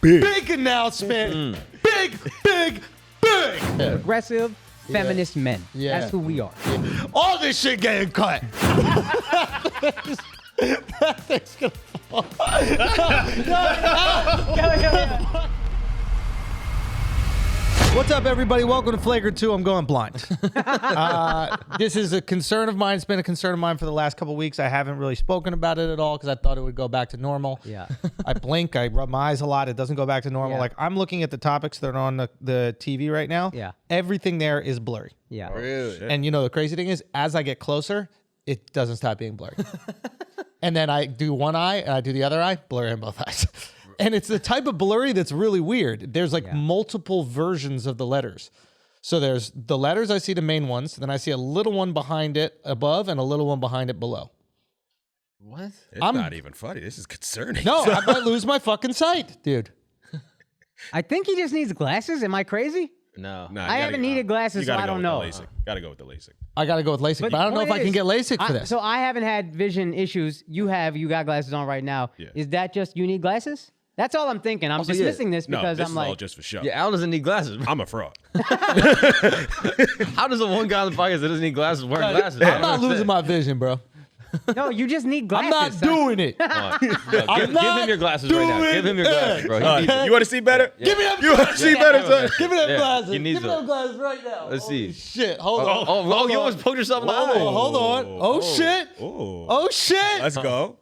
Big announcement. Big. Progressive feminist men. Yeah. That's who we are. All this shit getting cut. That thing's gonna fall. What's up, everybody? Welcome to Flagrant 2. I'm going blind. This is a concern of mine. It's been a concern of mine for the last couple weeks. I haven't really spoken about it at all because I thought it would go back to normal. Yeah. I blink. I rub my eyes a lot. It doesn't go back to normal. Yeah. Like, I'm looking at the topics that are on the TV right now. Yeah. Everything there is blurry. Yeah. Really? And you know, the crazy thing is, as I get closer, it doesn't stop being blurry. And then I do one eye and I do the other eye, blurry in both eyes. And it's the type of blurry that's really weird. There's like multiple versions of the letters. So there's the letters, I see the main ones. Then I see a little one behind it above and a little one behind it below. What? It's I'm- not even funny. This is concerning. No, I might lose my fucking sight, dude. I think he just needs glasses. Am I crazy? No. I haven't needed glasses, so I don't know. Gotta go with the LASIK. I got to go with LASIK, but I don't know if point I can is, get LASIK for this. So I haven't had vision issues. You got glasses on right now. Yeah. Is that just you need glasses? That's all I'm thinking. I'm dismissing this No, because this I'm is like, all just for show. Yeah, Al doesn't need glasses. I'm a fraud. How does the one guy on the podcast that doesn't need glasses wear glasses? I'm not losing my vision, bro. no, you just need I'm glasses. not doing it. Give him your glasses right now. Give him your glasses, bro. He needs it. You want to see better? Give me them You want to see better, son? Give me them Yeah, glasses. he needs Give me them them. glasses right now. Let's Holy see. shit. Hold on. Oh, you almost poked yourself in the eye. Hold on. Oh, shit. Oh. Oh, shit. Let's go.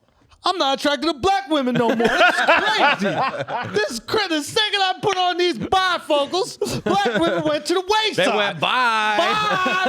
I'm not attracted to black women no more. This is crazy. This is crazy. The second I put on these bifocals, black women went to the wayside. They went bye.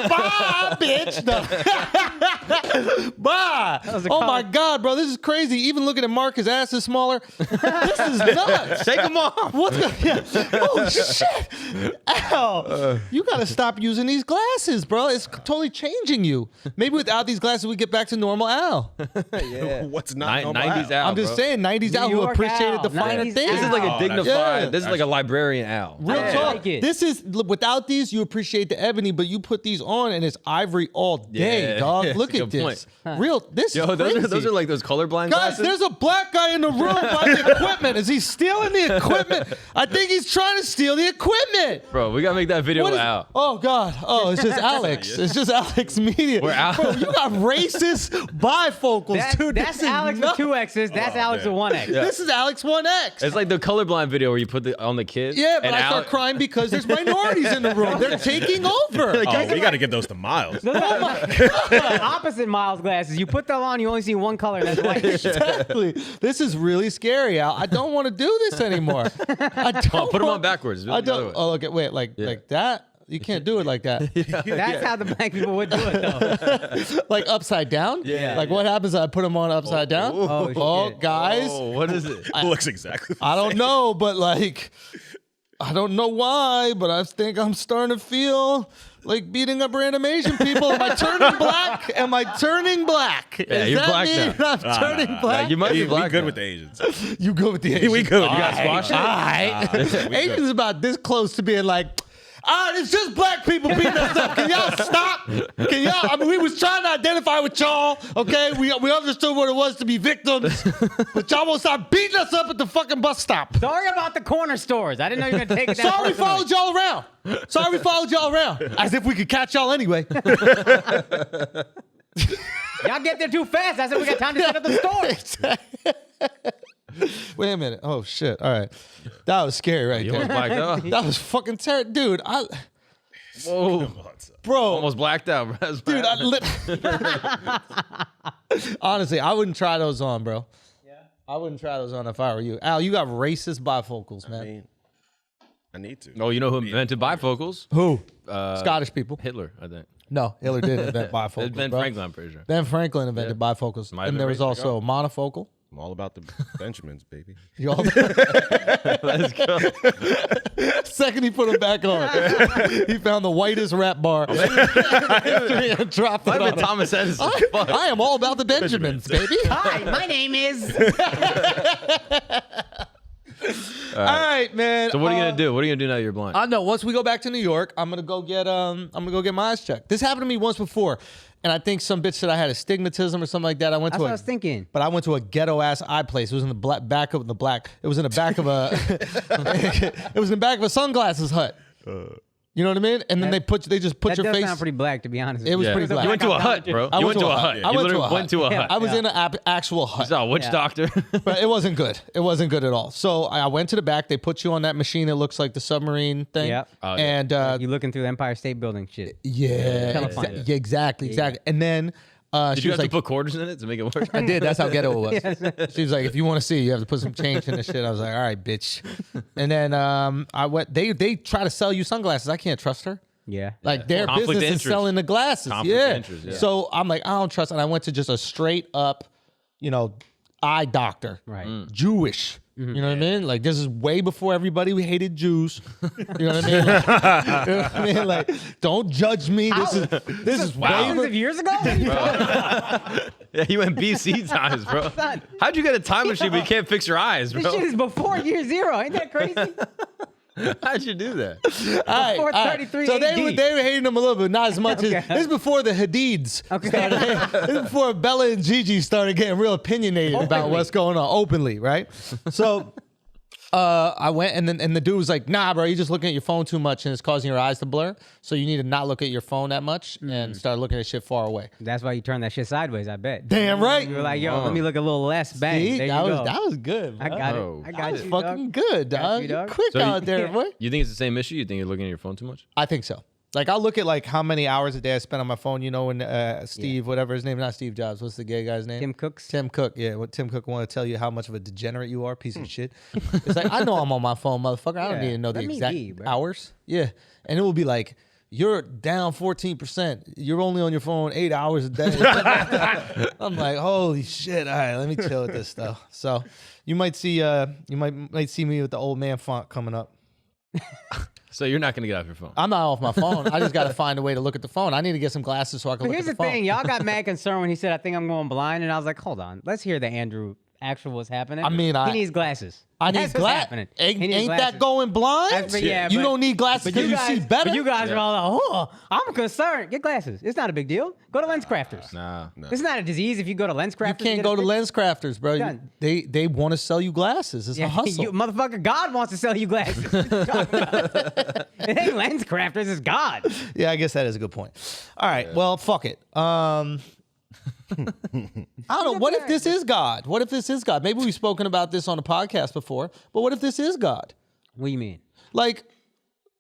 Bye, bitch. No. Bye. Oh, my God, bro. This is crazy. Even looking at Mark, his ass is smaller. This is nuts. Take them off. What's going Oh, shit. Ow. You got to stop using these glasses, bro. It's totally changing you. Maybe without these glasses, we get back to normal Al. Yeah. What's not 90s Al, I'm just bro. saying, 90s Al who York appreciated Al. the finer 90s things. This is like a Oh, dignified. yeah. This is like a librarian Al. Real I talk. like it. This is without these, you appreciate the ebony, but you put these on and it's ivory all day, Yeah. dog. Yeah, Look good at this. point. Real. This Yo, is crazy. those are like those colorblind Guys, glasses. there's a black guy in the room by the equipment. Is he stealing the equipment? I think he's trying to steal the equipment. Bro, we gotta make that video What with is- Al. Oh God! Oh, it's just Alex. It's just AlexxMedia. We're Al- Bro, you got racist bifocals, dude. That's This is Alex with nuts. 2 X's. That's Alex with 1 X. This is Alex 1X. It's like the colorblind video where you put on the kids. Yeah, but and I start crying because there's minorities in the room. They're taking over. Oh, we got to get those to Miles. Opposite Miles glasses. You put them on, you only see one color. That's white. Exactly. This is really scary, Al. I don't want to do this anymore. I don't put them on want- backwards. Do it I the other don't. way. Oh, okay. Wait, like that? You can't do it like that. That's how the black people would do it, though. Like upside down? Yeah. Like what happens if I put them on upside down? Oh, shit. Guys. Oh, what is it? Looks exactly the I don't know, but like, I don't know why, but I think I'm starting to feel like beating up random Asian people. Am I turning black? Am I turning black? Yeah, you're black now. I'm turning black? You might be We black. good now. with the Asians. You go with the Asians. We good. All You got right, squash all right. Asians about this close to being like, all right, it's just black people beating us up. Can y'all stop? Can y'all? I mean, we was trying to identify with y'all, okay? We understood what it was to be victims, but y'all won't stop beating us up at the fucking bus stop. Sorry about the corner stores. I didn't know you were going to take it that Sorry we personally. followed y'all around. Sorry we followed y'all around. As if we could catch y'all anyway. Y'all get there too fast. I said we got time to set up the store. Wait a minute. Oh, shit. All right. That was scary right You almost there. blacked out. That was fucking terrible. Dude, Whoa. bro. Almost blacked out, bro. That's Dude, bad. honestly, I wouldn't try those on, bro. Yeah. I wouldn't try those on if I were you. Al, you got racist bifocals, man. I mean, I need to. Oh, you know who invented bifocals? Who? Scottish people. Hitler, I think. No, Hitler did invent bifocals. Ben bro. Franklin, I'm pretty sure. Ben Franklin invented bifocals. Might have And been there was racist. also monofocal. I'm all about the Benjamins, baby. You all Let's go. Second he put them back on, he found the whitest rap bar in history and dropped it Might have on been him. Thomas Edison. Fuck. I am all about the Benjamins, baby. Hi, my name is. All right, man. So what are you gonna do? What are you gonna do now that you're blind? I know. Once we go back to New York, I'm gonna go get my eyes checked. This happened to me once before. And I think some bitch said I had astigmatism or something like that. That's what I was thinking. But I went to a ghetto ass eye place. It was in the back of the black. It was in the back of a. It was in the back of a sunglasses hut. You know what I mean? And then they just put your face. That does sound pretty black, to be honest. It was pretty black. You went to a hut, bro. You went to a hut. I went to a hut. I was in an actual hut. You saw a witch doctor. But it wasn't good. It wasn't good at all. So I went to the back. They put you on that machine that looks like the submarine thing. Yep. And you're looking through the Empire State Building shit. Yeah, exactly. And then Did you have to put quarters in it to make it work? I did. That's how ghetto it was. She was like, if you want to see, you have to put some change in this shit. I was like, all right, bitch. And then I went. They try to sell you sunglasses. I can't trust her. Yeah. Like their Conflict business of is interest. selling the glasses. Conflict of interest, yeah. So I'm like, I don't trust. And I went to just a straight up, eye doctor. Right. Jewish. You know what I mean? Like, this is way before everybody who hated Jews. You know what I mean? Like, you know what I mean? Like, don't judge me. This is way Thousands of years ago? Yeah, you went BC times, bro. How'd you get a time machine but you can't fix your eyes, This bro? shit is before year zero. Ain't that crazy? How'd you do that? Before 33 So AD. they were hating them a little bit, not as much Okay. as this is before the Hadids Okay. started. This is before Bella and Gigi started getting real opinionated about Openly. what's going on openly, right? So I went and the dude was like, nah, bro, you're just looking at your phone too much and it's causing your eyes to blur. So you need to not look at your phone that much and start looking at shit far away. That's why you turned that shit sideways, I bet. Damn right. You were like, yo, let me look a little less. Bang. See, there you that go. was good. I bro. got Oh. it. I That got was you, fucking dog. good, Got dog. you, dog. Quick So out there, boy. You think it's the same issue? You think you're looking at your phone too much? I think so. Like, I'll look at, like, how many hours a day I spend on my phone. You know, when Steve, whatever his name, not Steve Jobs, what's the gay guy's name? Tim Cooks. Tim Cook, yeah. What Tim Cook want to tell you how much of a degenerate you are, piece of shit. It's like, I know I'm on my phone, motherfucker. I don't Yeah, need to know the let me exact be, bro. hours. Yeah. And it will be like, you're down 14%. You're only on your phone 8 hours a day. I'm like, holy shit. All right, let me chill with this stuff. So you might see might see me with the old man font coming up. So you're not going to get off your phone? I'm not off my phone. I just got to find a way to look at the phone. I need to get some glasses so I can But look here's at the the phone. thing. Y'all got mad concerned when he said, I think I'm going blind. And I was like, hold on. Let's hear the Andrew actual what's happening. I mean, he needs glasses. I need That's what's glasses. happening. Ain't He needs that glasses. going blind? Yeah, you but- don't need glasses But because you see better. But you guys are all like, oh, I'm concerned. Get glasses. It's not a big deal. Go to Lens Crafters. Nah. It's not a disease if you go to Lens Crafters. You can't go to Lens Crafters, bro. Done. They want to sell you glasses. It's a hustle. You, motherfucker, God wants to sell you glasses. It ain't Lens Crafters, it's God. Yeah, I guess that is a good point. All right, well, fuck it. I don't know. What if this is God? What if this is God? Maybe we've spoken about this on a podcast before, but what if this is God? What do you mean? Like,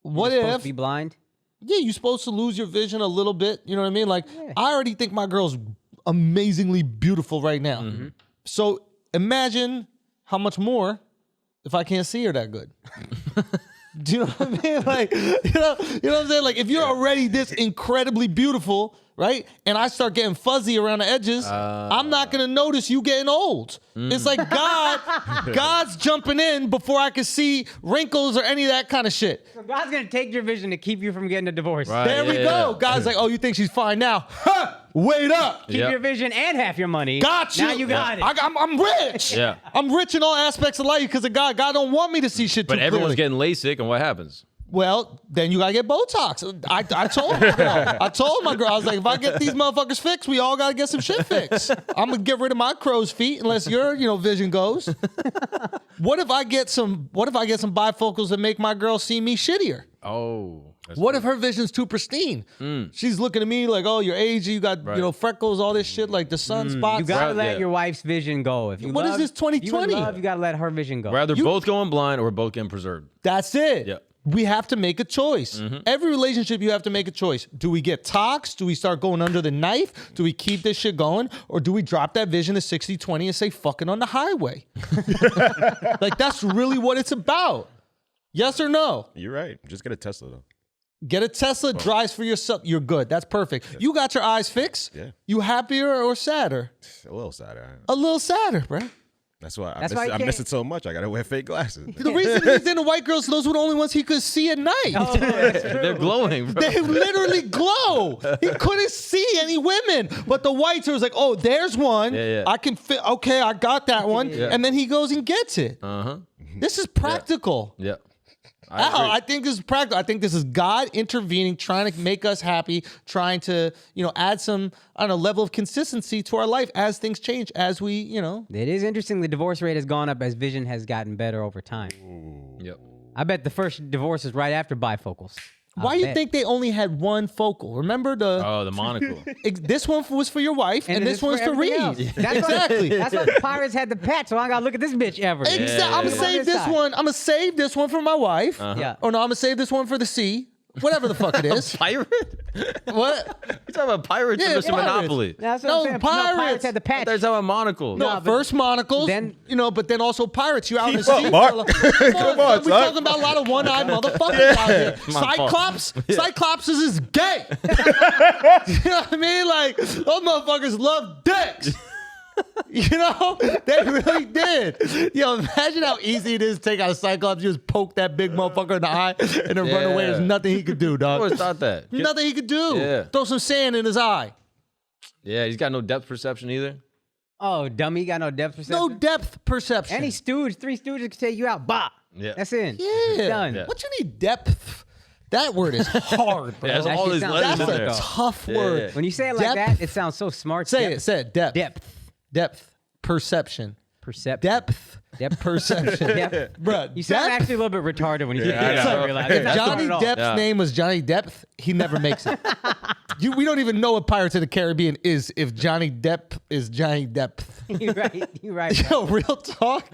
what You're supposed if? to be blind? Yeah, you're supposed to lose your vision a little bit. You know what I mean? Like, I already think my girl's amazingly beautiful right now. Mm-hmm. So imagine how much more if I can't see her that good. Do you know what I mean? Like, you know what I'm saying? Like, if you're already this incredibly beautiful, right? And I start getting fuzzy around the edges, I'm not gonna notice you getting old. It's like God's jumping in before I can see wrinkles or any of that kind of shit. So God's going to take your vision to keep you from getting a divorce. Right. There we go. God's like, oh, you think she's fine now? Ha! Wait up. Keep Yep. your vision and half your money. Got you. Now you got it. I'm rich. Yeah. I'm rich in all aspects of life because of God. God don't want me to see shit too But everyone's clearly. getting LASIK, and what happens? Well, then you gotta get Botox. I told my girl. I was like, if I get these motherfuckers fixed, we all gotta get some shit fixed. I'm gonna get rid of my crow's feet unless your vision goes. What if I get some bifocals that make my girl see me shittier? Oh. What if her vision's too pristine? She's looking at me like, oh, you're aging, you got freckles, all this shit, like the sunspots. You gotta Right, let yeah. your wife's vision go. If you What is love, this, 2020? You gotta let her vision go. We're either both going blind or we're both getting preserved. That's it. Yeah. We have to make a choice. Every relationship, you have to make a choice. Do we get tox? Do we start going under the knife? Do we keep this shit going? Or do we drop that vision to 60-20 and say fucking on the highway? Like, that's really what it's about. Yes or no? You're right. Just get a Tesla though. Get a Tesla, drives for yourself. You're good. That's perfect. You got your eyes fixed? Yeah. You happier or sadder? A little sadder. A little sadder, bro. That's why That's why you I miss can't- it so much. I gotta wear fake glasses. The reason he's into white girls, those were the only ones he could see at night. Oh, that's true. They're glowing, bro. They literally glow. He couldn't see any women. But the whites was like, oh, there's one. Yeah. I can fit. Okay, I got that one. Yeah. And then he goes and gets it. Uh-huh. This is practical. Yeah. I think this is practical. I think this is God intervening, trying to make us happy, trying to, add some, level of consistency to our life as things change, as we, It is interesting. The divorce rate has gone up as vision has gotten better over time. Yep. I bet the first divorce is right after bifocals. Why do you think they only had one focal? Remember The monocle. this one was for your wife, and this one's to everything read. else. That's Exactly. That's why the pirates had the pet, so I gotta look at this bitch ever. Exactly. I'm gonna save this one. I'm gonna save this one for my wife. Yeah. Oh no, I'm gonna save this one for the sea. Whatever the fuck it is. Pirate? What? You talking about pirates Yeah, or Mr. pirates. Monopoly? That's what No, I'm saying. pirates. No, pirates had the patch. They're talking about monocle. No, first monocles, then- but then also pirates. You out in the Keep up, sea. Mark. Come on, we son. talking about a lot of one-eyed motherfuckers out here. My fault. Cyclops is gay. You know what I mean? Like, those motherfuckers love dicks. They really did. Imagine how easy it is to take out a Cyclops. You just poke that big motherfucker in the eye and then run away. There's nothing he could do, I dog. always thought that. Nothing he could do. Yeah. Throw some sand in his eye. Yeah, he's got no depth perception either. Oh, dummy, got no depth perception. No depth perception. Any stooge, 3 stooges can take you out. Bah. Yeah. That's it. Yeah. Done. Yeah. What you need depth? That word is hard, bro. Yeah, that's That all shit his sounds letters That's in tough, there. a though. tough Yeah, word. yeah. When you say it like Depth. that, it sounds so smart. Say Depth. it. Depth. Depth. Depth. Perception. Perception. Depth. Depth. Perception. Depth. Bruh, You sound depth? actually a little bit retarded when you Yeah, I say know. it. Realize. It's not Johnny smart at all. Depp's Yeah. name was Johnny Depp. He never makes it. We don't even know what Pirates of the Caribbean is if Johnny Depp is Johnny Depp. You're right. You're right. Yo, real talk.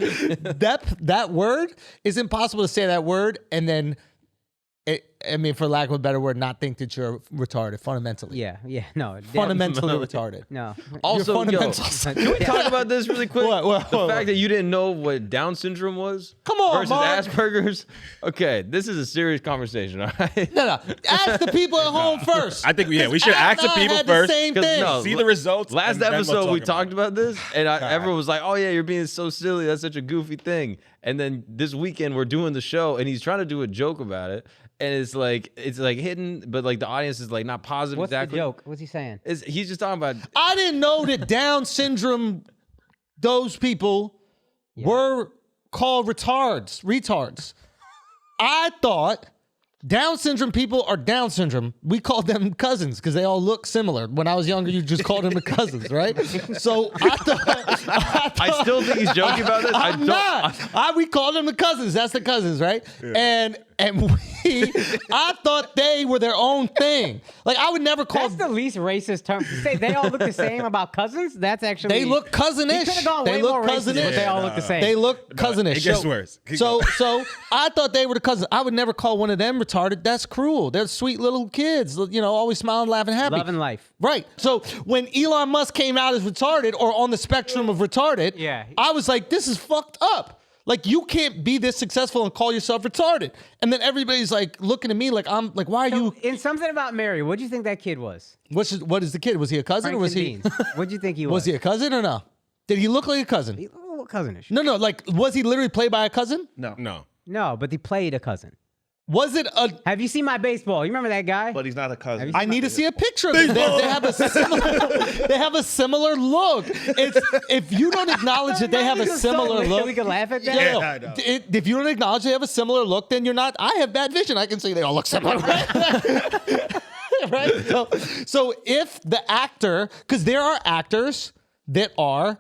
Depth, that word, is impossible to say that word and then, for lack of a better word, not think that you're retarded fundamentally. Yeah. No. Depth. Fundamentally retarded. No. Also, fundamentals. Can we talk about this really quick? What? The fact that you didn't know what Down syndrome was? Come on, versus Mark. Asperger's? Okay, this is a serious conversation, all right? No. Ask the people at home first. I think we should ask the people had first. The same 'Cause thing. no, See the results. Last and then we'll episode, we talk talked about this, and everyone was like, "Oh yeah, you're being so silly. That's such a goofy thing." And then this weekend, we're doing the show, and he's trying to do a joke about it, and it's like hidden, but like the audience is like not positive. What's exactly. the joke? What's he saying? He's just talking about. I didn't know that Down syndrome, those people were called retards. I thought Down syndrome people are Down syndrome. We called them cousins because they all look similar. When I was younger, you just called them the cousins, right? So I thought I still think he's joking about this. I'm not. We called them the cousins. That's the cousins, right? Yeah. I thought they were their own thing. Like I would never call. That's the least racist term. To say they all look the same about cousins? That's actually. They look cousinish. He could have gone They way look more racist, cousinish. but they all look the same. They look cousinish. it gets worse. Keep So going. I thought they were the cousins. I would never call one of them retarded. That's cruel. They're sweet little kids, always smiling, laughing, happy. Loving life. Right. So when Elon Musk came out as retarded or on the spectrum of retarded, Yeah. I was like, this is fucked up. Like you can't be this successful and call yourself retarded. And then everybody's like looking at me like I'm like, why are you? In something about Mary, what do you think that kid was? What is the kid? Was he a cousin or was he? What do you think he was? Was he a cousin or no? Did he look like a cousin? He looked a little cousinish. No. Like was he literally played by a cousin? No. No, but he played a cousin. Was it a? Have you seen My Baseball? You remember that guy? But he's not a cousin. I need to see a picture of them. They have a similar. They have a similar look. It's if you don't acknowledge that they have a This is so similar weird. look. We can laugh at that. Yeah, I know. if you don't acknowledge they have a similar look, then you're not. I have bad vision. I can see they all look similar. Right? Right? So if the actor, because there are actors that are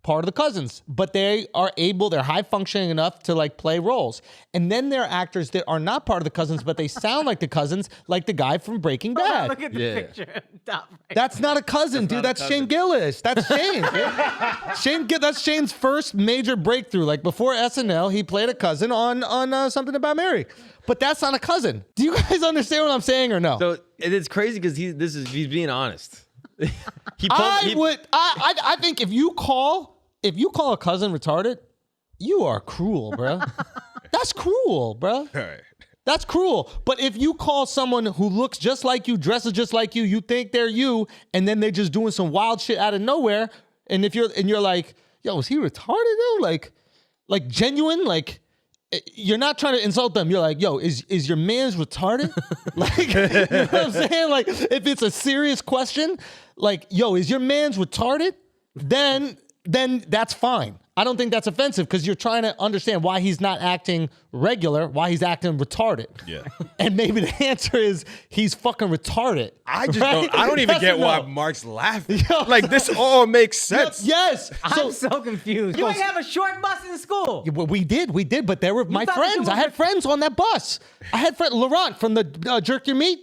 part of the cousins, but they're high functioning enough to like play roles. And then there are actors that are not part of the cousins, but they sound like the cousins, like the guy from Breaking Bad. Look at the Yeah. picture. Top right. That's not a cousin, dude. That's Shane Gillis. That's Shane. That's Shane's first major breakthrough. Like before SNL, he played a cousin on Something About Mary. But that's not a cousin. Do you guys understand what I'm saying or no? So it's crazy because he's being honest. I think if you call a cousin retarded, you are cruel, bro. That's cruel, bro. All right. That's cruel. But if you call someone who looks just like you, dresses just like you think they're you, and then they're just doing some wild shit out of nowhere, and you're like, yo, is he retarded though? Like genuine, like you're not trying to insult them. You're like, yo, is your man's retarded? Like, you know what I'm saying? Like, if it's a serious question, like, yo, is your man's retarded? Then that's fine. I don't think that's offensive because you're trying to understand why he's not acting regular, why he's acting retarded. Yeah. And maybe the answer is he's fucking retarded. I just right? don't. I don't even Yes get or why no? Mark's laughing. Yo. Like this all makes sense. Yes. I'm so confused. You ain't have a short bus in school. Well, we did, but they were my thought that you friends. were I had friends on that bus. I had friend Laurent from the Jerk Your Meat.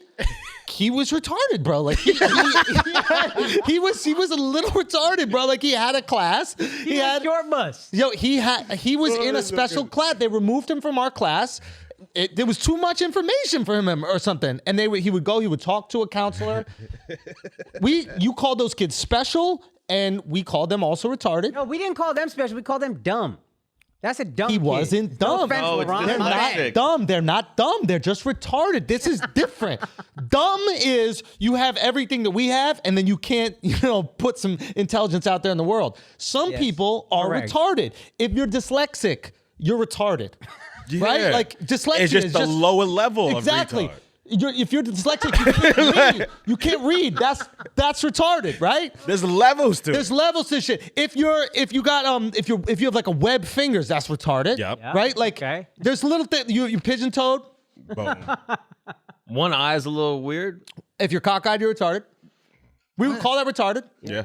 He was retarded, bro. Like he was a little retarded, bro. Like he had a class. He had short bus. Yo, he was in a special class. They removed him from our class. There was too much information for him or something. And he would talk to a counselor. You called those kids special, and we called them also retarded. No, we didn't call them special. We called them dumb. That's a dumb He kid. wasn't No dumb. offense, No, it's Laurent. They're My not bad. dumb. They're not dumb. They're just retarded. This is different. Dumb is you have everything that we have, and then you can't, put some intelligence out there in the world. Some Yes. people are Correct. retarded. If you're dyslexic, you're retarded. Right? Yeah. Like dyslexia It's just is the lower level exactly. of retard. If you're dyslexic, you can't read. You can't read. That's retarded, right? There's levels to There's it. levels to shit. If you have like a web fingers, that's retarded. Yep. Right? Like Okay. there's little thing you pigeon toed. Boom. One eye is a little weird. If you're cockeyed, you're retarded. We would call that retarded. Yeah.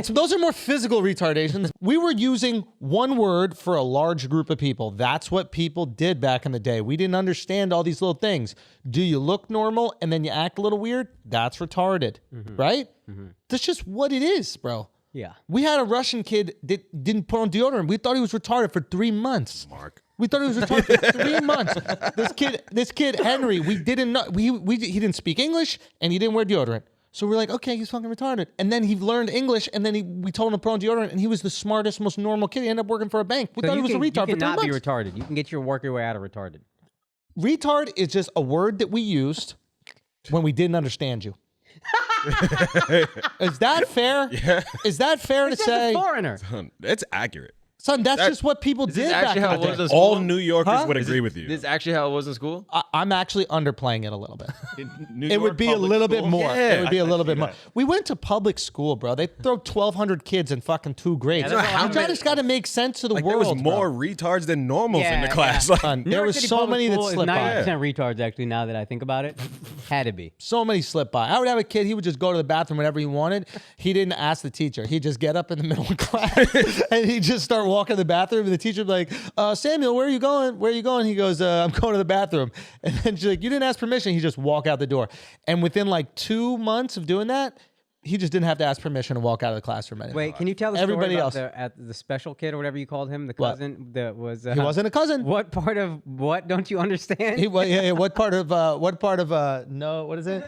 Those are more physical retardations. We were using one word for a large group of people. That's what people did back in the day. We didn't understand all these little things. Do you look normal and then you act a little weird? That's retarded, right? That's just what it is, bro. Yeah. We had a Russian kid that didn't put on deodorant. We thought he was retarded for 3 months. Mark. We thought he was retarded for 3 months. This kid Henry, we didn't know. He didn't speak English and he didn't wear deodorant. So we're like, okay, he's fucking retarded. And then he learned English, and then we told him to put on deodorant, and he was the smartest, most normal kid. He ended up working for a bank. We thought he was a retard You for 3 cannot be months. retarded. You can work your way out of retarded. Retard is just a word that we used when we didn't understand you. Is that fair? Yeah. Is that fair to It's just a say? foreigner. That's accurate. Son, that's just what people Is did this back actually in how the it was day. in school? All New Yorkers Huh? would agree with you. This is actually how it was in school? I'm actually underplaying it a little bit. New It would York be a public little bit school? more. Yeah, It would be a I little see bit more. that. We went to public school, bro. They throw 1,200 kids in fucking 2 grades. that's a lot. You just got to make sense to the Like world. there was bro. more retards than normals in the Yeah, class. yeah. Like, Son, New there York was City so public many that school is slipped by. 90% retards, actually, now that I think about it. Had to be. So many slip by. I would have a kid, he would just go to the bathroom whenever he wanted. He didn't ask the teacher. He'd just get up in the middle of class and he'd just start walking to the bathroom. And the teacher would be like, Samuel, where are you going? Where are you going? He goes, I'm going to the bathroom. And then she's like, you didn't ask permission. He just walk out the door. And within like 2 months of doing that, he just didn't have to ask permission to walk out of the classroom anymore. Wait, can you tell the Everybody story else. about the special kid or whatever you called him, the What? cousin that was... He wasn't a cousin. What part of what don't you understand? What part of no, what is it?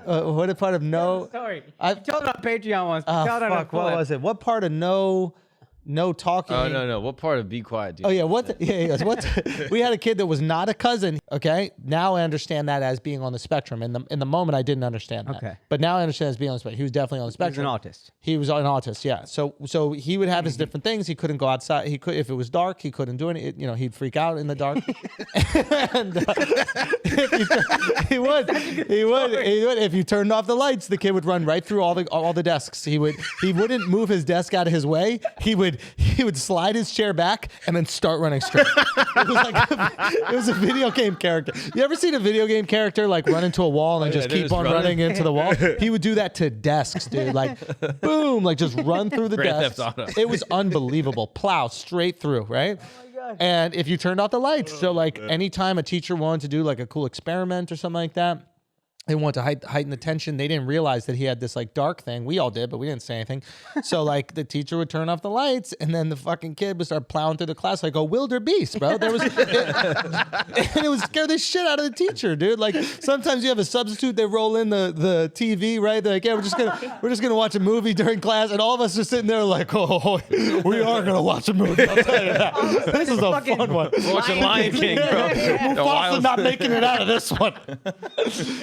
What part of no? Sorry. I- You told it on Patreon once. but tell it on a Fuck, what clip. was it? What part of no talking? Oh, no. What part of be quiet do you Oh yeah, we had a kid that was not a cousin. Okay, now I understand that as being on the spectrum. In the moment, I didn't understand that. Okay. But now I understand as being on the spectrum. He was definitely on the He was spectrum. an autist. He was an autist, yeah. So he would have his different things. He couldn't go outside. He could, if it was dark, he couldn't do it. He'd freak out in the dark. And he would. If you turned off the lights, the kid would run right through all the desks. He wouldn't move his desk out of his way. He would slide his chair back and then start running straight. It was a video game character. You ever seen a video game character like run into a wall and yeah, just they're keep just on running into the wall? He would do that to desks, dude. Like, boom, like just run through the Grand desks. Theft Auto. It was unbelievable. Plow straight through, right? And if you turned off the lights, so like anytime a teacher wanted to do like a cool experiment or something like that, they wanted to heighten the tension. They didn't realize that he had this like dark thing. We all did, but we didn't say anything. So like the teacher would turn off the lights, and then the fucking kid would start plowing through the class like a wildebeest, bro. And it would scare the shit out of the teacher, dude. Like sometimes you have a substitute, they roll in the TV, right? They're like, yeah, we're just gonna watch a movie during class, and all of us are sitting there like, oh, we are gonna watch a movie. I'll tell you that. This is a fun one. Watching Lion King, bro. The Mufasa wild- not making it out of this one.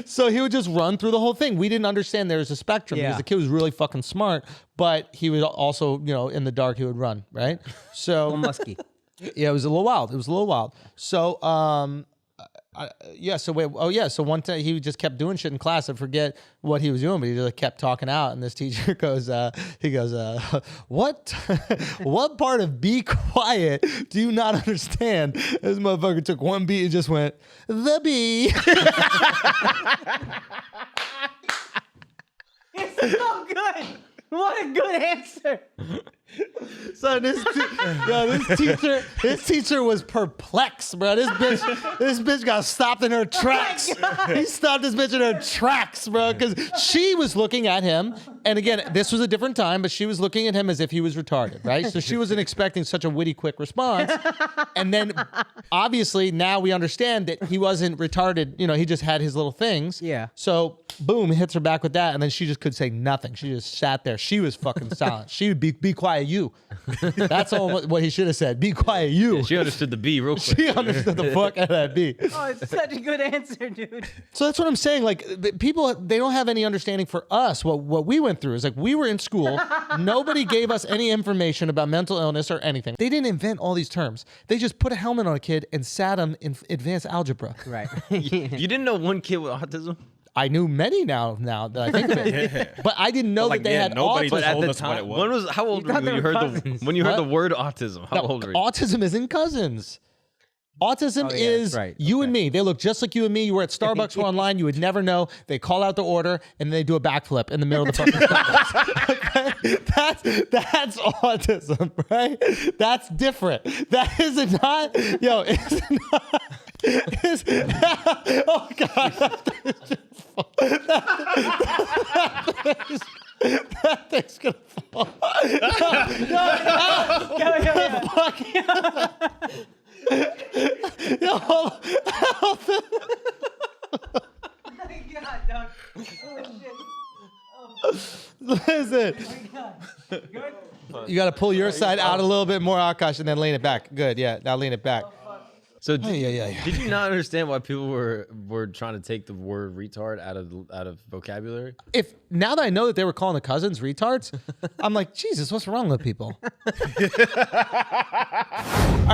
So he would just run through the whole thing. We didn't understand there was a spectrum because Yeah. the kid was really fucking smart, but he would also, in the dark, he would run, right? So Musky. yeah, it was a little wild. So Yeah. So wait. Oh yeah. So one time he just kept doing shit in class. I forget what he was doing, but he just kept talking out. And this teacher goes, what, what part of be quiet do you not understand? This motherfucker took one beat and just went, the bee. It's so good. What a good answer. So this teacher was perplexed, bro. This bitch got stopped in her tracks. He stopped this bitch in her tracks, bro, because she was looking at him. And again, this was a different time, but she was looking at him as if he was retarded, right? So she wasn't expecting such a witty, quick response. And then obviously now we understand that he wasn't retarded. You know, he just had his little things. Yeah. So boom, hits her back with that, and then she just could say nothing. She just sat there. She was fucking silent. She would be quiet, you. That's all what he should have said. Be quiet, you. Yeah, she understood the B real quick. She understood the fuck out of that B. Oh, it's such a good answer, dude. So that's what I'm saying. Like people, they don't have any understanding for us. What we went through is like we were in school. Nobody gave us any information about mental illness or anything. They didn't invent all these terms. They just put a helmet on a kid and sat him in advanced algebra. Right. You didn't know one kid with autism? I knew many now that I think of it. But I didn't know that they had nobody autism. told At the us what it time, was. how old were you thought they when you were heard cousins. when you heard What? the word autism? How No, old were you? autism isn't cousins. Autism Oh, yeah, is that's right. you and Okay. me. They look just like you and me. You were at Starbucks or online. You would never know. They call out the order and they do a backflip in the middle of the fucking Starbucks. Okay? That's autism, right? That's different. That is not, yo, it's not. It's, oh God. That thing's gonna fall. Yo, hold on. God, dog. Oh, shit. Listen. Good? You got to pull your side out a little bit more, Akaash, and then lean it back. Good, yeah. Now lean it back. So Yeah. did you not understand why people were trying to take the word retard out of vocabulary? If now that I know that they were calling the cousins retards, I'm like, Jesus, what's wrong with people? All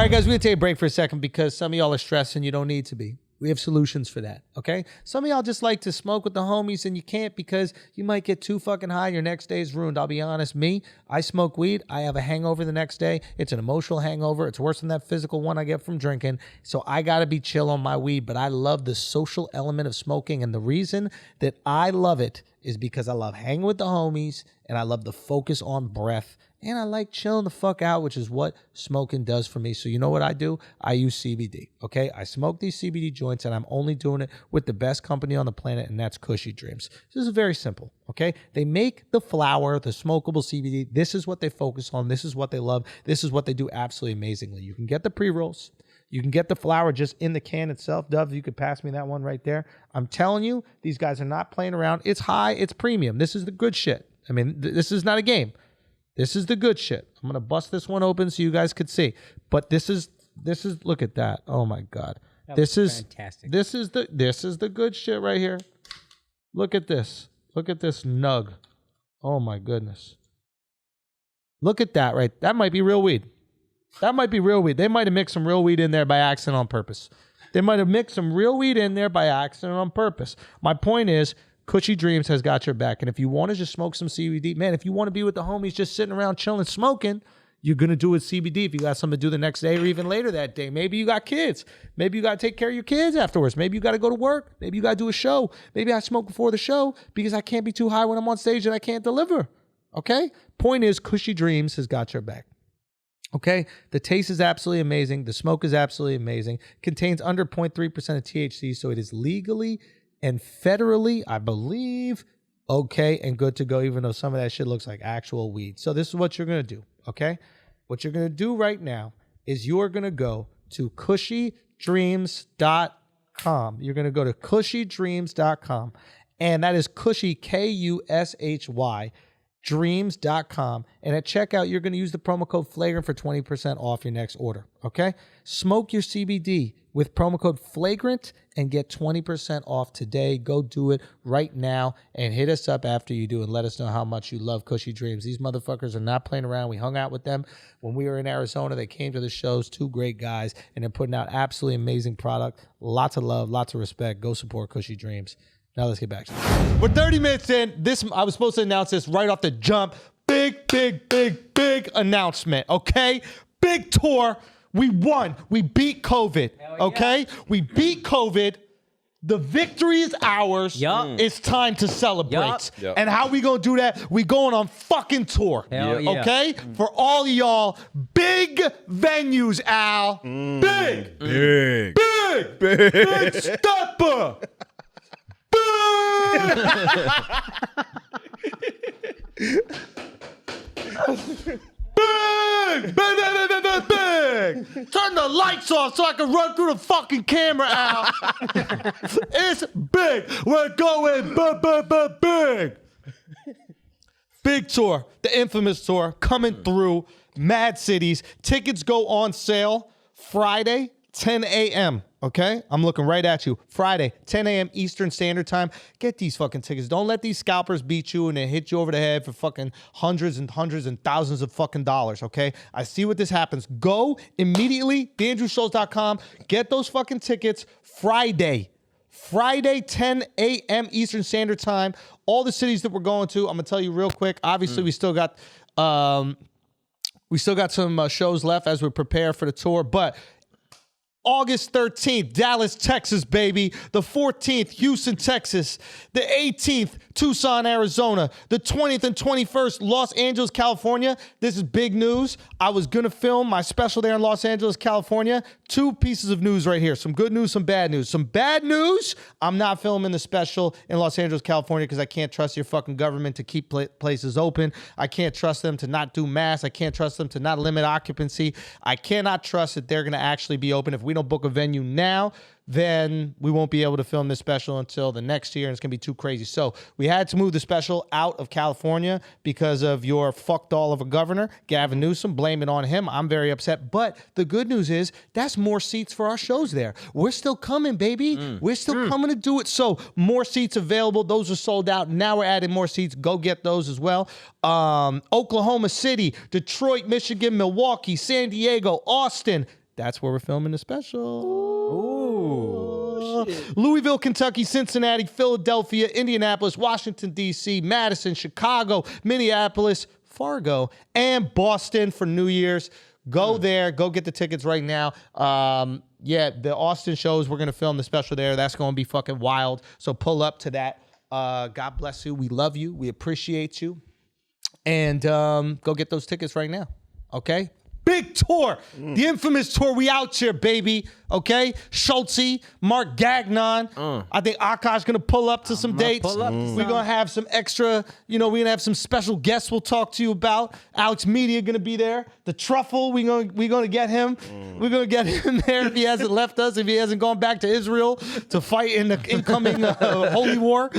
right, guys, we're gonna take a break for a second because some of y'all are stressed and you don't need to be. We have solutions for that, okay? Some of y'all just like to smoke with the homies and you can't because you might get too fucking high. Your next day is ruined. I'll be honest. Me, I smoke weed. I have a hangover the next day. It's an emotional hangover. It's worse than that physical one I get from drinking. So I got to be chill on my weed, but I love the social element of smoking. And the reason that I love it is because I love hanging with the homies and I love the focus on breath. And I like chilling the fuck out, which is what smoking does for me. So you know what I do? I use CBD, okay? I smoke these CBD joints, and I'm only doing it with the best company on the planet, and that's Cushy Dreams. This is very simple, okay? They make the flower, the smokable CBD. This is what they focus on. This is what they love. This is what they do absolutely amazingly. You can get the pre-rolls. You can get the flower just in the can itself. Dove, you could pass me that one right there. I'm telling you, these guys are not playing around. It's high. It's premium. This is the good shit. I mean, this is not a game. This is the good shit. I'm gonna bust this one open so you guys could see. But this is look at that. Oh my God. This is fantastic. This is the good shit right here. Look at this. Look at this nug. Oh my goodness. Look at that right. That might be real weed. That might be real weed. They might have mixed some real weed in there by accident on purpose. They might have mixed some real weed in there by accident on purpose. My point is, Cushy Dreams has got your back. And if you want to just smoke some CBD, man, if you want to be with the homies just sitting around chilling, smoking, you're going to do it CBD if you got something to do the next day or even later that day. Maybe you got kids. Maybe you got to take care of your kids afterwards. Maybe you got to go to work. Maybe you got to do a show. Maybe I smoke before the show because I can't be too high when I'm on stage and I can't deliver. Okay? Point is, Cushy Dreams has got your back. Okay? The taste is absolutely amazing. The smoke is absolutely amazing. Contains under 0.3% of THC, so it is legally and federally, I believe, okay and good to go, even though some of that shit looks like actual weed. So this is what you're going to do, okay? What you're going to do right now is you're going to go to cushydreams.com. You're going to go to cushydreams.com, and that is Cushy, Kushy, dreams.com. And at checkout, you're going to use the promo code Flagrant for 20% off your next order. Okay? Smoke your CBD with promo code Flagrant and get 20% off today. Go do it right now and hit us up after you do and let us know how much you love Cushy Dreams. These motherfuckers are not playing around. We hung out with them when we were in Arizona. They came to the shows, 2 great guys, and they're putting out absolutely amazing product. Lots of love, lots of respect. Go support Cushy Dreams. Now let's get back to it. We're 30 minutes in. I was supposed to announce this right off the jump. Big announcement, okay? Big tour. We won. We beat COVID, okay? We beat COVID. The victory is ours. Yup. It's time to celebrate. Yup. And how we gonna do that? We going on fucking tour, Hell yeah. okay? For all of y'all, big venues, Al. Big stepper. Big. Turn the lights off so I can run through the fucking camera, Al. It's big. We're going big. Big tour, the infamous tour, coming through mad cities. Tickets go on sale Friday, 10 a.m., okay? I'm looking right at you. Friday, 10 a.m. Eastern Standard Time. Get these fucking tickets. Don't let these scalpers beat you and then hit you over the head for fucking hundreds and thousands of fucking dollars, okay? I see what this happens. Go immediately, theandrewschulz.com. Get those fucking tickets Friday, 10 a.m. Eastern Standard Time. All the cities that we're going to, I'm going to tell you real quick. Obviously, we still got some shows left as we prepare for the tour, but August 13th, Dallas, Texas, baby. The 14th, Houston, Texas. The 18th, Tucson, Arizona. The 20th and 21st, Los Angeles, California. This is big news. I was going to film my special there in Los Angeles, California. 2 pieces of news right here. Some good news, some bad news. Some bad news, I'm not filming the special in Los Angeles, California because I can't trust your fucking government to keep places open. I can't trust them to not do masks. I can't trust them to not limit occupancy. I cannot trust that they're going to actually be open. If we don't book a venue now, then we won't be able to film this special until the next year, and it's going to be too crazy. So we had to move the special out of California because of your fucked all of a governor, Gavin Newsom. Blame it on him. I'm very upset. But the good news is that's more seats for our shows there. We're still coming, baby. We're still coming to do it. So more seats available. Those are sold out. Now we're adding more seats. Go get those as well. Oklahoma City, Detroit, Michigan, Milwaukee, San Diego, Austin. That's where we're filming the special. Louisville, Kentucky, Cincinnati, Philadelphia, Indianapolis, Washington, D.C., Madison, Chicago, Minneapolis, Fargo, and Boston for New Year's. Go there. Go get the tickets right now. The Austin shows, we're going to film the special there. That's going to be fucking wild. So pull up to that. God bless you. We love you. We appreciate you. And go get those tickets right now. Okay? Big tour, the infamous tour. We out here, baby. Okay, Schultzy, Mark Gagnon. I think Akaash gonna pull up to some dates. We're gonna have some extra. We're gonna have some special guests. We'll talk to you about. AlexxMedia gonna be there. The Truffle, we gonna get him. We're gonna get him there if he hasn't left us. If he hasn't gone back to Israel to fight in the incoming holy war.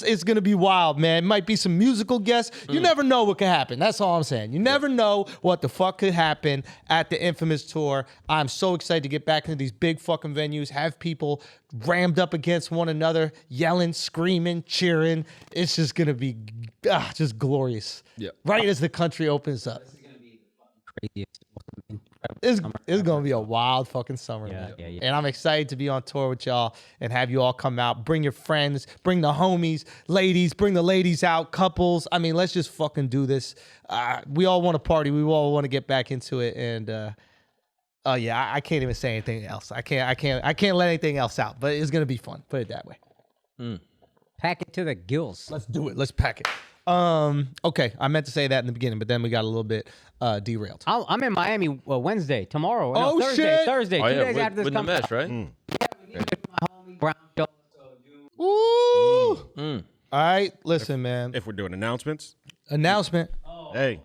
It's gonna be wild, man. Might be some musical guests. You never know what could happen. That's all I'm saying. You never know what the fuck could happen at the infamous tour. I'm so excited to get back into these big fucking venues, have people rammed up against one another, yelling, screaming, cheering. It's just going to be just glorious. Yeah. Right as the country opens up. This is going to be the craziest. It's going to be a wild fucking summer, man. Yeah. And I'm excited to be on tour with y'all and have you all come out. Bring your friends, bring the homies, ladies, bring the ladies out, couples. I mean, let's just fucking do this. We all want to party. We all want to get back into it. And I can't even say anything else. I can't let anything else out, but it's going to be fun. Put it that way. Pack it to the gills. Let's do it. Let's pack it. Okay, I meant to say that in the beginning, but then we got a little bit derailed. I'm in Miami Thursday, tomorray. Oh, Thursday, shit. Thursday. 2 days after this with comes the mesh, out. right? Yeah, we need to do my homie Brown Show. Ooh. All right, listen, man. If we're doing announcements, Announcement. hey,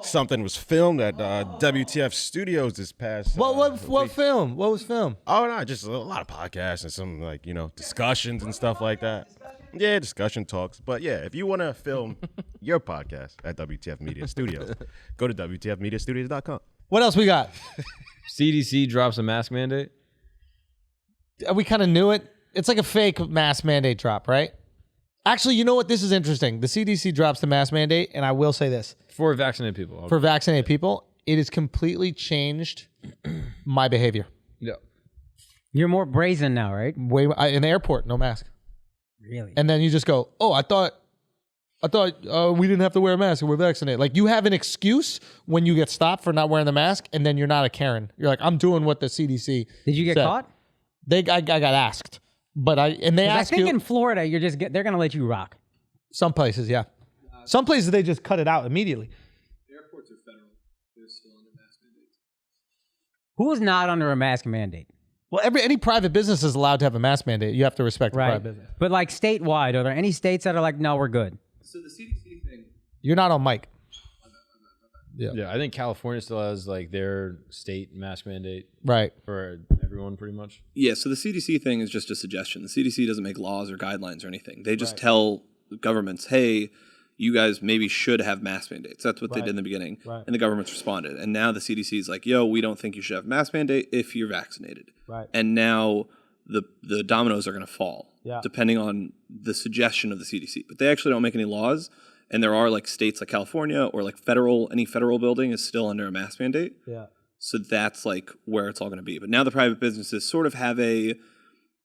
something was filmed at WTF Studios this past. What week. film? What was filmed? Oh no, just a lot of podcasts and some discussions and stuff like that. Yeah, discussion talks. But yeah, if you want to film your podcast at WTF Media Studios, go to WTFmediastudios.com. What else we got? CDC drops a mask mandate. We kind of knew it. It's like a fake mask mandate drop, right? Actually, you know what? This is interesting. The CDC drops the mask mandate, and I will say this. For vaccinated people. For vaccinated people, it has completely changed my behavior. Yeah. You're more brazen now, right? In the airport, no mask. Really? And then you just go, oh, I thought we didn't have to wear a mask and we're vaccinated. Like, you have an excuse when you get stopped for not wearing the mask, and then you're not a Karen. You're like, I'm doing what the CDC Did you get said. caught? I got asked. But they I ask think you. in Florida, they're gonna let you rock. Some places, yeah. Some places they just cut it out immediately. Airports are federal. They're still under mask mandates. Who is not under a mask mandate? Well, any private business is allowed to have a mask mandate. You have to respect the private business. But like statewide, are there any states that are like, no, we're good? So the CDC thing. You're not on mic. Yeah, I think California still has like their state mask mandate Right. for everyone pretty much. Yeah, so the CDC thing is just a suggestion. The CDC doesn't make laws or guidelines or anything. They just tell governments, hey, you guys maybe should have mask mandates. That's what they did in the beginning. Right. And the governments responded. And now the CDC is like, yo, we don't think you should have mask mandate if you're vaccinated. Right. And now the dominoes are going to fall depending on the suggestion of the CDC. But they actually don't make any laws. And there are like states like California or like any federal building is still under a mask mandate. Yeah. So that's like where it's all going to be. But now the private businesses sort of have a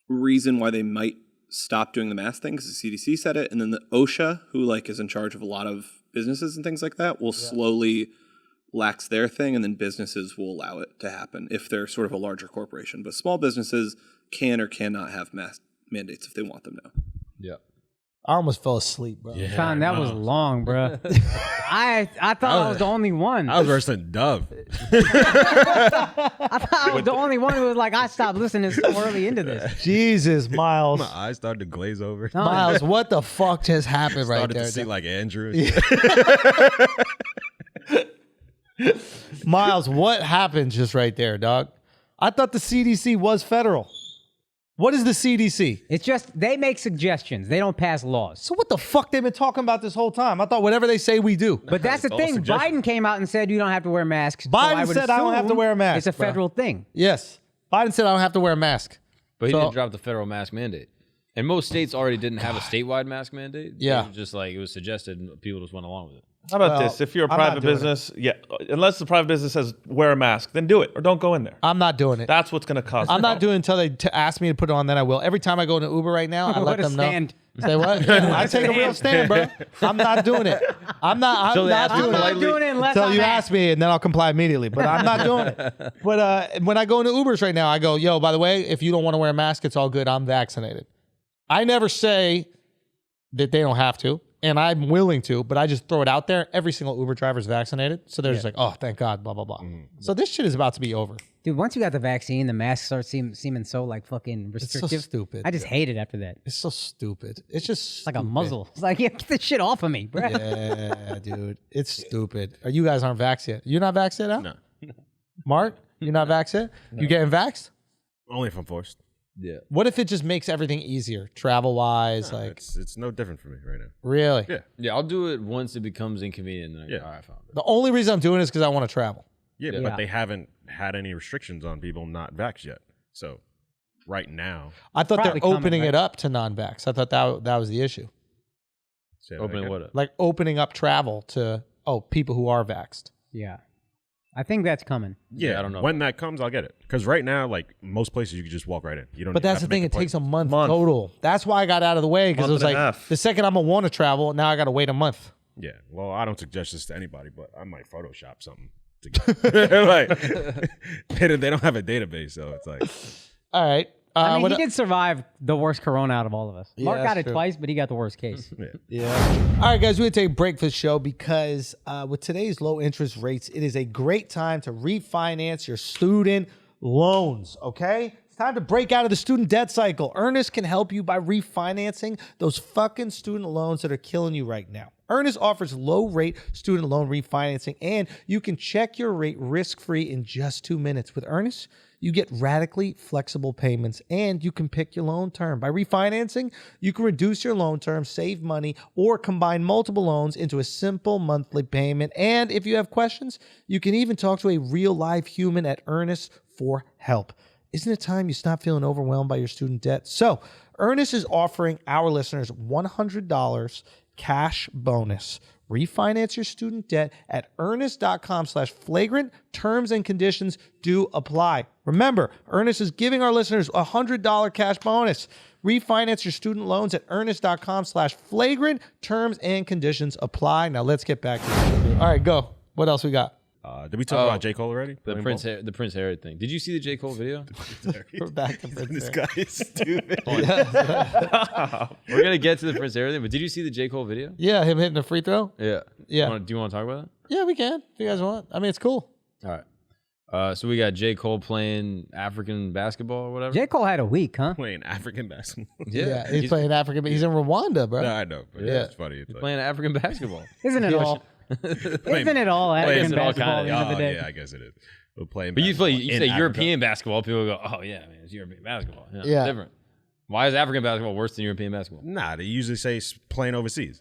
reason why they might stop doing the mask thing because the CDC said it. And then the OSHA, who like is in charge of a lot of businesses and things like that, will slowly lax their thing. And then businesses will allow it to happen if they're sort of a larger corporation. But small businesses can or cannot have mask mandates if they want them now. Yeah. I almost fell asleep, bro. Yeah, Son, that was long, bro. I thought I was the only one. I was worse than Dove. I thought I was the only one who was like, I stopped listening so early into this. Jesus, Miles. My eyes started to glaze over. Miles, what the fuck just happened right Started there? to see like Andrew. Miles, what happened just right there, dog? I thought the CDC was federal. What is the CDC? It's just, they make suggestions. They don't pass laws. So what the fuck they've been talking about this whole time? I thought whatever they say, we do. But that's the all thing. suggestions. Biden came out and said you don't have to wear masks. Biden said I don't have to assume wear a mask, It's a bro. federal thing. Yes. Biden said I don't have to wear a mask. But he So- didn't drop the federal mask mandate. And most states already didn't have a statewide mask mandate. Yeah. It was just like it was suggested and people just went along with it. How about Well, this? If you're a I'm not private doing business, unless the private business says wear a mask, then do it or don't go in there. I'm not doing it. That's what's going to cost. I'm not doing it until they ask me to put it on, then I will. Every time I go into Uber right now, I let What a them know. stand. Say what? I take a real stand, bro. I'm not doing it. I'm not So they ask you doing I'm not it. politely- doing it unless Until I'm you asked. ask me, and then I'll comply immediately. But I'm not doing it. But when I go into Ubers right now, I go, yo, by the way, if you don't want to wear a mask, it's all good. I'm vaccinated. I never say that they don't have to, and I'm willing to, but I just throw it out there. Every single Uber driver is vaccinated. So they're just like, oh, thank God, blah, blah, blah. So this shit is about to be over. Dude, once you got the vaccine, the mask starts seeming so like fucking It's so restrictive. stupid. I just hate it after that. It's so stupid. It's just It's like a stupid. muzzle. It's like, yeah, get this shit off of me, bro. Yeah, dude. It's stupid. You guys aren't vaxxed yet. You're not vaxxed yet, Al? No. Mark, you're not vaxxed yet? You getting vaxxed? Only if I'm forced. Yeah. What if it just makes everything easier, travel-wise? Like, It's no different for me right now. really? Yeah. Yeah, I'll do it once it becomes inconvenient. And then Yeah. all right, I found it. The only reason I'm doing it is because I want to travel. Yeah, Yeah. but they haven't had any restrictions on people not vaxxed yet. So right now, I thought Probably they're coming, opening right? it up to non-vax. I thought that was the issue. say that Opening again. what up? Like opening up travel to, people who are vaxxed. Yeah. I think that's coming. Yeah, I don't know. When that comes, I'll get it. Because right now, like most places, you can just walk right in. You don't. But have that's to the thing. make It takes a appointments. month total. That's why I got out of the way, because it was Month and a like half. the second I'm going to want to travel, now I got to wait a month. Yeah. Well, I don't suggest this to anybody, but I might Photoshop something. To get, like they don't have a database, so it's like All right. I mean, what he did survive the worst corona out of all of us. Mark that's got it true. twice, but he got the worst case. All right, guys, we're going to take a break for the show because with today's low interest rates, it is a great time to refinance your student loans, okay? It's time to break out of the student debt cycle. Earnest can help you by refinancing those fucking student loans that are killing you right now. Earnest offers low-rate student loan refinancing, and you can check your rate risk-free in just 2 minutes. With Earnest, you get radically flexible payments, and you can pick your loan term. By refinancing, you can reduce your loan term, save money, or combine multiple loans into a simple monthly payment. And if you have questions, you can even talk to a real-life human at Earnest for help. Isn't it time you stop feeling overwhelmed by your student debt? So, Earnest is offering our listeners $100 cash bonus. Refinance your student debt at earnest.com/flagrant. Terms and conditions do apply. Remember, Earnest is giving our listeners a $100 cash bonus. Refinance your student loans at earnest.com/flagrant. Terms and conditions apply. Now let's get back to it. All right, go. What else we got? Did we talk about J. Cole already? The Prince Harry thing. Did you see the J. Cole video? We're back to Prince This Harry. guy is stupid. We're gonna get to the Prince Harry thing, but did you see the J. Cole video? Yeah, him hitting the free throw. Yeah. Yeah. Do you want to talk about that? Yeah, we can if you guys want. I mean, it's cool. All right. So we got J. Cole playing African basketball or whatever. J. Cole had a week, huh? Playing African basketball. Yeah, he's playing African, but he's in Rwanda, bro. No, I know. But Yeah. it's funny. It's like, playing African basketball. Isn't it all? Isn't it all African it all basketball at the end of the day? yeah, I guess it is. We're playing But you basketball say in Africa. European basketball, people go, oh yeah, man, it's European basketball. Yeah. Different. Why is African basketball worse than European basketball? Nah, they usually say playing overseas.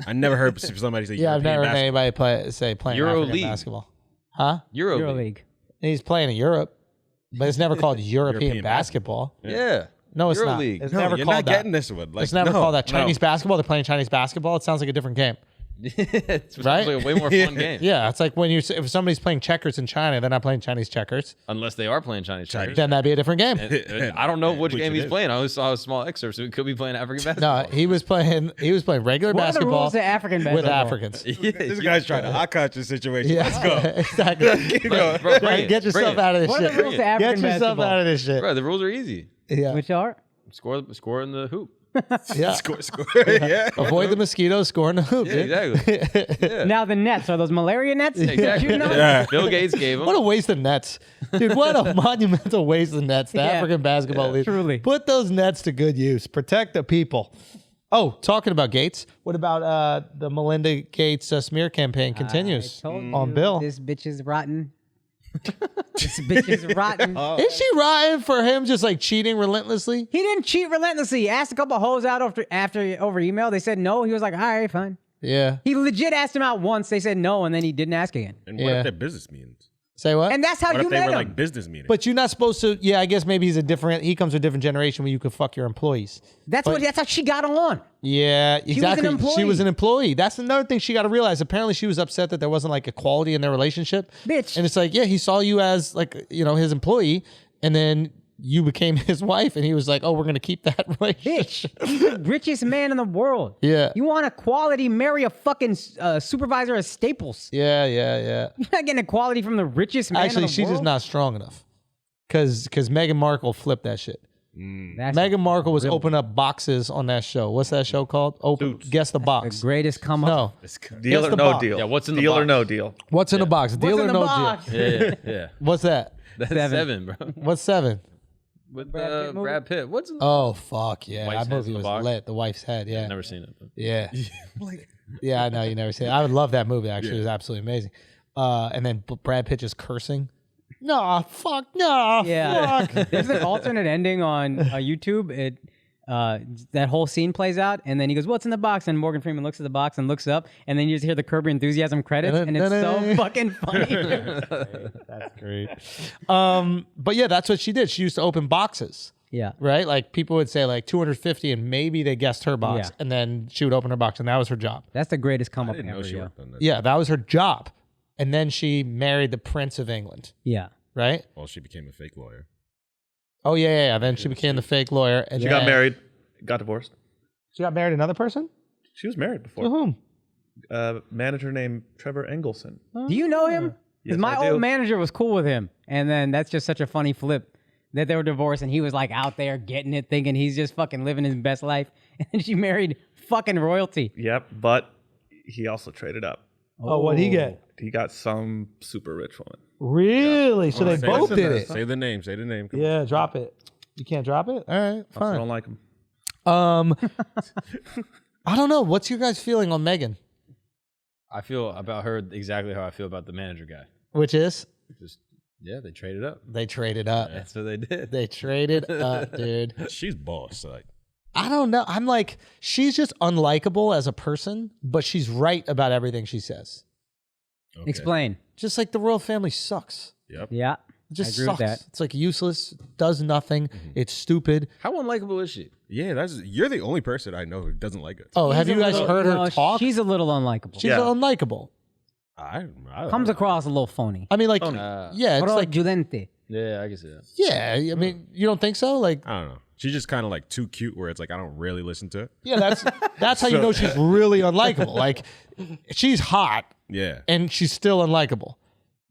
I never heard somebody say Yeah, I've European never heard basketball. anybody say playing Euro African League. basketball. Huh? EuroLeague. He's playing in Europe, but it's never called European European basketball. Yeah. No, it's not. EuroLeague. It's No, never you're called not that. getting this one. Like, It's never no, called that. no. Chinese basketball. They're playing Chinese basketball. It sounds like a different game. It's Right? like a way more fun game. Yeah, it's like when if somebody's playing checkers in China, they're not playing Chinese checkers. Unless they are playing Chinese checkers. Then that'd be a different game. I don't know which Which game it he's is. playing. I only saw a small excerpt, so he could be playing African basketball. No, he was playing regular What are the basketball rules to African with basketball? Africans. This guy's trying to Akaash the situation. Yeah, Let's go. exactly. Keep going. Bro, bring it. Get yourself Bring it. out of this What are shit. the rules to Get African yourself basketball? out of this shit. Bro, the rules are easy. Yeah, Which are? Score in the hoop. yeah. Score. Yeah. Avoid the mosquitoes, score in the hoop. Yeah, dude. exactly. Now the nets. Are those malaria nets? Exactly. You know? Yeah. Bill Gates gave him. What a waste of nets. Dude, what a monumental waste of nets. The Yeah. African basketball league. truly. Put those nets to good use. Protect the people. Oh, talking about Gates, what about the Melinda Gates smear campaign continues I told on you, Bill? This bitch is rotten. This bitch is rotten. Is she rotten for him just like cheating relentlessly? He didn't cheat relentlessly. He asked a couple hoes out over email. They said no. He was like, all right, fine. Yeah. He legit asked him out once. They said no, and then he didn't ask again. And what Yeah. if they're business meetings? Say what? And that's how What you if they met were him. like business meetings? But you're not supposed to. Yeah, I guess maybe he comes from a different generation where you could fuck your employees. That's how she got on. Yeah, exactly. employee. She was an employee. That's another thing she got to realize. Apparently, she was upset that there wasn't like equality in their relationship. Bitch. And it's like, yeah, he saw you as like, his employee, and then you became his wife, and he was like, oh, we're gonna keep that relationship. Bitch, he's the richest man in the world. Yeah. You want equality? Marry a fucking supervisor at Staples. Yeah. You're not getting equality from the richest man in Actually, the she's world. just not strong enough. Because Meghan Markle flipped that shit. That's Meghan Markle was opening up boxes on that show. What's that show called? Guess the the box. greatest come up. No. Deal Guess or the no box. deal. Yeah, what's in the deal or box? no deal? What's in the box? Deal What's or in no the box? deal? Yeah. What's that? That's Seven. 7, bro. What's 7? With Brad Pitt movie? Brad Pitt. What's in the Oh fuck yeah! Wife's That Head's movie in the was box? lit. The wife's head. Yeah. Never seen it. But. Yeah. Yeah, I know you never seen it. I would love that movie. Actually, it was absolutely amazing. And then Brad Pitt just cursing. No, fuck, no, Yeah. fuck. There's an alternate ending on YouTube. That whole scene plays out, and then he goes, "What's in the box?" And Morgan Freeman looks at the box and looks up, and then you just hear the Curb Your Enthusiasm credits, and it's so fucking funny. That's great. But yeah, that's what she did. She used to open boxes. Yeah. Right? Like people would say like 250 and maybe they guessed her box Yeah. and then she would open her box and that was her job. That's the greatest come I up didn't know ever. she Yeah. worked on that. Yeah, that was her job. And then she married the Prince of England, Yeah. right? Well, she became a fake lawyer. Oh yeah. Then she became the fake lawyer and She got then- married, got divorced. She got married to another person? She was married To before. whom? Manager named Trevor Engelson. Do you know him? Because Yes, my I do. old manager was cool with him, and then that's just such a funny flip that they were divorced, and he was like out there getting it, thinking he's just fucking living his best life, and then she married fucking royalty. Yep, but he also traded up. Oh, what'd he get? He got some super rich woman. Really? So they Say both the- did it. Say the name. Say the name. Come Yeah, drop it. You can't drop it? All right, I fine. don't like him. I don't know. What's your guys' feeling on Megan? I feel about her exactly how I feel about the manager guy. Which is? They traded up. They traded up. That's what they did. They traded up, dude. on. She's boss. Like, I don't know. I'm like, she's just unlikable as a person, but she's right about everything she says. okay. Explain. Just like the royal family sucks. Yep. Yeah. It just I agree with sucks. that. It's like useless, does nothing. It's stupid. How unlikable is she? Yeah, you're the only person I know who doesn't like it. Oh, have She's you a guys little- heard her no, talk? She's a little unlikable. She's Yeah. unlikable. I Comes across a little phony. I mean, like, Uh, yeah, it's like, Fraudulente. Yeah, I can see that. yeah. I mean, you don't think so? Like, I don't know. She's just kind of like too cute where it's like I don't really listen to it. yeah, that's how you know she's really unlikable. Like, she's hot Yeah. and she's still unlikable.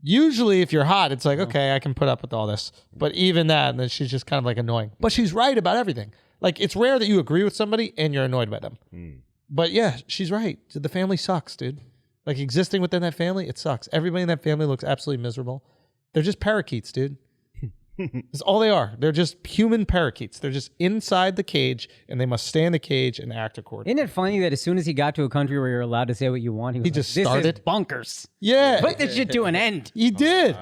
Usually, if you're hot, it's like, okay, I can put up with all this. But even that, and then she's just kind of like annoying. But she's right about everything. Like, it's rare that you agree with somebody and you're annoyed by them. But yeah, she's right. The family sucks, dude. Like, existing within that family, it sucks. Everybody in that family looks absolutely miserable. They're just parakeets, dude. That's all they are. They're just human parakeets. They're just inside the cage, and they must stay in the cage and act accordingly. Isn't it funny that as soon as he got to a country where you're allowed to say what you want, he was like, just this started? is bonkers. Yeah, Put this shit to an end. he did.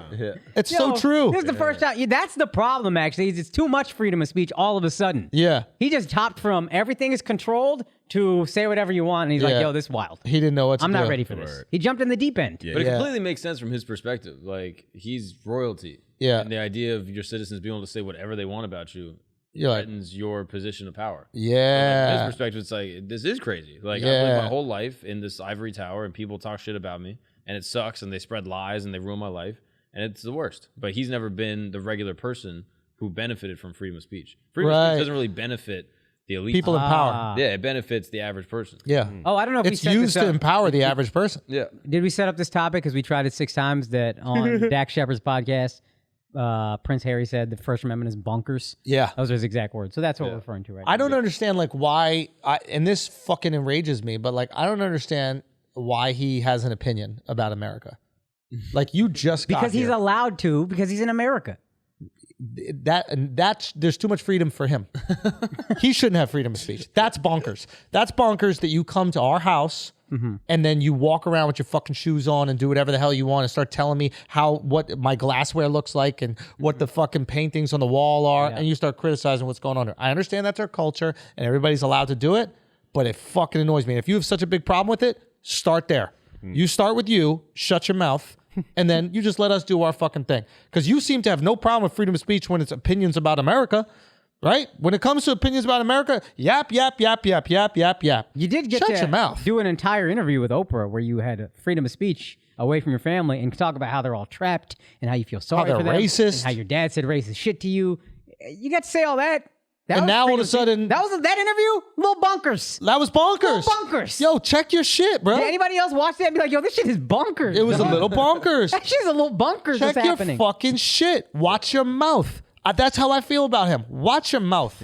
It's so Yo, true. This is the first time. Yeah, that's the problem, actually. Is it's too much freedom of speech all of a sudden. Yeah, He just hopped from everything is controlled to say whatever you want, and he's Yeah. like, yo, this is wild. he didn't know what to I'm do. not ready for this. He jumped in the deep end. Yeah. But it Yeah. completely makes sense from his perspective. Like, he's royalty. Yeah. And the idea of your citizens being able to say whatever they want about you You're like, threatens your position of power. From yeah, his perspective, it's like, this is crazy. Like, I've Yeah. lived my whole life in this ivory tower, and people talk shit about me, and it sucks, and they spread lies, and they ruin my life, and it's the worst. But he's never been the regular person who benefited from freedom of speech. Freedom of Right. speech doesn't really benefit the elite. people in power. Yeah, it benefits the average person. Yeah, Oh, I don't know if we it's set used this to up. empower the average person. Yeah. Did we set up this topic because we tried it 6 times that on Dak Shepard's podcast, Prince Harry said the First Amendment is bonkers. Yeah, Those are his exact words. So that's what we're referring to right now. I don't understand like why. And this fucking enrages me, but like I don't understand why he has an opinion about America. Like you just got Because he's here. allowed to, because he's in America. That's there's too much freedom for him. He shouldn't have freedom of speech. That's bonkers. That's bonkers that you come to our house and then you walk around with your fucking shoes on and do whatever the hell you want and start telling me what my glassware looks like and what the fucking paintings on the wall are, and you start criticizing what's going on there. I understand that's our culture and everybody's allowed to do it, but it fucking annoys me. And if you have such a big problem with it, start there. You start with you, shut your mouth, and then you just let us do our fucking thing. Because you seem to have no problem with freedom of speech when it's opinions about America, right? When it comes to opinions about America, yap, yap, yap, yap, yap, yap, yap. You did get Shut to your mouth. do an entire interview with Oprah where you had freedom of speech away from your family and talk about how they're all trapped and how you feel sorry they're for them. racist. And how your dad said racist shit to you. You got to say all that. That And was now all freedom of a sudden- speech. that interview, little bonkers. That was bonkers. Little bonkers. Yo, check your shit, bro. Did anybody else watch that and be like, yo, this shit is bonkers? It was a little bonkers. That shit's a little bonkers Check that's your happening. fucking shit. Watch your mouth. That's how I feel about him. Watch your mouth.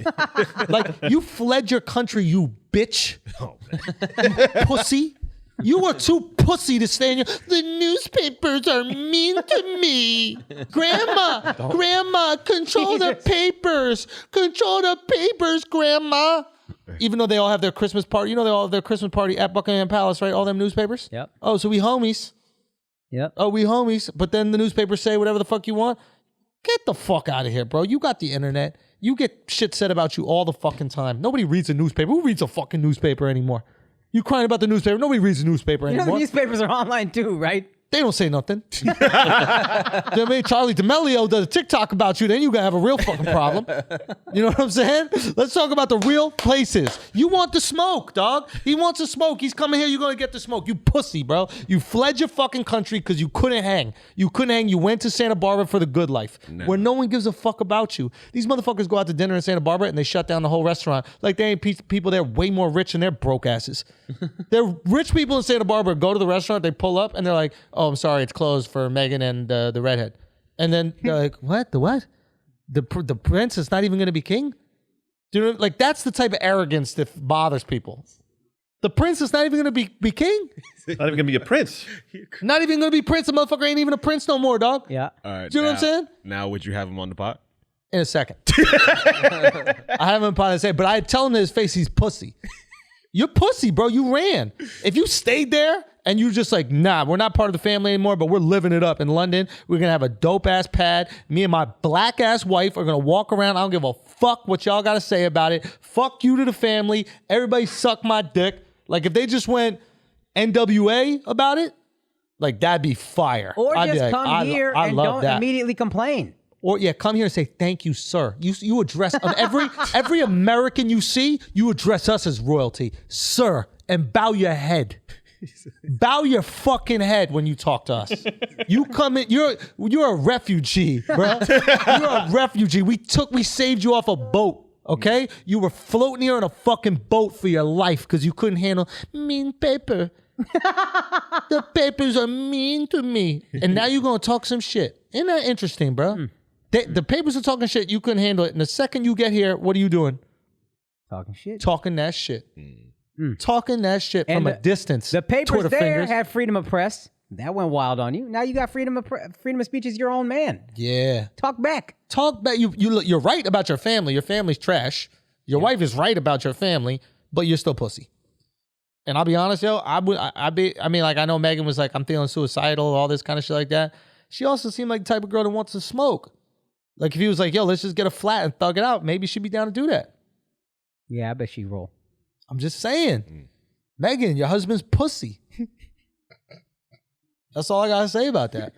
Like, you fled your country, you bitch. You pussy. You were too pussy to stay in your... The newspapers are mean to me. Grandma, control the papers. Control the papers, Grandma. Even though they all have their Christmas party. You know they all have their Christmas party at Buckingham Palace, right? All them newspapers? Yep. Oh, so we homies. Yep. Oh, we homies. But then the newspapers say whatever the fuck you want. Get the fuck out of here, bro. You got the internet. You get shit said about you all the fucking time. Nobody reads a newspaper. Who reads a fucking newspaper anymore? You crying about the newspaper. Nobody reads the newspaper You know anymore. the newspapers are online too, right? They don't say nothing. Then maybe Charlie D'Amelio does a TikTok about you, then you gotta have a real fucking problem. You know what I'm saying? Let's talk about the real places. You want the smoke, dog. He wants the smoke. He's coming here, you're gonna get the smoke. You pussy, bro. You fled your fucking country because you couldn't hang. You couldn't hang. You went to Santa Barbara for the good life, where no one gives a fuck about you. These motherfuckers go out to dinner in Santa Barbara and they shut down the whole restaurant. Like they ain't people there way more rich than their broke asses. They're rich people in Santa Barbara go to the restaurant, they pull up and they're like, oh, I'm sorry, it's closed for Megan and the redhead. And then they're like, what? The what? The prince is not even going to be king? Do you know, like that's the type of arrogance that bothers people. The prince is not even gonna be king. Not even gonna be a prince. Not even gonna be prince. The motherfucker ain't even a prince no more, dog. Yeah. All right. Do you know what I'm saying? Now, would you have him on the pot? In a second. I haven't probably say, but I tell him to his face he's pussy. You're pussy, bro. You ran. If you stayed there and you just like, nah, we're not part of the family anymore, but we're living it up in London. We're gonna have a dope ass pad. Me and my black ass wife are gonna walk around. I don't give a fuck what y'all gotta say about it. Fuck you to the family. Everybody suck my dick. Like if they just went NWA about it, like that'd be fire. Or I'd be just like, come here I and love don't that. immediately complain. Or yeah, come here and say thank you, sir. You address on every American you see, you address us as royalty, sir, and bow your head. Bow your fucking head when you talk to us. You come in, you're a refugee, bro. You're a refugee. We saved you off a boat. Okay, you were floating here on a fucking boat for your life because you couldn't handle mean paper. The papers are mean to me, and now you're gonna talk some shit. Isn't that interesting, bro? The papers are talking shit. You couldn't handle it, and the second you get here, what are you doing? Talking shit. Talking that shit. Talking that shit from a distance. The papers Twitter there fingers. had freedom of press. That went wild on you. Now you got freedom of speech as your own man. Yeah. Talk back. Talk back. You're right about your family. Your family's trash. Your wife is right about your family, but you're still pussy. And I'll be honest, yo, I know Megan was like, I'm feeling suicidal, all this kind of shit like that. She also seemed like the type of girl that wants to smoke. Like if he was like, yo, let's just get a flat and thug it out, maybe she'd be down to do that. Yeah, I bet she roll. I'm just saying. Megan, your husband's pussy. That's all I gotta say about that.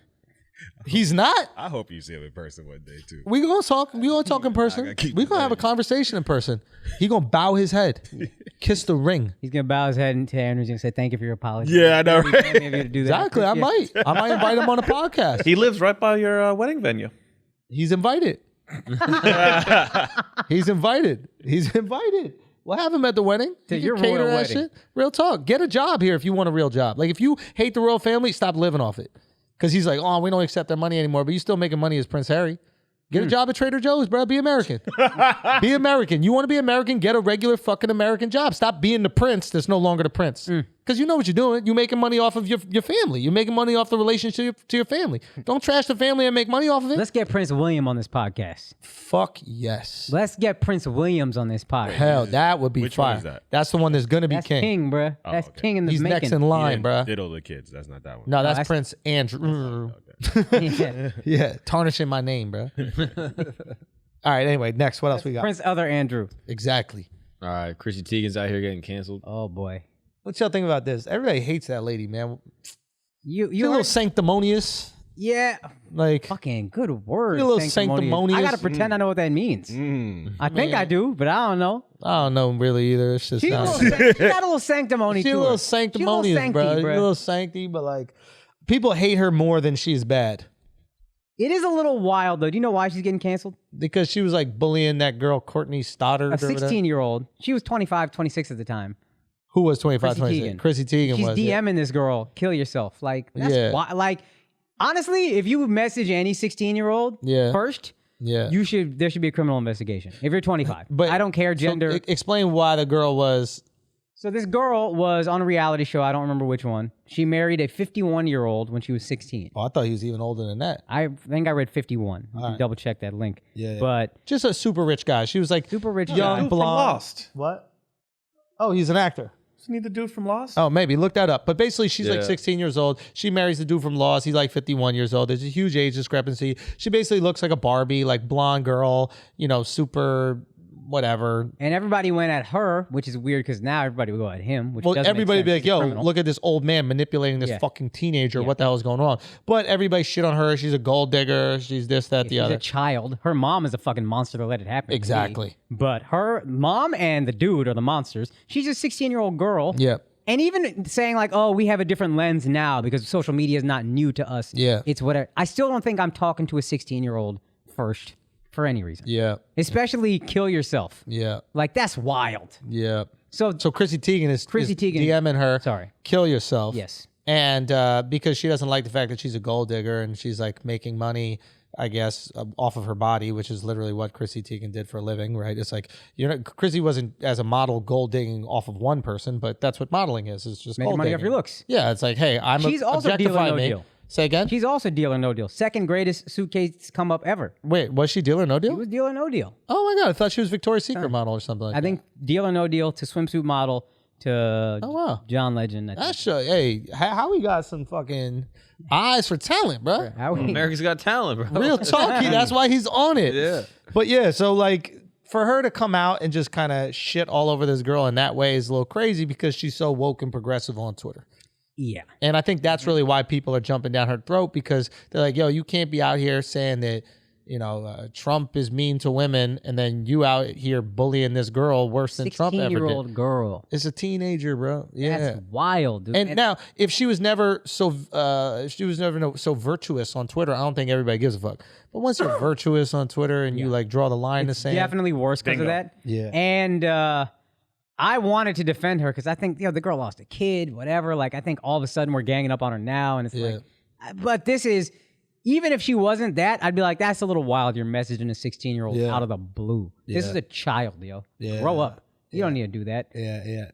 He's not. I hope you see him in person one day too. We gonna talk in person. We gonna have a conversation in person. He gonna bow his head, kiss the ring. He's gonna bow his head into Andrew and say, "Thank you for your apology." Yeah, I know, right? To do that. Exactly. I might invite him on a podcast. He lives right by your wedding venue. He's invited. He's invited. We'll have him at the wedding. To He your can cater royal that wedding. shit. Real talk. Get a job here if you want a real job. Like if you hate the royal family, stop living off it. Because he's like, oh, we don't accept their money anymore, but you still making money as Prince Harry. Get a job at Trader Joe's, bro. Be American. Be American. You want to be American? Get a regular fucking American job. Stop being the prince that's no longer the prince. Because you know what you're doing. You're making money off of your family. You're making money off the relationship to your family. Don't trash the family and make money off of it. Let's get Prince William on this podcast. Fuck yes. Let's get Prince Williams on this podcast. Hell, that would be Which fire. one is that? That's the one that's going to be That's king. king, bruh. That's okay. king in the He's making. next in line, bro. Diddle the kids. That's not that one. No, that's that's- Prince Andrew. Yeah. Yeah, tarnishing my name, bro. All right, anyway, next. What else we got? Prince other Andrew. Exactly. All right, Chrissy Teigen's out here getting canceled. Oh boy. What y'all think about this? Everybody hates that lady, man. You She's a little sanctimonious. yeah. Like, Fucking good word. You're a little sanctimonious. sanctimonious. I gotta pretend I know what that means. I think I do, but I don't know. I don't know really either. It's just She not. got a little sanctimony She's to a her. little sanctimonious, sancty, bro. She's a little sancty, but like, people hate her more than she's bad. It is a little wild though. Do you know why she's getting canceled? Because she was like bullying that girl, Courtney Stoddard. A 16-year-old. She was 25, 26 at the time. Who was 25, Chrissy 26? Teigen. Chrissy Teigen She's was. DMing this girl, kill yourself. Like, that's Yeah. why, like, honestly, if you message any 16-year-old Yeah. first, Yeah. there should be a criminal investigation. If you're 25. But I don't care gender. So, explain why the girl was. So this girl was on a reality show. I don't remember which one. She married a 51-year-old when she was 16. Oh, I thought he was even older than that. I think I read 51. You can right. double check that link. Yeah. But Just a super rich guy. She was like super rich young, guy. Dude from blonde. Lost. What? Oh, he's an actor. Isn't he the dude from Lost? Oh, maybe. Look that up. But basically, she's like Yeah. 16 years old. She marries the dude from Lost. He's like 51 years old. There's a huge age discrepancy. She basically looks like a Barbie, like blonde girl, super whatever. And everybody went at her, which is weird because now everybody will go at him. Which Well, doesn't make everybody be sense. like, He's a yo, criminal. look at this old man manipulating this Yeah. fucking teenager. Yeah. What the hell is going on? But everybody shit on her. She's a gold digger. She's this, that, the She's other. a child. Her mom is a fucking monster to let it happen. to me. Exactly. But her mom and the dude are the monsters. She's a 16-year-old girl. Yeah. And even saying like, oh, we have a different lens now because social media is not new to us. Yeah. It's whatever. I still don't think I'm talking to a 16-year-old first for any reason. Yeah. Especially kill yourself. Yeah. Like, that's wild. Yeah. So, So Chrissy Teigen is DMing her. Sorry. Kill yourself. Yes. And because she doesn't like the fact that she's a gold digger and she's like making money I guess, off of her body, which is literally what Chrissy Teigen did for a living, right? It's like, Chrissy wasn't, as a model, gold digging off of one person, but that's what modeling is. It's just Making gold money digging. off your looks. Yeah, it's like, hey, She's also deal or no deal. Say again? She's also deal or no deal. Second greatest suitcase come up ever. Wait, was she deal or no deal? She was deal or no deal. Oh my God, I thought she was Victoria's Secret model or something like that. I think deal or no deal to swimsuit model to wow. John Legend. That's hey, how we got some fucking eyes for talent, bro. America's Got Talent, bro. Real talky, that's why he's on it. Yeah. But yeah, so like for her to come out and just kind of shit all over this girl in that way is a little crazy because she's so woke and progressive on Twitter. Yeah. And I think that's really why people are jumping down her throat, because they're like, yo, you can't be out here saying that, Trump is mean to women, and then you out here bullying this girl worse than Trump ever did. 16-year-old girl. It's a teenager, bro. Yeah. That's wild, dude. And now, if she was never so virtuous on Twitter, I don't think everybody gives a fuck. But once you're virtuous on Twitter and you like draw the line in the sand, definitely worse because of that. Yeah. And I wanted to defend her because I think the girl lost a kid, whatever. Like I think all of a sudden we're ganging up on her now, and it's like, but this is. Even if she wasn't that, I'd be like, that's a little wild. You're messaging a 16-year-old out of the blue. This is a child, yo. Grow up. You don't need to do that. Yeah.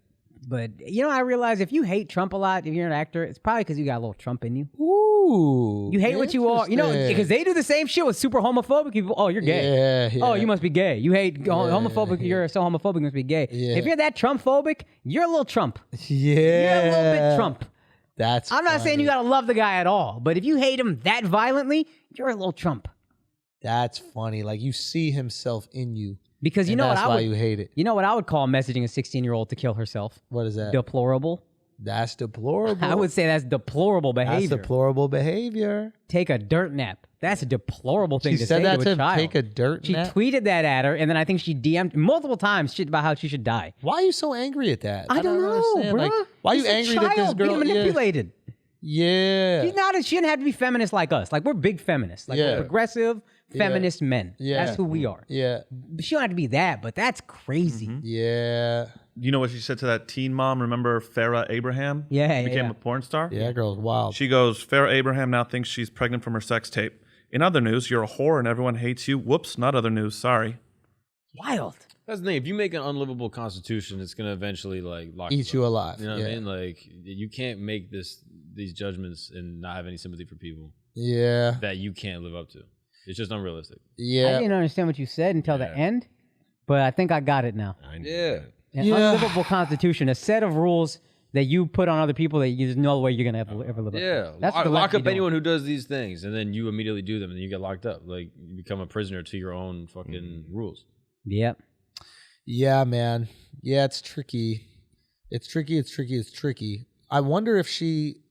But, I realize if you hate Trump a lot, if you're an actor, it's probably because you got a little Trump in you. Ooh. You hate what you are. Because they do the same shit with super homophobic people. Oh, you're gay. Yeah. Oh, you must be gay. You hate homophobic. You're so homophobic, you must be gay. Yeah. If you're that Trump-phobic, you're a little Trump. Yeah. You're a little bit Trump. I'm not saying you gotta love the guy at all, but if you hate him that violently, you're a little Trump. That's funny. Like you see himself in you. Because that's why you hate it. You know what I would call messaging a 16-year-old to kill herself? What is that? Deplorable. That's deplorable. I would say that's deplorable behavior. That's deplorable behavior. Take a dirt nap. That's a deplorable thing to say to a child. Take a dirt nap? She tweeted that at her, and then I think she DM'd multiple times shit about how she should die. Why are you so angry at that? I don't know, understand. bro. Like, why are you angry that this girl being manipulated? Yeah. She didn't have to be feminist like us. Like we're big feminists. Like we're progressive feminist men. Yeah. That's who we are. Yeah. She don't have to be that, but that's crazy. Yeah. You know what she said to that teen mom? Remember Farrah Abraham? Yeah, Became yeah. a porn star? Yeah, that girl's wild. She goes, Farrah Abraham now thinks she's pregnant from her sex tape. In other news, you're a whore and everyone hates you. Whoops, not other news. Sorry. Wild. That's the thing. If you make an unlivable constitution, it's gonna eventually lock Eat you alive. You know what I mean? Like you can't make these judgments and not have any sympathy for people. Yeah. That you can't live up to. It's just unrealistic. Yeah. I didn't understand what you said until the end, but I think I got it now. Yeah. An unlivable constitution, a set of rules that you put on other people that there's no way you're gonna ever live up to. Yeah. That's what the lock lefty up anyone who does these things, and then you immediately do them, and then you get locked up. Like you become a prisoner to your own fucking rules. Yep. Yeah, man. Yeah, it's tricky. It's tricky. I wonder if she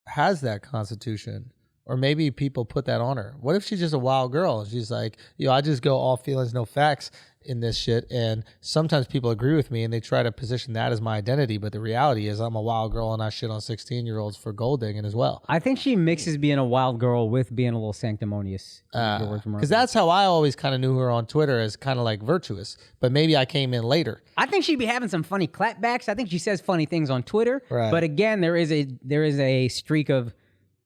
has that constitution, or maybe people put that on her. What if she's just a wild girl? She's like, I just go all feelings, no facts in this shit. And sometimes people agree with me and they try to position that as my identity. But the reality is I'm a wild girl and I shit on 16-year-olds for gold digging as well. I think she mixes being a wild girl with being a little sanctimonious. Because that's how I always kind of knew her on Twitter, as kind of like virtuous. But maybe I came in later. I think she'd be having some funny clapbacks. I think she says funny things on Twitter. Right. But again, there is a streak of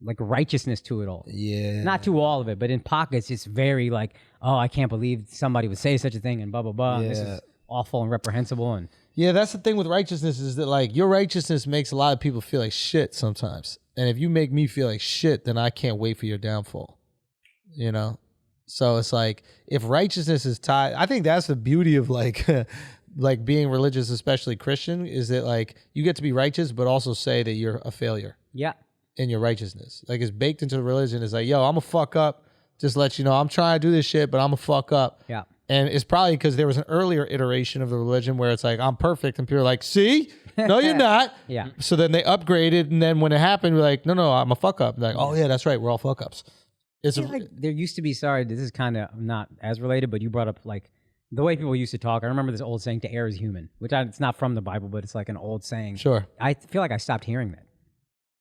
like righteousness to it all. Yeah. Not to all of it, but in pockets, it's very like, oh, I can't believe somebody would say such a thing and blah, blah, blah. Yeah. And this is awful and reprehensible. And yeah, that's the thing with righteousness, is that like your righteousness makes a lot of people feel like shit sometimes. And if you make me feel like shit, then I can't wait for your downfall. So it's like, if righteousness is tied, I think that's the beauty of like like being religious, especially Christian, is that like you get to be righteous, but also say that you're a failure. yeah. In your righteousness. Like it's baked into the religion. It's like, yo, I'm a fuck up. Just let you know, I'm trying to do this shit, but I'm a fuck up. Yeah. And it's probably because there was an earlier iteration of the religion where it's like, I'm perfect. And people are like, see? No, you're not. Yeah. So then they upgraded. And then when it happened, we're like, no, I'm a fuck up. And like, oh yeah, that's right. We're all fuck ups. It's Like there used to be, sorry, this is kind of not as related, but you brought up like the way people used to talk. I remember this old saying, to err is human, which it's not from the Bible, but it's like an old saying. Sure. I feel like I stopped hearing that.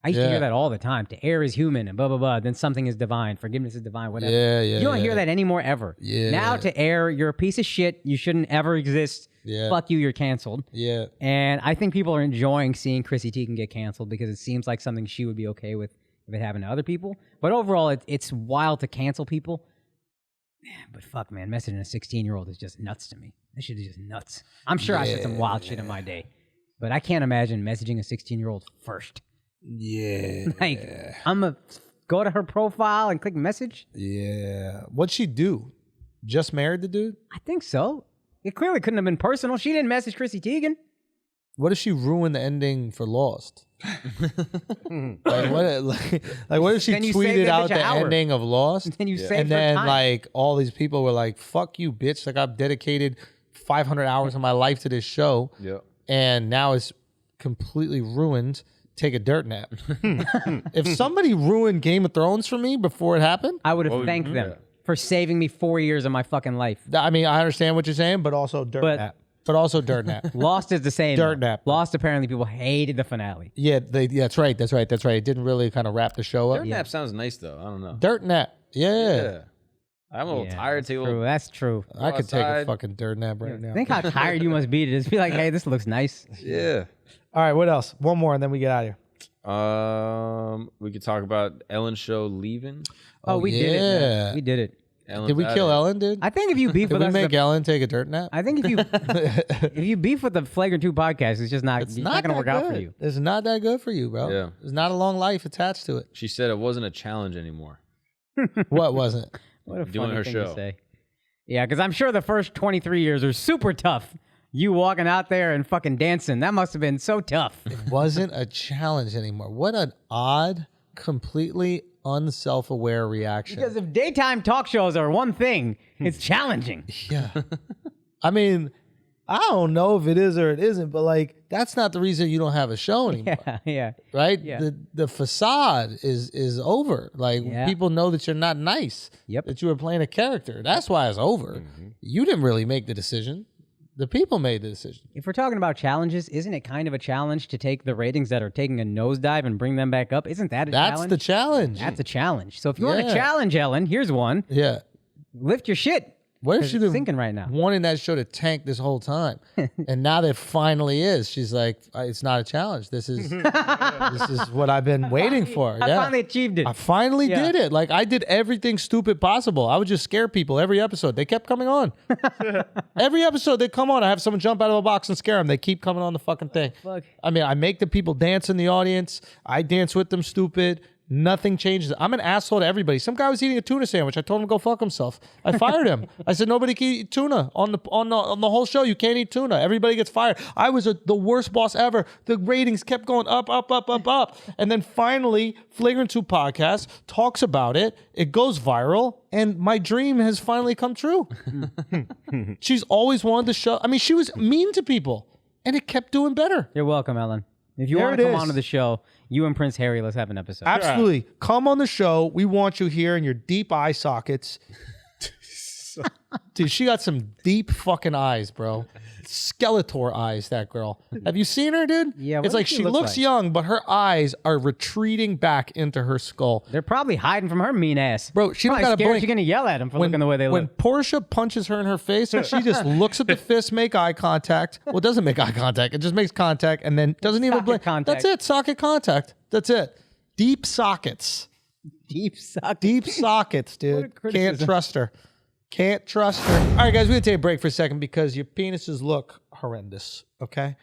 I used to hear that all the time. To err is human and blah, blah, blah. Then something is divine. Forgiveness is divine, whatever. Yeah. You don't hear that anymore ever. Yeah. Now to err, you're a piece of shit. You shouldn't ever exist. Yeah. Fuck you, you're canceled. Yeah. And I think people are enjoying seeing Chrissy Teigen get canceled because it seems like something she would be okay with if it happened to other people. But overall, it's wild to cancel people. But fuck, man, messaging a 16-year-old is just nuts to me. That shit is just nuts. I'm sure I said some wild shit in my day, but I can't imagine messaging a 16-year-old first. Yeah. Like, I'm going to go to her profile and click message? Yeah. What'd she do? Just married the dude? I think so. It clearly couldn't have been personal. She didn't message Chrissy Teigen. What if she ruined the ending for Lost? what if she Then you tweeted saved that out bitch an the hour. ending of Lost? Then you saved and her then time. like all these people were like, "Fuck you, bitch!" Like I've dedicated 500 hours of my life to this show, and now it's completely ruined. Take a dirt nap. If somebody ruined Game of Thrones for me before it happened, I would have thanked them for saving me 4 years of my fucking life. I mean, I understand what you're saying, but also dirt nap. But also dirt nap. Lost is the same. Dirt nap. Lost, apparently, people hated the finale. Yeah, that's right. It didn't really kind of wrap the show up. Dirt nap sounds nice though. I don't know. Dirt nap. Yeah. I'm a little tired. Take a True, little. that's true. I could take a outside. fucking dirt nap right now. Think how tired you must be to just be like, hey, this looks nice. Yeah. All right, what else? One more and then we get out of here. We could talk about Ellen's show leaving. Oh, we did it. yeah. Man. We did it. Ellen's Did we at kill it. Ellen, dude? I think if you beef Did with we us, make Ellen take a dirt nap? I think if you beef with the Flagrant 2 podcast, it's just not. It's not going to work out for you. It's not that good for you, bro. Yeah. There's not a long life attached to it. She said it wasn't a challenge anymore. What wasn't? What a Doing funny her thing show. to say. Yeah, because I'm sure the first 23 years are super tough. You walking out there and fucking dancing, that must have been so tough. Wasn't a challenge anymore. What an odd, completely unself-aware reaction. Because if daytime talk shows are one thing, it's challenging. Yeah. I mean, I don't know if it is or it isn't, but like that's not the reason you don't have a show anymore. Yeah. Right? Yeah. The facade is over. Like Yeah. people know that you're not nice. Yep. That you were playing a character. That's why it's over. You didn't really make the decision. The people made the decision. If we're talking about challenges, isn't it kind of a challenge to take the ratings that are taking a nosedive and bring them back up? Isn't that a That's challenge? the challenge. That's a challenge. So if you want to Yeah. challenge Ellen, here's one. Yeah. Lift your shit. What if 'Cause she'd it's have sinking right now? wanted that show to tank this whole time, and now that it finally is? She's like, it's not a challenge. This is what I've been waiting for. I Yeah. finally achieved it. I finally did it. Like I did everything stupid possible. I would just scare people every episode. They kept coming on. Every episode they come on, I have someone jump out of a box and scare them. They keep coming on the fucking thing. Fuck. I mean, I make the people dance in the audience. I dance with them stupid. Nothing changes. I'm an asshole to everybody. Some guy was eating a tuna sandwich. I told him to go fuck himself. I fired him. I said nobody can eat tuna on the whole show. You can't eat tuna. Everybody gets fired. I was the worst boss ever. The ratings kept going up, and then finally, Flagrant 2 podcast talks about it. It goes viral, and my dream has finally come true. She's always wanted the show. I mean, she was mean to people, and it kept doing better. You're welcome, Ellen. If you There want to it come is. onto the show, you and Prince Harry, let's have an episode. Absolutely. Come on the show. We want you here in your deep eye sockets. Dude, she got some deep fucking eyes, bro. Skeletor eyes, that girl. Have you seen her, dude? Yeah, what It's does like she she look looks like? young, but her eyes are retreating back into her skull. They're probably hiding from her mean ass. Bro, she don't Probably gotta scared blink. she's gonna yell at him for looking the way they When look. Portia punches her in her face, she just looks at the fist, make eye contact. Well, it doesn't make eye contact. It just makes contact and then doesn't even Socket blink. contact. That's it. Socket contact. That's it. Deep sockets. Deep suck. Deep sockets, What a dude. Can't criticism. trust her. Can't trust her. All right, guys, we're going to take a break for a second because your penises look horrendous, okay?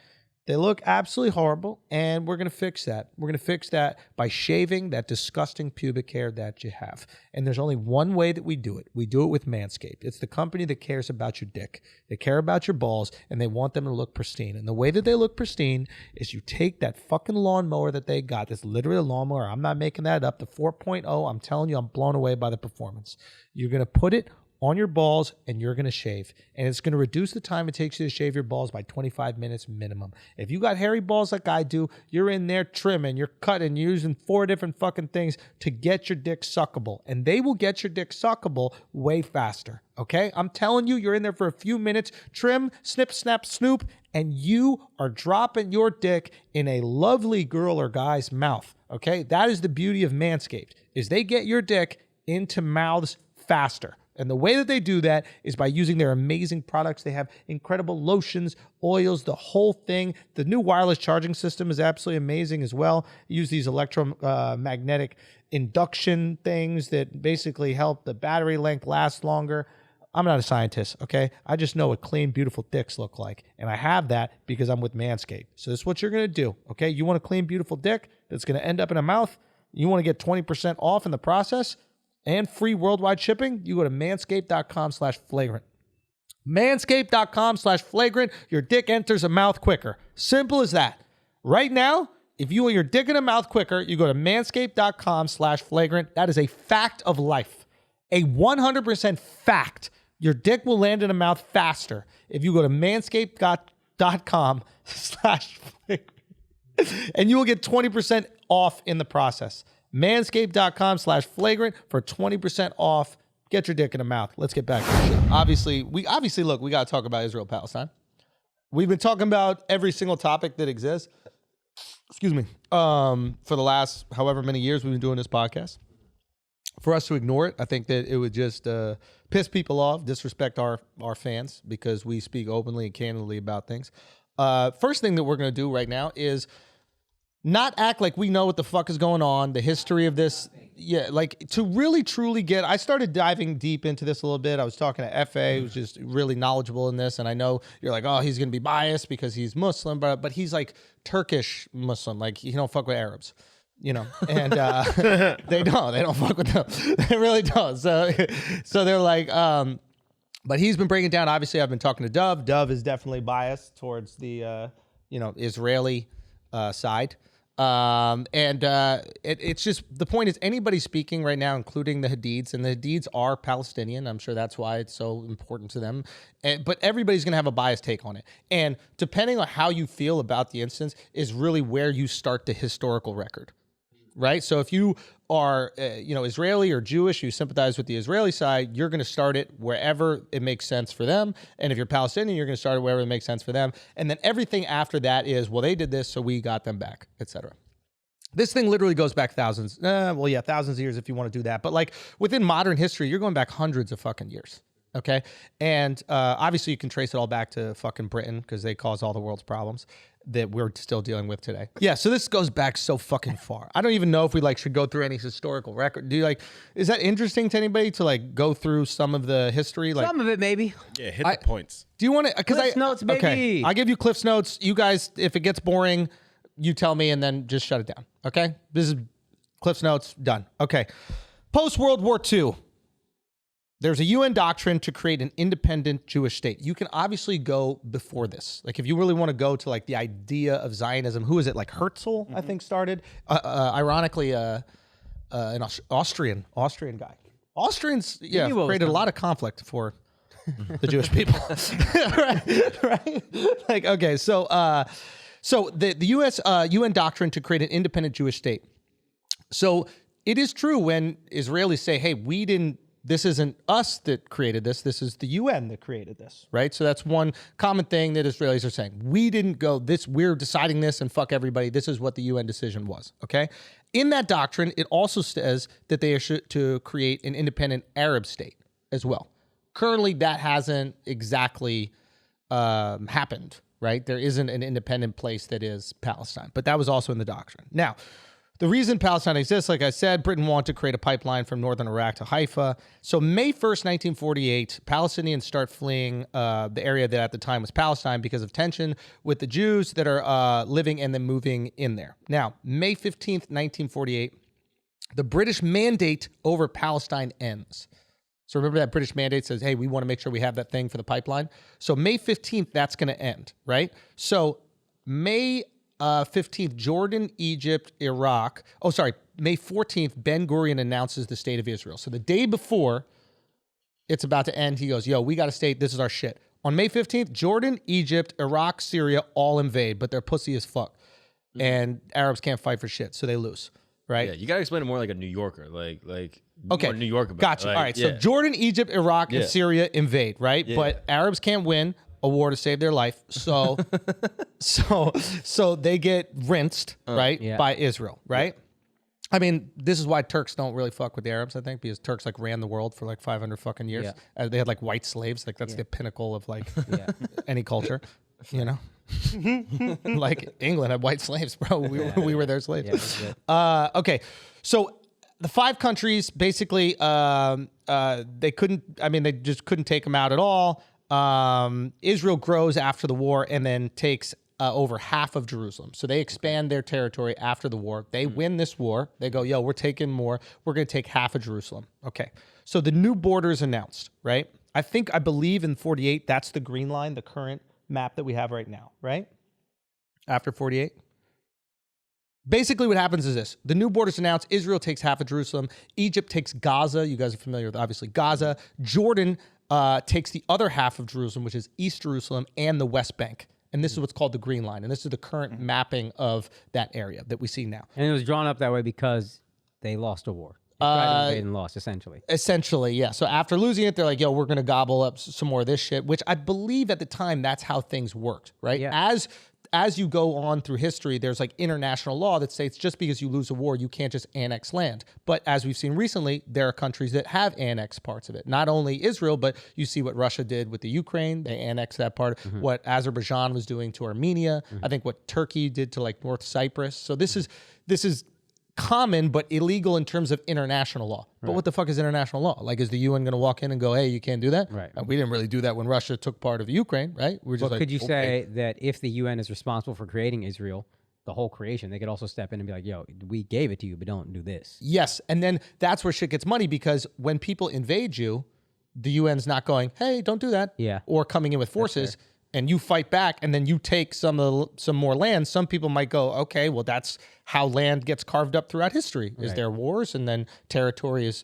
They look absolutely horrible, and we're going to fix that. We're going to fix that by shaving that disgusting pubic hair that you have. And there's only one way that we do it. We do it with Manscaped. It's the company that cares about your dick. They care about your balls, and they want them to look pristine. And the way that they look pristine is you take that fucking lawnmower that they got. That's literally a lawnmower. I'm not making that up. The 4.0, I'm telling you, I'm blown away by the performance. You're going to put it on your balls and you're going to shave. And it's going to reduce the time it takes you to shave your balls by 25 minutes minimum. If you got hairy balls like I do, you're in there trimming, you're cutting, you're using 4 different fucking things to get your dick suckable. And they will get your dick suckable way faster. Okay? I'm telling you, you're in there for a few minutes, trim, snip, snap, snoop, and you are dropping your dick in a lovely girl or guy's mouth. Okay? That is the beauty of Manscaped, is they get your dick into mouths faster. And the way that they do that is by using their amazing products. They have incredible lotions, oils, the whole thing. The new wireless charging system is absolutely amazing as well. Use these electromagnetic induction things that basically help the battery length last longer. I'm not a scientist, okay? I just know what clean, beautiful dicks look like. And I have that because I'm with Manscaped. So this is what you're going to do, okay? You want a clean, beautiful dick that's going to end up in a mouth? You want to get 20% off in the process and free worldwide shipping? You go to manscaped.com/flagrant. Manscaped.com/flagrant. Your dick enters a mouth quicker. Simple as that. Right now, if you want your dick in a mouth quicker, you go to manscaped.com/flagrant. That is a fact of life. A 100% fact. Your dick will land in a mouth faster if you go to manscaped.com/flagrant. And you will get 20% off in the process. Manscaped.com/flagrant for 20% off. Get your dick in the mouth. Let's get back to the shit. Obviously, look, we got to talk about Israel-Palestine. We've been talking about every single topic that exists. Excuse me. For the last however many years we've been doing this podcast. For us to ignore it, I think that it would just piss people off, disrespect our fans because we speak openly and candidly about things. First thing that we're going to do right now is not act like we know what the fuck is going on, the history of this. Yeah, like to really truly I started diving deep into this a little bit. I was talking to FA, who's just really knowledgeable in this. And I know you're like, oh, he's going to be biased because he's Muslim, but he's like Turkish Muslim. Like he don't fuck with Arabs. You know, and they don't fuck with them. They really don't. So they're like, but he's been breaking down. Obviously, I've been talking to Dove. Dove is definitely biased towards the, Israeli side. It's just, the point is anybody speaking right now, including the Hadids, and the Hadids are Palestinian. I'm sure that's why it's so important to them. But everybody's going to have a biased take on it. And depending on how you feel about the instance is really where you start the historical record. Right? So if you are, Israeli or Jewish, you sympathize with the Israeli side, you're going to start it wherever it makes sense for them. And if you're Palestinian, you're going to start it wherever it makes sense for them. And then everything after that is, well, they did this, so we got them back, etc. This thing literally goes back thousands. Thousands of years if you want to do that. But like within modern history, you're going back hundreds of fucking years. Okay? And obviously you can trace it all back to fucking Britain because they caused all the world's problems that we're still dealing with today. Yeah, so this goes back so fucking far. I don't even know if we should go through any historical record. Is that interesting to anybody to go through some of the history? Some of it maybe. Yeah, hit the points. Do you want to? Cliff's notes, baby. Okay, I'll give you Cliff's notes. You guys, if it gets boring, you tell me and then just shut it down. Okay, this is Cliff's notes. Done. Okay, post World War II. There's a UN doctrine to create an independent Jewish state. You can obviously go before this. Like if you really want to go to the idea of Zionism, who is it? Like Herzl, I think started. Ironically, an Austrian guy. Austrians, created a lot of conflict for the Jewish people. right? Like, okay, so the U.S. UN doctrine to create an independent Jewish state. So it is true when Israelis say, hey, this isn't us that created this. This is the UN that created this, right? So that's one common thing that Israelis are saying. We didn't go this. We're deciding this and fuck everybody. This is what the UN decision was, okay? In that doctrine, it also says that they are to create an independent Arab state as well. Currently, that hasn't exactly happened, right? There isn't an independent place that is Palestine, but that was also in the doctrine. Now, the reason Palestine exists, like I said, Britain wanted to create a pipeline from northern Iraq to Haifa. So May 1st, 1948, Palestinians start fleeing the area that at the time was Palestine because of tension with the Jews that are living and then moving in there. Now, May 15th, 1948, the British mandate over Palestine ends. So remember that British mandate says, hey, we want to make sure we have that thing for the pipeline. So May 15th, that's going to end, right? So May 15th, Jordan, Egypt, Iraq. May 14th, Ben Gurion announces the state of Israel. So the day before it's about to end, he goes, yo, we got a state. This is our shit. On May 15th, Jordan, Egypt, Iraq, Syria all invade, but they're pussy as fuck. And Arabs can't fight for shit, so they lose, right? Yeah, you gotta explain it more like a New Yorker, like okay, more New York about gotcha. It. All right, so Jordan, Egypt, Iraq, and Syria invade, right? Yeah. But Arabs can't win a war to save their life, so so they get rinsed, right, by Israel, right? I mean, this is why Turks don't really fuck with the Arabs, I think, because Turks like ran the world for like 500 fucking years. Yeah. They had like white slaves. Like that's the pinnacle of like any culture, you know? Like England had white slaves, bro. We were their slaves. Yeah, Okay. So the 5 countries basically, they couldn't, I mean, they just couldn't take them out at all. Israel grows after the war and then takes over half of Jerusalem. So they expand their territory after the war. They win this war. They go, yo, we're taking more. We're going to take half of Jerusalem. Okay. So the new border is announced, right? I believe in 48, that's the green line, the current map that we have right now, right? After 48. Basically what happens is this. The new border's announced. Israel takes half of Jerusalem. Egypt takes Gaza. You guys are familiar with, obviously, Gaza. Jordan takes the other half of Jerusalem, which is East Jerusalem and the West Bank. And this is what's called the Green Line. And this is the current mapping of that area that we see now. And it was drawn up that way because they lost a war. They tried to invade and lost, essentially. Essentially, yeah. So after losing it, they're like, yo, we're going to gobble up some more of this shit, which I believe at the time that's how things worked, right? Yeah. As you go on through history, there's like international law that states just because you lose a war, you can't just annex land. But as we've seen recently, there are countries that have annexed parts of it. Not only Israel, but you see what Russia did with the Ukraine. They annexed that part. What Azerbaijan was doing to Armenia. I think what Turkey did to like North Cyprus. So this is common but illegal in terms of international law. But what the fuck is international law? Like, is the UN going to walk in and go, hey, you can't do that? Right. We didn't really do that when Russia took part of Ukraine, right? We're just But could you say that if the UN is responsible for creating Israel, the whole creation, they could also step in and be like, yo, we gave it to you, but don't do this. Yes. And then that's where shit gets money, because when people invade you, the UN's not going, hey, don't do that. Yeah. Or coming in with forces. And you fight back, and then you take some more land. Some people might go, okay, well, that's how land gets carved up throughout history. Is there wars, and then territory is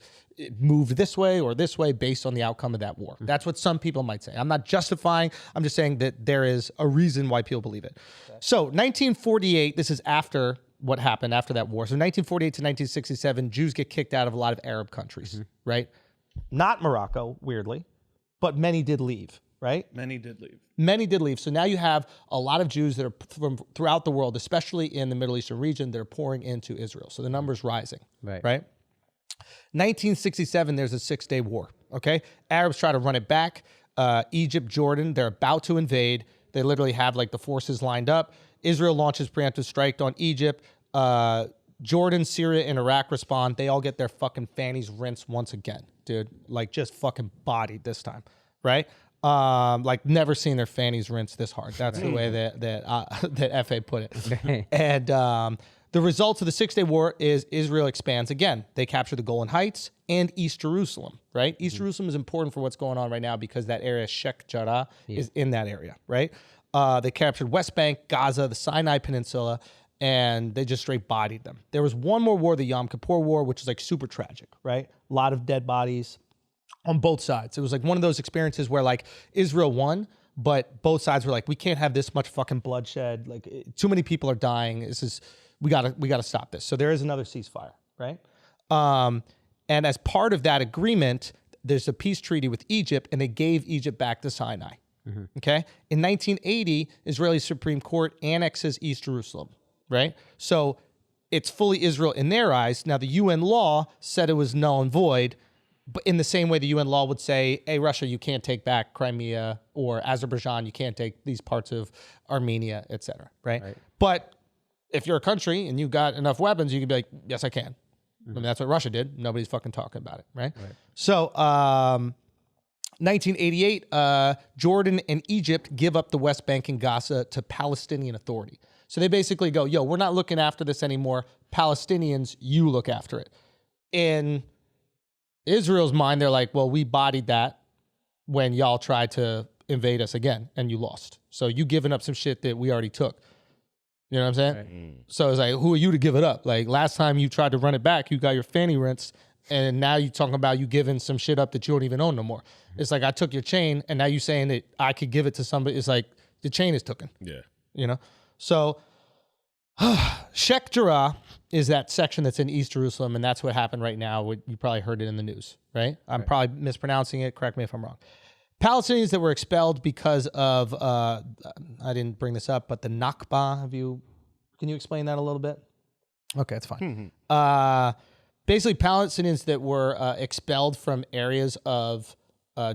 moved this way or this way based on the outcome of that war. That's what some people might say. I'm not justifying. I'm just saying that there is a reason why people believe it. Okay. So 1948, this is after what happened after that war. So 1948 to 1967, Jews get kicked out of a lot of Arab countries, right? Not Morocco, weirdly, but many did leave. Right? Many did leave. Many did leave. So now you have a lot of Jews that are from throughout the world, especially in the Middle Eastern region, that are pouring into Israel. So the number's rising. Right? 1967, there's a 6-day war. Okay? Arabs try to run it back. Egypt, Jordan, they're about to invade. They literally have like the forces lined up. Israel launches preemptive strike on Egypt. Jordan, Syria, and Iraq respond. They all get their fucking fannies rinsed once again, dude. Like just fucking bodied this time. Right? Like never seen their fannies rinsed this hard. That's the way that FA put it. And the results of the 6-day war is Israel expands again. They capture the Golan Heights and East Jerusalem, right? East Jerusalem is important for what's going on right now because that area, Sheikh Jarrah, is in that area, right? They captured West Bank, Gaza, the Sinai Peninsula, and they just straight bodied them. There was one more war, the Yom Kippur War, which is like super tragic, right? A lot of dead bodies on both sides. It was like one of those experiences where like Israel won, but both sides were like, we can't have this much fucking bloodshed. Like too many people are dying. We gotta stop this. So there is another ceasefire, right? And as part of that agreement, there's a peace treaty with Egypt, and they gave Egypt back to Sinai. Okay. In 1980, Israeli Supreme Court annexes East Jerusalem, right? So it's fully Israel in their eyes. Now the UN law said it was null and void. But in the same way the UN law would say, hey, Russia, you can't take back Crimea, or Azerbaijan, you can't take these parts of Armenia, et cetera, right? But if you're a country and you got enough weapons, you can be like, yes, I can. I mean, that's what Russia did. Nobody's fucking talking about it, right? So 1988, Jordan and Egypt give up the West Bank and Gaza to Palestinian Authority. So they basically go, yo, we're not looking after this anymore. Palestinians, you look after it. In Israel's mind, they're like, well, we bodied that when y'all tried to invade us again and you lost. So you giving up some shit that we already took. You know what I'm saying? So it's like, who are you to give it up? Like last time you tried to run it back, you got your fanny rinsed, and now you talking about you giving some shit up that you don't even own no more. It's like, I took your chain, and now you saying that I could give it to somebody. It's like, the chain is taken. Yeah. You know? So Sheikh Jarrah is that section that's in East Jerusalem, and that's what happened right now. You probably heard it in the news, right? I'm probably mispronouncing it. Correct me if I'm wrong. Palestinians that were expelled because of, I didn't bring this up, but the Nakba. Can you explain that a little bit? Okay, that's fine. Basically, Palestinians that were expelled from areas of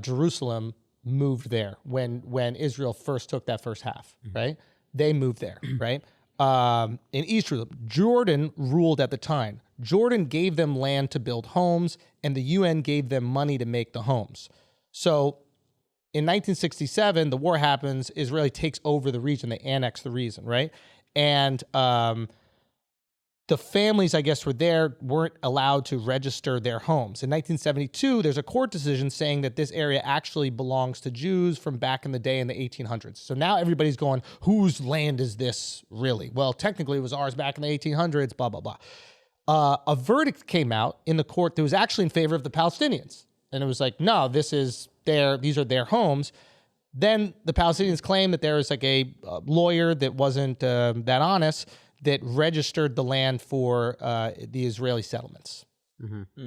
Jerusalem moved there when Israel first took that first half, right? They moved there, right? In East Jerusalem, Jordan ruled at the time. Jordan gave them land to build homes, and the UN gave them money to make the homes. So in 1967, the war happens. Israel takes over the region. They annex the region, right? And the families, I guess, weren't allowed to register their homes. In 1972, there's a court decision saying that this area actually belongs to Jews from back in the day in the 1800s. So now everybody's going, whose land is this really? Well, technically it was ours back in the 1800s, blah, blah, blah. A verdict came out in the court that was actually in favor of the Palestinians. And it was like, no, these are their homes. Then the Palestinians claimed that there was like a lawyer that wasn't that honest that registered the land for the Israeli settlements.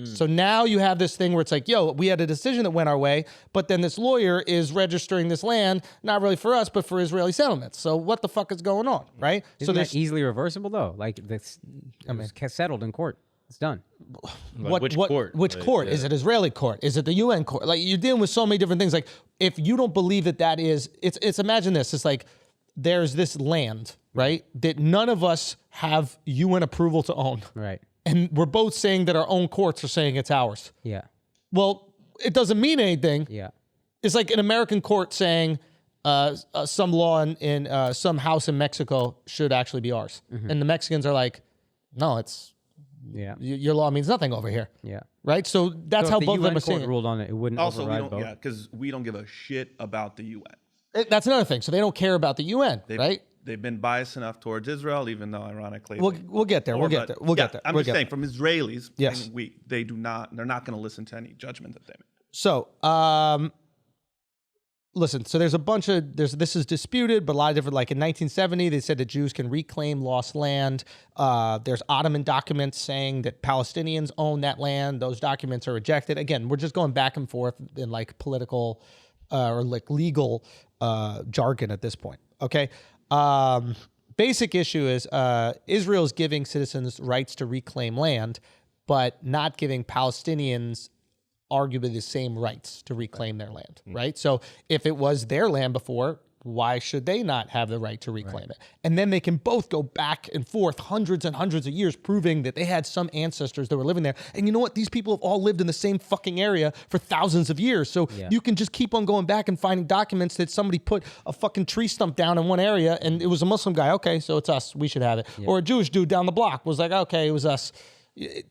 So now you have this thing where it's like, yo, we had a decision that went our way, but then this lawyer is registering this land, not really for us, but for Israeli settlements. So what the fuck is going on, right? Isn't that easily reversible though? Like this, it's settled in court. It's done. Which court? Which court? Is it Israeli court? Is it the UN court? Like you're dealing with so many different things. Like if you don't believe that is, it's imagine this. It's like there's this land, right, that none of us have UN approval to own. Right. And we're both saying that our own courts are saying it's ours. Yeah. Well, it doesn't mean anything. Yeah. It's like an American court saying some law in some house in Mexico should actually be ours. And the Mexicans are like, no, it's your law means nothing over here. Yeah. Right? So that's how both of them are saying it. Ruled on it. It wouldn't Also, override both. because we don't give a shit about the UN. That's another thing. So they don't care about the UN, right? They've been biased enough towards Israel, even though ironically We'll get there. We'll get there. I'm just saying, from Israelis, Yes. they're not going to listen to any judgment that they make. So, listen, so there's a bunch of, this is disputed, but a lot of different, like in 1970, they said that Jews can reclaim lost land. There's Ottoman documents saying that Palestinians own that land. Those documents are rejected. Again, we're just going back and forth in like political or like legal jargon at this point, okay? Basic issue is Israel is giving citizens rights to reclaim land, but not giving Palestinians arguably the same rights to reclaim their land, right? So if it was their land before, why should they not have the right to reclaim it? And then they can both go back and forth hundreds and hundreds of years proving that they had some ancestors that were living there. And you know what? These people have all lived in the same fucking area for thousands of years. So you can just keep on going back and finding documents that somebody put a fucking tree stump down in one area and it was a Muslim guy. Okay, so it's us. We should have it. Or a Jewish dude down the block was like, okay, it was us.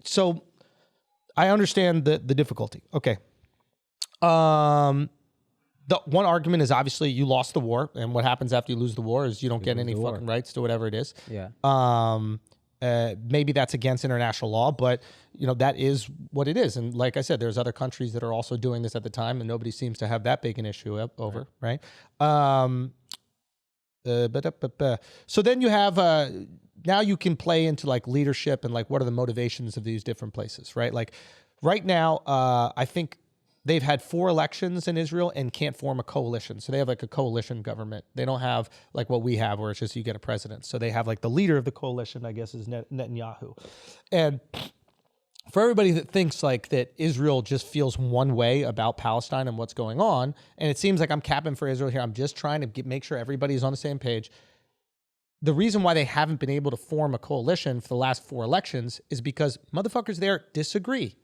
So I understand the difficulty. Okay. The one argument is obviously you lost the war, and what happens after you lose the war is you don't get any fucking rights to whatever it is. Yeah. Maybe that's against international law, but you know that is what it is. And like I said, there's other countries that are also doing this at the time, and nobody seems to have that big an issue over, right? So then you have now you can play into like leadership and like what are the motivations of these different places, right? Like right now, I think they've had 4 elections in Israel and can't form a coalition. So they have like a coalition government. They don't have like what we have where it's just you get a president. So they have like the leader of the coalition, I guess, is Netanyahu. And for everybody that thinks like that Israel just feels one way about Palestine and what's going on, and it seems like I'm capping for Israel here. I'm just trying to make sure everybody's on the same page. The reason why they haven't been able to form a coalition for the last 4 elections is because motherfuckers there disagree.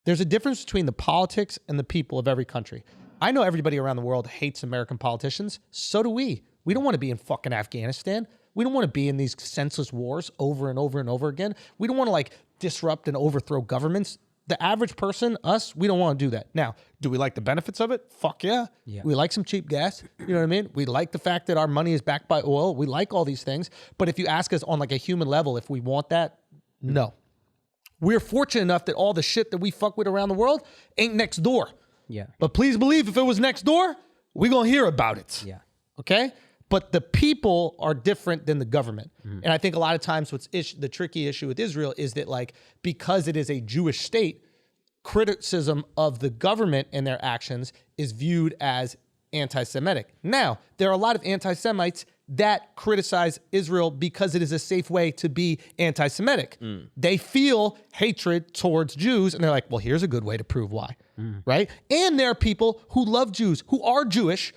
There's a difference between the politics and the people of every country. I know everybody around the world hates American politicians. So do we. We don't want to be in fucking Afghanistan. We don't want to be in these senseless wars over and over and over again. We don't want to like disrupt and overthrow governments. The average person, us, we don't want to do that. Now, do we like the benefits of it? Fuck yeah. We like some cheap gas. You know what I mean? We like the fact that our money is backed by oil. We like all these things. But if you ask us on like a human level, if we want that, no. We're fortunate enough that all the shit that we fuck with around the world ain't next door. Yeah. But please believe if it was next door, we're going to hear about it. Yeah. Okay? But the people are different than the government. And I think a lot of times the tricky issue with Israel is that like, because it is a Jewish state, criticism of the government and their actions is viewed as anti-Semitic. Now, there are a lot of anti-Semites that criticize Israel because it is a safe way to be anti-Semitic. They feel hatred towards Jews, and they're like, well, here's a good way to prove why, right? And there are people who love Jews, who are Jewish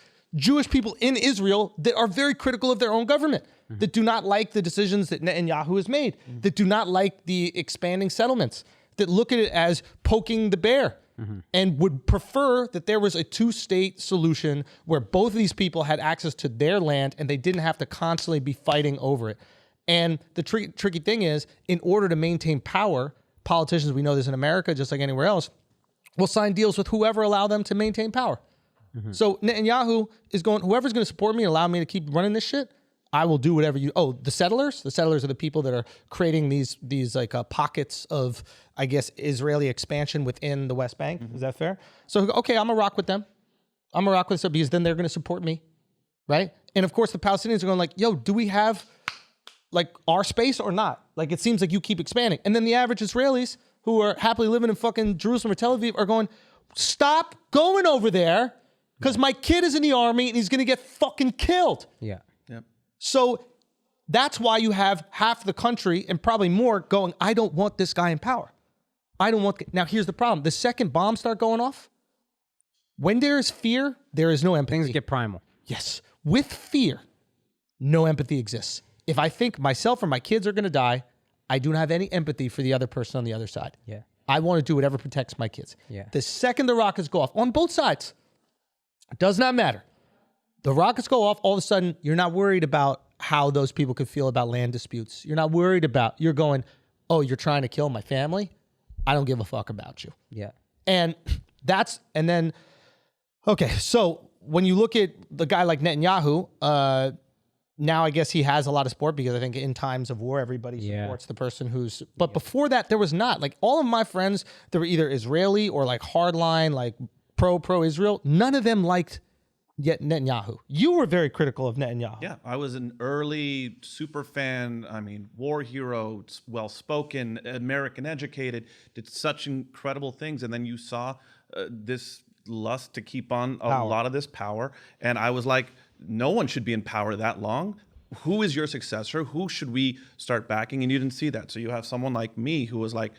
people in Israel that are very critical of their own government, that do not like the decisions that Netanyahu has made, that do not like the expanding settlements, that look at it as poking the bear, and would prefer that there was a two-state solution where both of these people had access to their land and they didn't have to constantly be fighting over it. And the tricky thing is, in order to maintain power, politicians, we know this in America, just like anywhere else, will sign deals with whoever allow them to maintain power. So Netanyahu is going, whoever's going to support me and allow me to keep running this shit, I will do whatever you. Oh, the settlers are the people that are creating these like pockets of, I guess, Israeli expansion within the West Bank. Is that fair? So okay, I'm gonna rock with them. I'm gonna rock with them because then they're gonna support me, right? And of course, the Palestinians are going like, yo, do we have like our space or not? Like it seems like you keep expanding, and then the average Israelis who are happily living in fucking Jerusalem or Tel Aviv are going, stop going over there because my kid is in the army and he's gonna get fucking killed. Yeah. So that's why you have half the country and probably more going, I don't want this guy in power. I don't want. Now, here's the problem. The second bombs start going off, when there is fear, there is no empathy. Things get primal. Yes. With fear, no empathy exists. If I think myself or my kids are going to die, I don't have any empathy for the other person on the other side. Yeah. I want to do whatever protects my kids. Yeah. The second the rockets go off, on both sides, it does not matter. The rockets go off, all of a sudden, you're not worried about how those people could feel about land disputes. You're not worried about, you're going, oh, you're trying to kill my family? I don't give a fuck about you. Yeah. And then, okay, so when you look at the guy like Netanyahu, now I guess he has a lot of support because I think in times of war, everybody supports the person who's, but before that, there was not. Like all of my friends that were either Israeli or like hardline, like pro-Israel, none of them liked yet Netanyahu. You were very critical of Netanyahu. Yeah, I was an early super fan. I mean, war hero, well-spoken, American educated, did such incredible things. And then you saw this lust to keep on a lot of this power. And I was like, no one should be in power that long. Who is your successor? Who should we start backing? And you didn't see that. So you have someone like me who was like,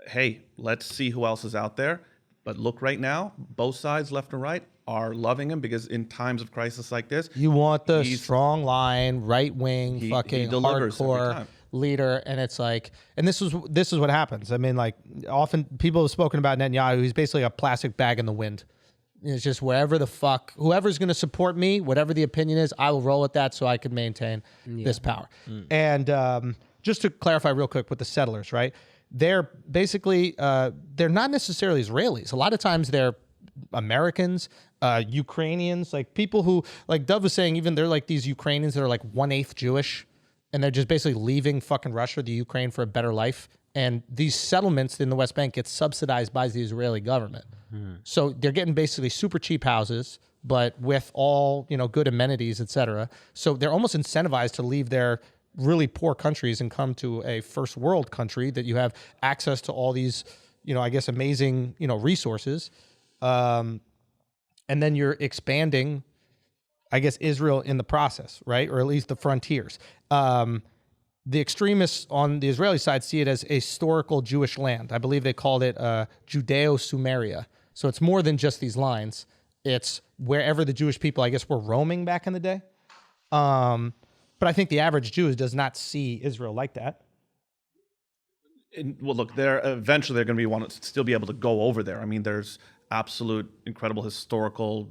hey, let's see who else is out there. But look right now, both sides, left and right, are loving him because in times of crisis like this, you want the strong line, right wing, fucking hardcore leader, and it's like, and this is what happens. I mean, like often people have spoken about Netanyahu. He's basically a plastic bag in the wind. It's just wherever the fuck, whoever's going to support me, whatever the opinion is, I will roll with that so I can maintain this power. And just to clarify real quick with the settlers, right? They're basically, they're not necessarily Israelis. A lot of times they're Americans, Ukrainians, like people who, like Dove was saying, even they're like these Ukrainians that are like 1/8 Jewish, and they're just basically leaving fucking Russia, the Ukraine, for a better life. And these settlements in the West Bank get subsidized by the Israeli government. So they're getting basically super cheap houses, but with all, good amenities, etc. So they're almost incentivized to leave their really poor countries and come to a first world country that you have access to all these, I guess, amazing, resources. And then you're expanding, I guess, Israel in the process, right? Or at least the frontiers. The extremists on the Israeli side see it as a historical Jewish land. I believe they called it Judeo-Sumeria. So it's more than just these lines. It's wherever the Jewish people, I guess, were roaming back in the day. But I think the average Jew does not see Israel like that. Well, look, eventually they're going to want to still be able to go over there. I mean, there's absolute incredible historical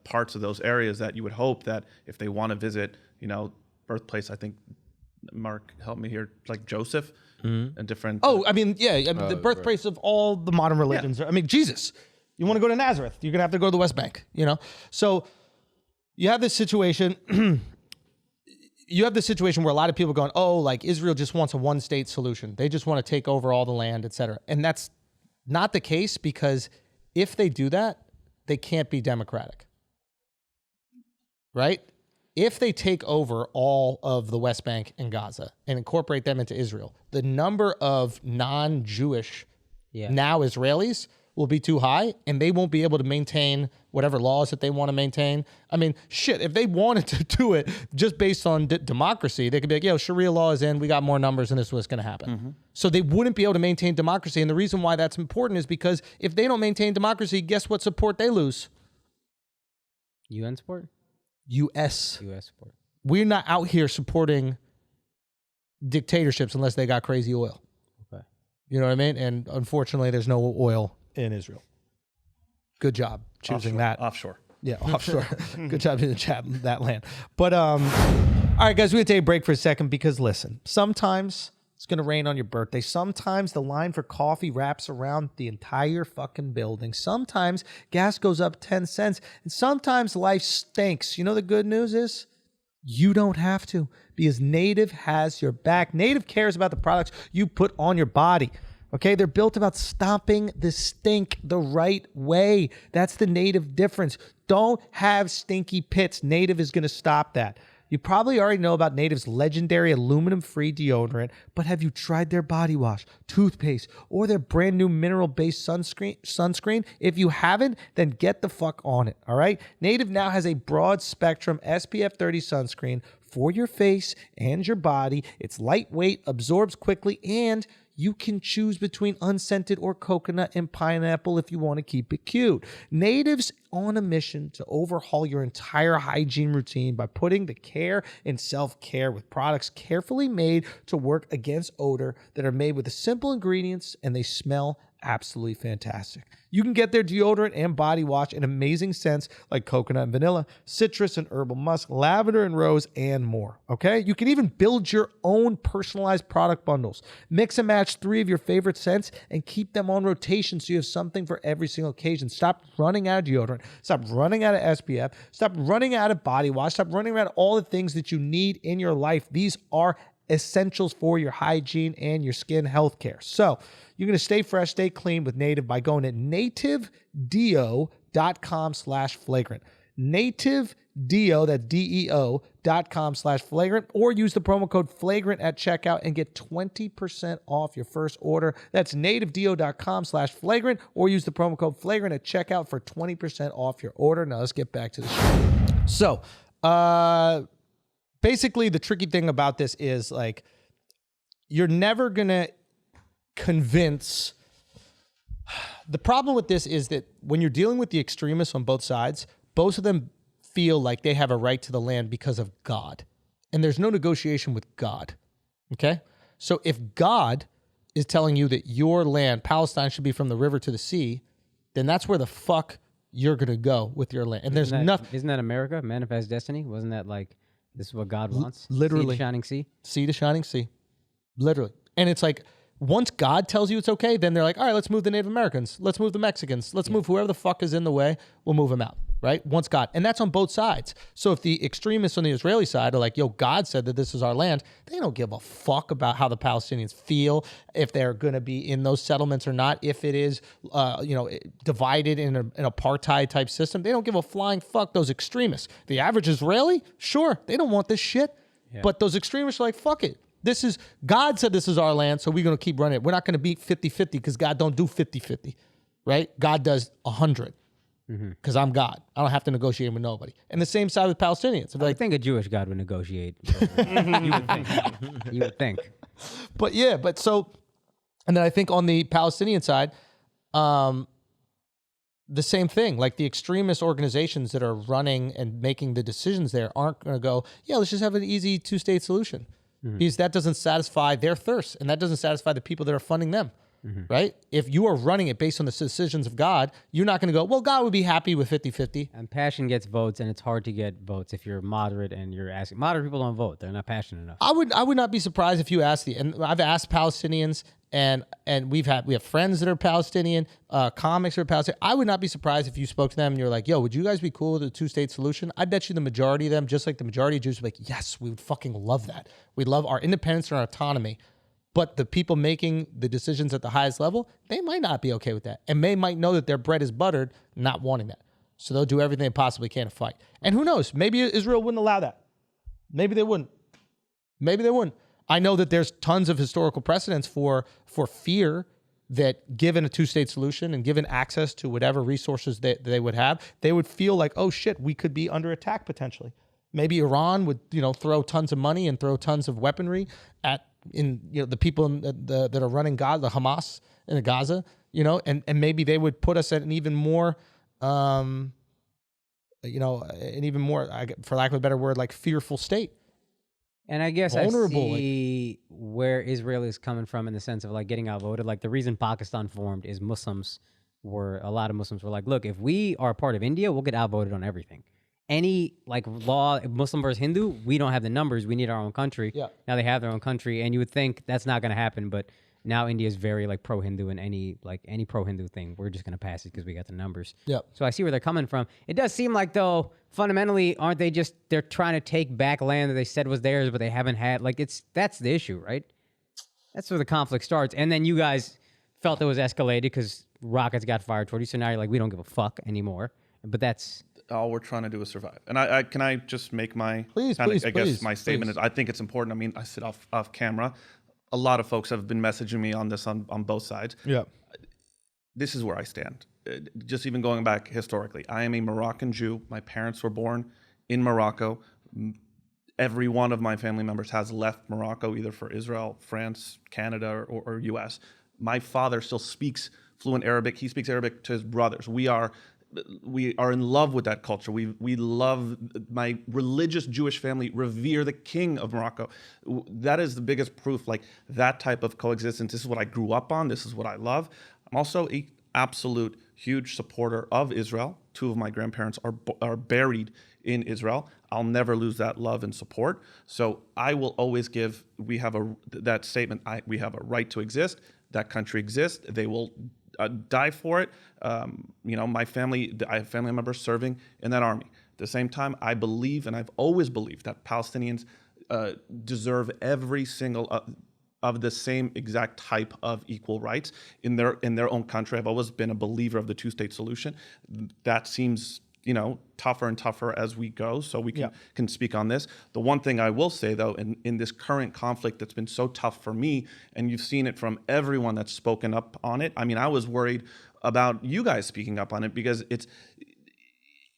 parts of those areas that you would hope that if they want to visit, birthplace, I think, Mark, help me here, like Joseph and different. Oh, I mean, the birthplace of all the modern religions. I mean, Jesus. You want to go to Nazareth, you're going to have to go to the West Bank, So you have this situation. You have this situation where a lot of people are going, oh, like Israel just wants a one-state solution. They just want to take over all the land, et cetera. And that's not the case, because if they do that, they can't be democratic, right? If they take over all of the West Bank and Gaza and incorporate them into Israel, the number of non-Jewish now Israelis will be too high and they won't be able to maintain whatever laws that they want to maintain. I mean, shit, if they wanted to do it just based on democracy, they could be like, yo, Sharia law is in, we got more numbers and this is what's going to happen. So they wouldn't be able to maintain democracy. And the reason why that's important is because if they don't maintain democracy, guess what support they lose? UN support? U.S. US support. We're not out here supporting dictatorships unless they got crazy oil. Okay. You know what I mean? And unfortunately, there's no oil in Israel. Good job choosing that. Offshore. Yeah, offshore. Good job in that land. But all right, guys, we're gonna take a break for a second because listen, sometimes it's gonna rain on your birthday. Sometimes the line for coffee wraps around the entire fucking building. Sometimes gas goes up 10 cents, and sometimes life stinks. You know the good news is you don't have to because Native has your back. Native cares about the products you put on your body. Okay, they're built about stopping the stink the right way. That's the Native difference. Don't have stinky pits. Native is going to stop that. You probably already know about Native's legendary aluminum-free deodorant, but have you tried their body wash, toothpaste, or their brand new mineral-based sunscreen? If you haven't, then get the fuck on it, all right? Native now has a broad-spectrum SPF 30 sunscreen for your face and your body. It's lightweight, absorbs quickly, and you can choose between unscented or coconut and pineapple if you want to keep it cute. Native's on a mission to overhaul your entire hygiene routine by putting the care in self-care with products carefully made to work against odor that are made with the simple ingredients and they smell absolutely fantastic. You can get their deodorant and body wash in amazing scents like coconut and vanilla, citrus and herbal musk, lavender and rose, and more. Okay? You can even build your own personalized product bundles. Mix and match 3 of your favorite scents and keep them on rotation so you have something for every single occasion. Stop running out of deodorant. Stop running out of SPF. Stop running out of body wash. Stop running out of all the things that you need in your life. These are essentials for your hygiene and your skin health care. So you're going to stay fresh, stay clean with Native by going to nativedeo.com/flagrant. Nativedeo, that's DEO.com/flagrant, or use the promo code flagrant at checkout and get 20% off your first order. That's nativedeo.com/flagrant, or use the promo code flagrant at checkout for 20% off your order. Now let's get back to the show. So, basically, the tricky thing about this is like you're never going to convince. The problem with this is that when you're dealing with the extremists on both sides, both of them feel like they have a right to the land because of God. And there's no negotiation with God. Okay? So if God is telling you that your land, Palestine, should be from the river to the sea, then that's where the fuck you're going to go with your land. And there's nothing. Isn't that America? Manifest Destiny? Wasn't that like, this is what God wants? Literally. Sea to shining sea? Sea to shining sea. Literally. And it's like, once God tells you it's okay, then they're like, all right, let's move the Native Americans. Let's move the Mexicans. Let's move whoever the fuck is in the way. We'll move them out, right? Once God. And that's on both sides. So if the extremists on the Israeli side are like, yo, God said that this is our land, they don't give a fuck about how the Palestinians feel, if they're going to be in those settlements or not, if it is, divided in an apartheid type system. They don't give a flying fuck, those extremists. The average Israeli, sure, they don't want this shit. Yeah. But those extremists are like, fuck it. This is, God said this is our land, so we're going to keep running it. We're not going to be 50-50 because God don't do 50-50, right? God does 100 because I'm God. I don't have to negotiate with nobody. And the same side with Palestinians. I think a Jewish God would negotiate. You would think. But yeah, and then I think on the Palestinian side, the same thing. Like the extremist organizations that are running and making the decisions there aren't going to go, yeah, let's just have an easy 2-state solution. Because that doesn't satisfy their thirst and that doesn't satisfy the people that are funding them, right? If you are running it based on the decisions of God, you're not going to go, well, God would be happy with 50-50. And passion gets votes, and it's hard to get votes if you're moderate and you're asking. Moderate people don't vote. They're not passionate enough. I would not be surprised if you asked and I've asked Palestinians and we have friends that are Palestinian, comics that are Palestinian. I would not be surprised if you spoke to them and you're like, yo, would you guys be cool with a 2-state solution? I bet you the majority of them, just like the majority of Jews, would be like, yes, we would fucking love that. We love our independence and our autonomy. But the people making the decisions at the highest level, they might not be okay with that. And they might know that their bread is buttered, not wanting that. So they'll do everything they possibly can to fight. And who knows? Maybe Israel wouldn't allow that. Maybe they wouldn't. Maybe they wouldn't. I know that there's tons of historical precedents for fear that given a two-state solution and given access to whatever resources that they would have, they would feel like, oh shit, we could be under attack potentially. Maybe Iran would, throw tons of money and throw tons of weaponry at the people that are running Gaza, the Hamas in Gaza, and maybe they would put us at an even more, for lack of a better word, like fearful state. And I guess Vulnerable, I see where Israel is coming from in the sense of like getting outvoted. Like the reason Pakistan formed is a lot of Muslims were like, look, if we are a part of India, we'll get outvoted on everything. Any like law, Muslim versus Hindu, we don't have the numbers. We need our own country. Yeah. Now they have their own country, and you would think that's not going to happen, but now India is very like pro-Hindu, and any pro-Hindu thing, we're just going to pass it because we got the numbers. Yeah. So I see where they're coming from. It does seem like though, fundamentally, aren't they they're trying to take back land that they said was theirs, but they haven't had. Like that's the issue, right? That's where the conflict starts, and then you guys felt it was escalated because rockets got fired toward you. So now you're like, we don't give a fuck anymore. But that's all we're trying to do is survive. And I can I just make my please, my statement is I think it's important. I mean, I sit off camera. A lot of folks have been messaging me on this on both sides. Yeah. This is where I stand. Just even going back historically, I am a Moroccan Jew. My parents were born in Morocco. Every one of my family members has left Morocco either for Israel, France, Canada, or US. My father still speaks fluent Arabic. He speaks Arabic to his brothers. We are in love with that culture. We love, my religious Jewish family revere the king of Morocco. That is the biggest proof, like that type of coexistence. This is what I grew up on. This is what I love. I'm also a absolute huge supporter of Israel. Two of my grandparents are buried in Israel. I'll never lose that love and support. So I will always give, we have that statement, we have a right to exist. That country exists. They will die for it. My family, I have family members serving in that army. At the same time, I believe, and I've always believed, that Palestinians deserve every single of the same exact type of equal rights in their own country. I've always been a believer of the two-state solution. That seems tougher and tougher as we go, so we can speak on this. The one thing I will say, though, in this current conflict that's been so tough for me, and you've seen it from everyone that's spoken up on it, I mean, I was worried about you guys speaking up on it because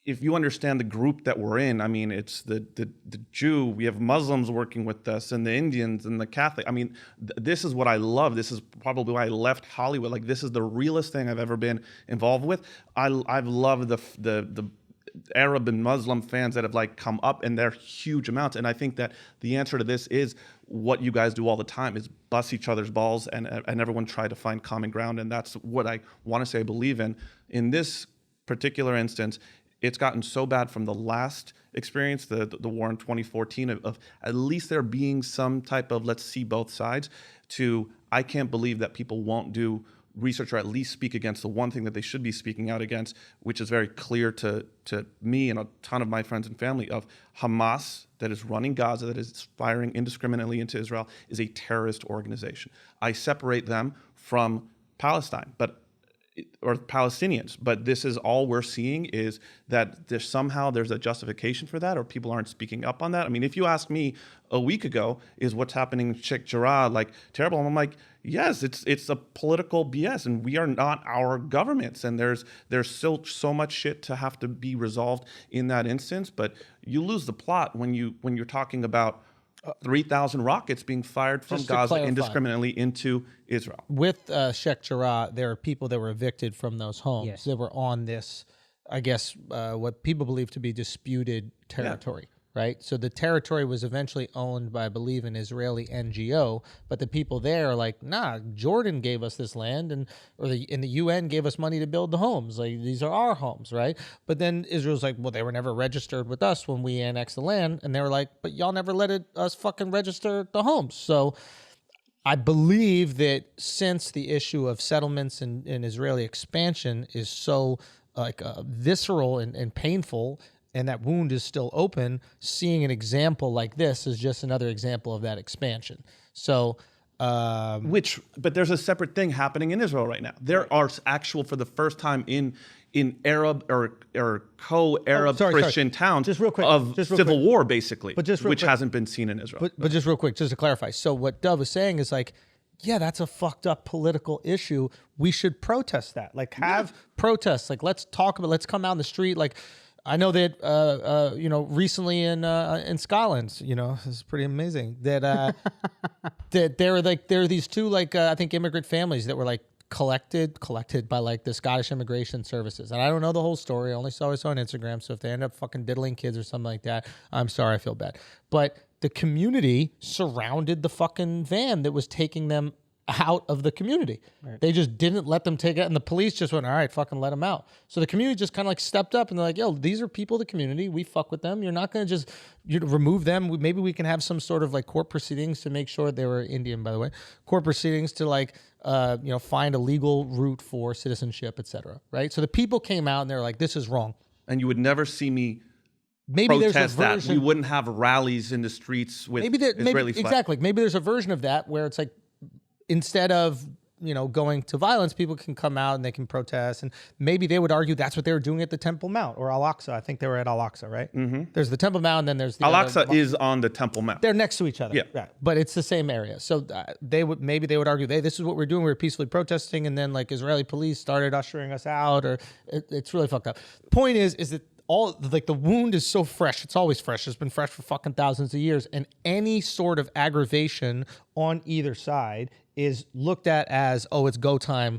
if you understand the group that we're in, I mean, it's the Jew, we have Muslims working with us, and the Indians and the Catholic. I mean, this is what I love. This is probably why I left Hollywood. Like, this is the realest thing I've ever been involved with. I've loved the Arab and Muslim fans that have like come up, and they're huge amounts. And I think that the answer to this is what you guys do all the time is bust each other's balls and everyone try to find common ground. And that's what I want to say I believe in. In this particular instance, it's gotten so bad from the last experience, the war in 2014, of at least there being some type of let's see both sides, to I can't believe that people won't do research or at least speak against the one thing that they should be speaking out against, which is very clear to me and a ton of my friends and family, of Hamas that is running Gaza, that is firing indiscriminately into Israel, is a terrorist organization. I separate them from Palestine, or Palestinians, but this is all we're seeing is that there's a justification for that, or people aren't speaking up on that. I mean, if you asked me a week ago, is what's happening in Sheikh Jarrah like terrible? And I'm like, yes, it's a political BS, and we are not our governments, and there's still so much shit to have to be resolved in that instance. But you lose the plot when you're talking about 3,000 rockets being fired from Gaza indiscriminately into Israel. With Sheikh Jarrah, there are people that were evicted from those homes that were on this, I guess, what people believe to be disputed territory, right? So the territory was eventually owned by, I believe, an Israeli NGO, but the people there are like, nah, Jordan gave us this land, and the UN gave us money to build the homes. Like, these are our homes, right? But then Israel's like, well, they were never registered with us when we annexed the land, and they were like, but y'all never let us fucking register the homes. So I believe that since the issue of settlements and Israeli expansion is so visceral and painful, and that wound is still open, seeing an example like this is just another example of that expansion. So, but there's a separate thing happening in Israel right now. There are actual, for the first time in Arab or co-Arab Christian towns, just real quick, of civil war, basically, but which hasn't been seen in Israel. But just real quick, just to clarify. So what Dove was saying is like, yeah, that's a fucked up political issue. We should protest that. Like have protests. Like let's talk about. Let's come out in the street. Like I know that recently in Scotland, it's pretty amazing that that there are these two I think immigrant families that were like collected by like the Scottish Immigration Services, and I don't know the whole story. I only saw it on Instagram. So if they end up fucking diddling kids or something like that, I'm sorry, I feel bad. But the community surrounded the fucking van that was taking them out of the community. Right. They just didn't let them take it, and the police just went, all right, fucking let them out. So the community just kind of like stepped up, and they're like, yo, these are people of the community. We fuck with them. You're not going to just remove them. Maybe we can have some sort of like court proceedings to make sure they were Indian, by the way. Court proceedings to like, find a legal route for citizenship, et cetera. Right? So the people came out, and they're like, this is wrong. And you would never see me maybe protest there's a version, that. We wouldn't have rallies in the streets with Israeli flags. Exactly. Maybe there's a version of that where it's like, instead of going to violence, people can come out and they can protest, and maybe they would argue that's what they were doing at the Temple Mount or Al-Aqsa. I think they were at Al-Aqsa, right? Mm-hmm. There's the Temple Mount, and then there's the Al-Aqsa is on the Temple Mount. They're next to each other, yeah, right? But it's the same area. So they would argue, hey, this is what we're doing. We're peacefully protesting, and then like Israeli police started ushering us out, or it's really fucked up. Point is that all like the wound is so fresh. It's always fresh. It's been fresh for fucking thousands of years, and any sort of aggravation on either side is looked at as, oh, it's go time.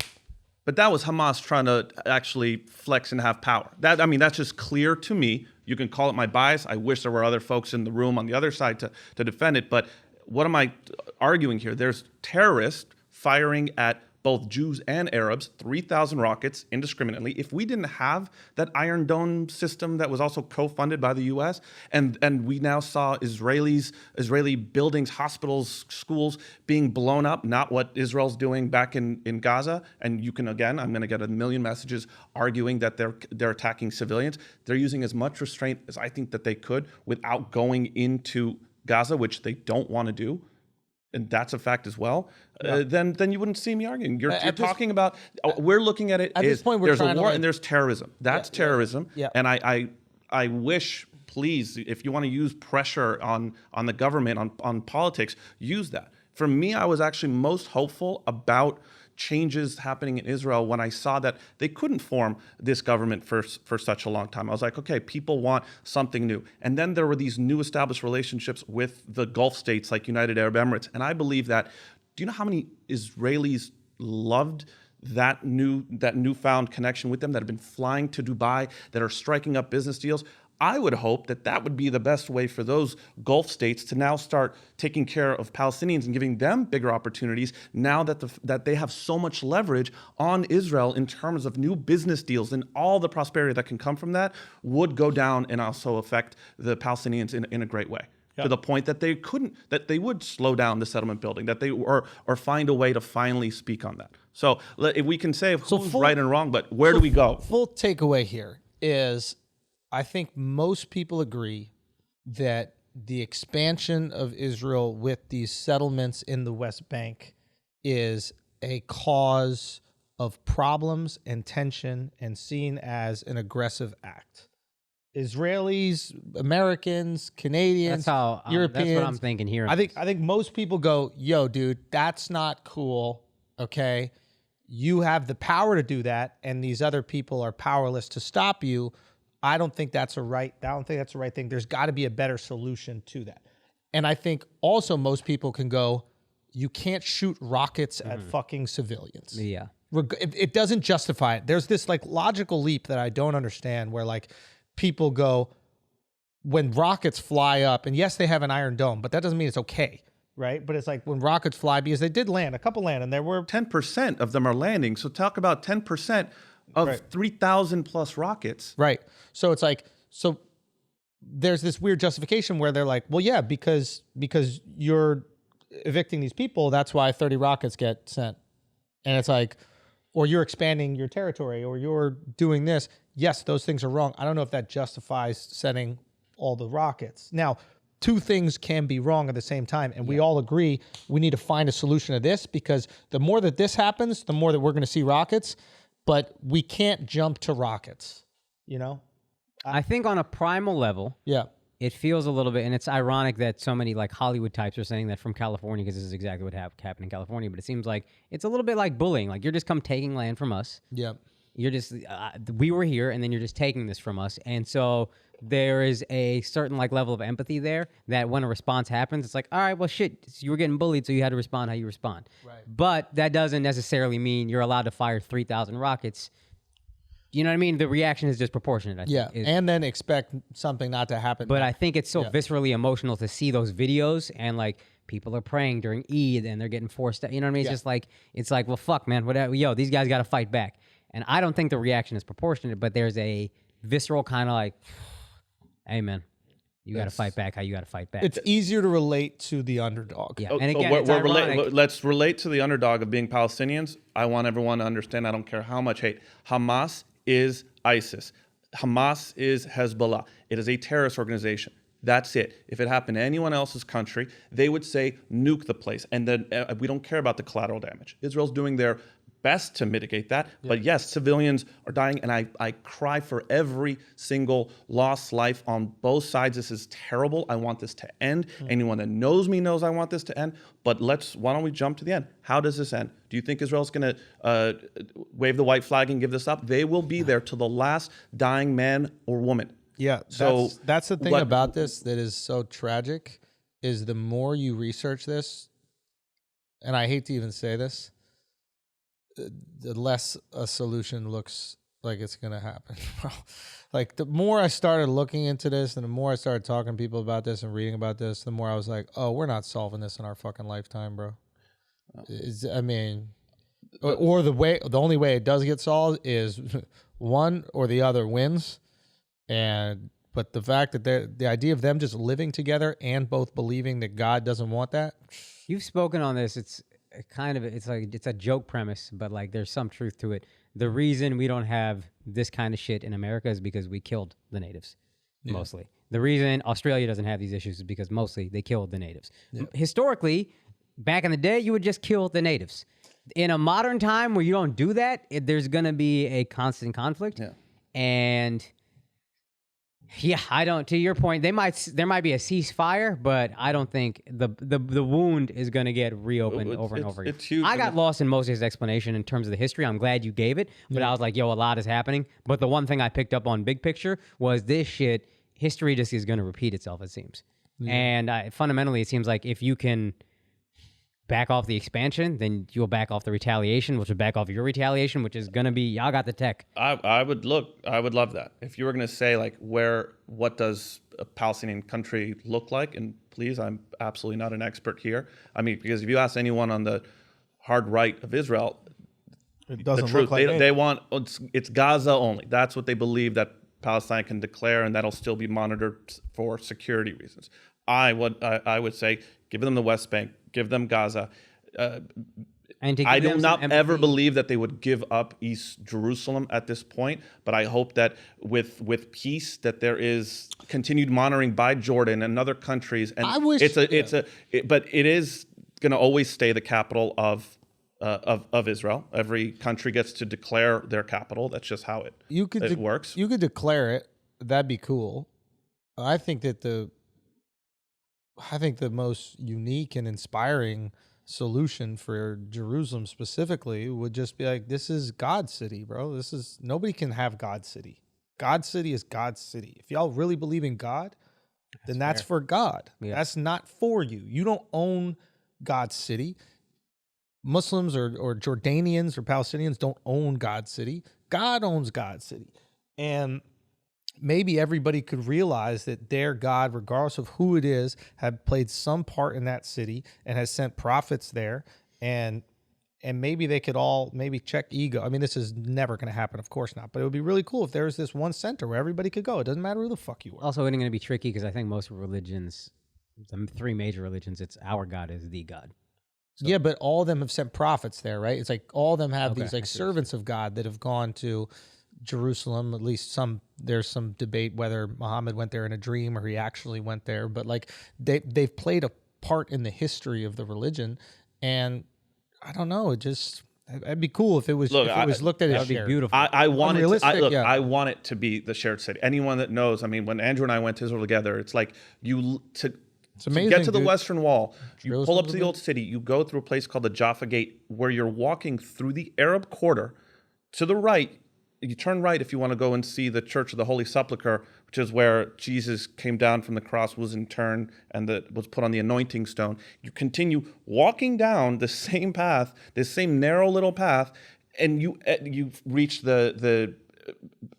But that was Hamas trying to actually flex and have power. That's just clear to me. You can call it my bias. I wish there were other folks in the room on the other side to defend it. But what am I arguing here? There's terrorists firing at both Jews and Arabs, 3,000 rockets indiscriminately. If we didn't have that Iron Dome system that was also co-funded by the U.S., and we now saw Israeli buildings, hospitals, schools being blown up, not what Israel's doing back in Gaza. And you can, again, I'm going to get a million messages arguing that they're attacking civilians. They're using as much restraint as I think that they could without going into Gaza, which they don't want to do. And that's a fact as well. Yeah. Then you wouldn't see me arguing. You're talking about. We're looking at it. At this point, there's a war and there's terrorism. That's terrorism. Yeah. And I wish, please, if you want to use pressure on the government on politics, use that. For me, I was actually most hopeful about changes happening in Israel when I saw that they couldn't form this government for such a long time. I was like, okay, people want something new. And then there were these new established relationships with the Gulf states like United Arab Emirates. And I believe that, do you know how many Israelis loved that newfound connection with them, that have been flying to Dubai, that are striking up business deals? I would hope that would be the best way for those Gulf states to now start taking care of Palestinians and giving them bigger opportunities now that they have so much leverage on Israel in terms of new business deals, and all the prosperity that can come from that would go down and also affect the Palestinians in a great way. Yep. To the point that they would slow down the settlement building, that they or find a way to finally speak on that. So if we can say who's right and wrong, but where do we go? Full takeaway here is, I think most people agree that the expansion of Israel with these settlements in the West Bank is a cause of problems and tension and seen as an aggressive act. Israelis, Americans, Canadians, Europeans. That's what I'm thinking here. I think most people go, yo, dude, that's not cool. Okay. You have the power to do that, and these other people are powerless to stop you. I don't think that's the right thing. There's got to be a better solution to that. And I think also most people can go, you can't shoot rockets at fucking civilians. Yeah. It doesn't justify it. There's this like logical leap that I don't understand where like people go, when rockets fly up, and yes, they have an Iron Dome, but that doesn't mean it's okay. Right? But it's like when rockets fly, because they did land, a couple land, and there were 10% of them are landing. So talk about 10% of 3,000 plus rockets. Right. So it's like, so there's this weird justification where they're like, well, yeah, because you're evicting these people, that's why 30 rockets get sent. And it's like, or you're expanding your territory, or you're doing this. Yes, those things are wrong. I don't know if that justifies sending all the rockets. Now, two things can be wrong at the same time. And we all agree we need to find a solution to this, because the more that this happens, the more that we're going to see rockets. But we can't jump to rockets, you know? I think on a primal level, it feels a little bit, and it's ironic that so many like Hollywood types are saying that from California, because this is exactly what happened in California. But it seems like it's a little bit like bullying. Like you're just taking land from us. Yep. You're just we were here, and then you're just taking this from us. And so there is a certain like level of empathy there that when a response happens, it's like, all right, well, shit, you were getting bullied, so you had to respond how you respond. Right. But that doesn't necessarily mean you're allowed to fire 3,000 rockets. You know what I mean? The reaction is disproportionate, I think. And then expect something not to happen. But I think it's so viscerally emotional to see those videos, and like people are praying during Eid and they're getting forced out. You know what I mean? It's just like, well, fuck, man, whatever. Yo, these guys got to fight back. And I don't think the reaction is proportionate, but there's a visceral kind of like, hey, man, you got to fight back how you got to fight back. It's easier to relate to the underdog. Yeah, Oh, and so again, it's ironic. let's relate to the underdog of being Palestinians. I want everyone to understand, I don't care how much hate. Hamas is ISIS. Hamas is Hezbollah. It is a terrorist organization. That's it. If it happened to anyone else's country, they would say, nuke the place. And then we don't care about the collateral damage. Israel's doing their best to mitigate that. Yeah. But yes, civilians are dying, and I cry for every single lost life on both sides. This is terrible. I want this to end. Anyone that knows me knows I want this to end. But why don't we jump to the end? How does this end? Do you think Israel's going to wave the white flag and give this up? They will be there till the last dying man or woman. Yeah, so that's the thing about this that is so tragic, is the more you research this, and I hate to even say this, the less a solution looks like it's going to happen. Like the more I started looking into this and the more I started talking to people about this and reading about this, the more I was like, oh, we're not solving this in our fucking lifetime, bro. I mean, or the only way it does get solved is one or the other wins. But the fact that the idea of them just living together and both believing that God doesn't want that. You've spoken on this. It's a joke premise, but like there's some truth to it. The reason we don't have this kind of shit in America is because we killed the natives, mostly. The reason Australia doesn't have these issues is because mostly they killed the natives. Yeah. Historically, back in the day, you would just kill the natives. In a modern time where you don't do that, there's going to be a constant conflict. Yeah. And yeah, to your point, there might be a ceasefire, but I don't think the wound is going to get reopened over and over again. It's huge. I got lost in most of his explanation in terms of the history. I'm glad you gave it, but I was like, yo, a lot is happening. But the one thing I picked up on big picture was this shit, history just is going to repeat itself, it seems. Yeah. And fundamentally, it seems like if you can back off the expansion, then you'll back off the retaliation, which will back off your retaliation, which is going to be, y'all got the tech. I would love that. If you were going to say like what does a Palestinian country look like? And please, I'm absolutely not an expert here. I mean, because if you ask anyone on the hard right of Israel, it doesn't look like they want, it's Gaza only. That's what they believe that Palestine can declare, and that'll still be monitored for security reasons. I would say, give them the West Bank, give them Gaza. I do not ever believe that they would give up East Jerusalem at this point, but I hope that with peace, that there is continued monitoring by Jordan and other countries. And I wish but it is going to always stay the capital of Israel. Every country gets to declare their capital. That's just how it works. You could declare it. That'd be cool. I think the most unique and inspiring solution for Jerusalem specifically would just be like, this is God's city, bro. Nobody can have God's city. God's city is God's city. If y'all really believe in God, then that's for God. Yeah. That's not for you. You don't own God's city. Muslims or Jordanians or Palestinians don't own God's city. God owns God's city. And maybe everybody could realize that their God, regardless of who it is, had played some part in that city and has sent prophets there. And maybe they could all check ego. I mean, this is never going to happen, of course not. But it would be really cool if there was this one center where everybody could go. It doesn't matter who the fuck you are. Also, it's going to be tricky because I think most religions, the three major religions, it's our God is the God. So. Yeah, but all of them have sent prophets there, right? It's like all of them have these like servants of God that have gone to Jerusalem. At least there's some debate whether Muhammad went there in a dream or he actually went there. But like they've played a part in the history of the religion, and I don't know. That'd be cool if it was, Look, if it was looked at as That'd be shared. beautiful. I want it. Unrealistic, Look, yeah. I want it to be the shared city. Anyone that knows, I mean, when Andrew and I went to Israel together, it's like to amazing, get to the dude. Western Wall. You Jerusalem pull up a to the bit. old city. You go through a place called the Jaffa Gate, where you're walking through the Arab quarter. To the right, you turn right if you want to go and see the Church of the Holy Sepulchre, which is where Jesus came down from the cross, was interned, and was put on the anointing stone. You continue walking down the same path, this same narrow little path, and you reach the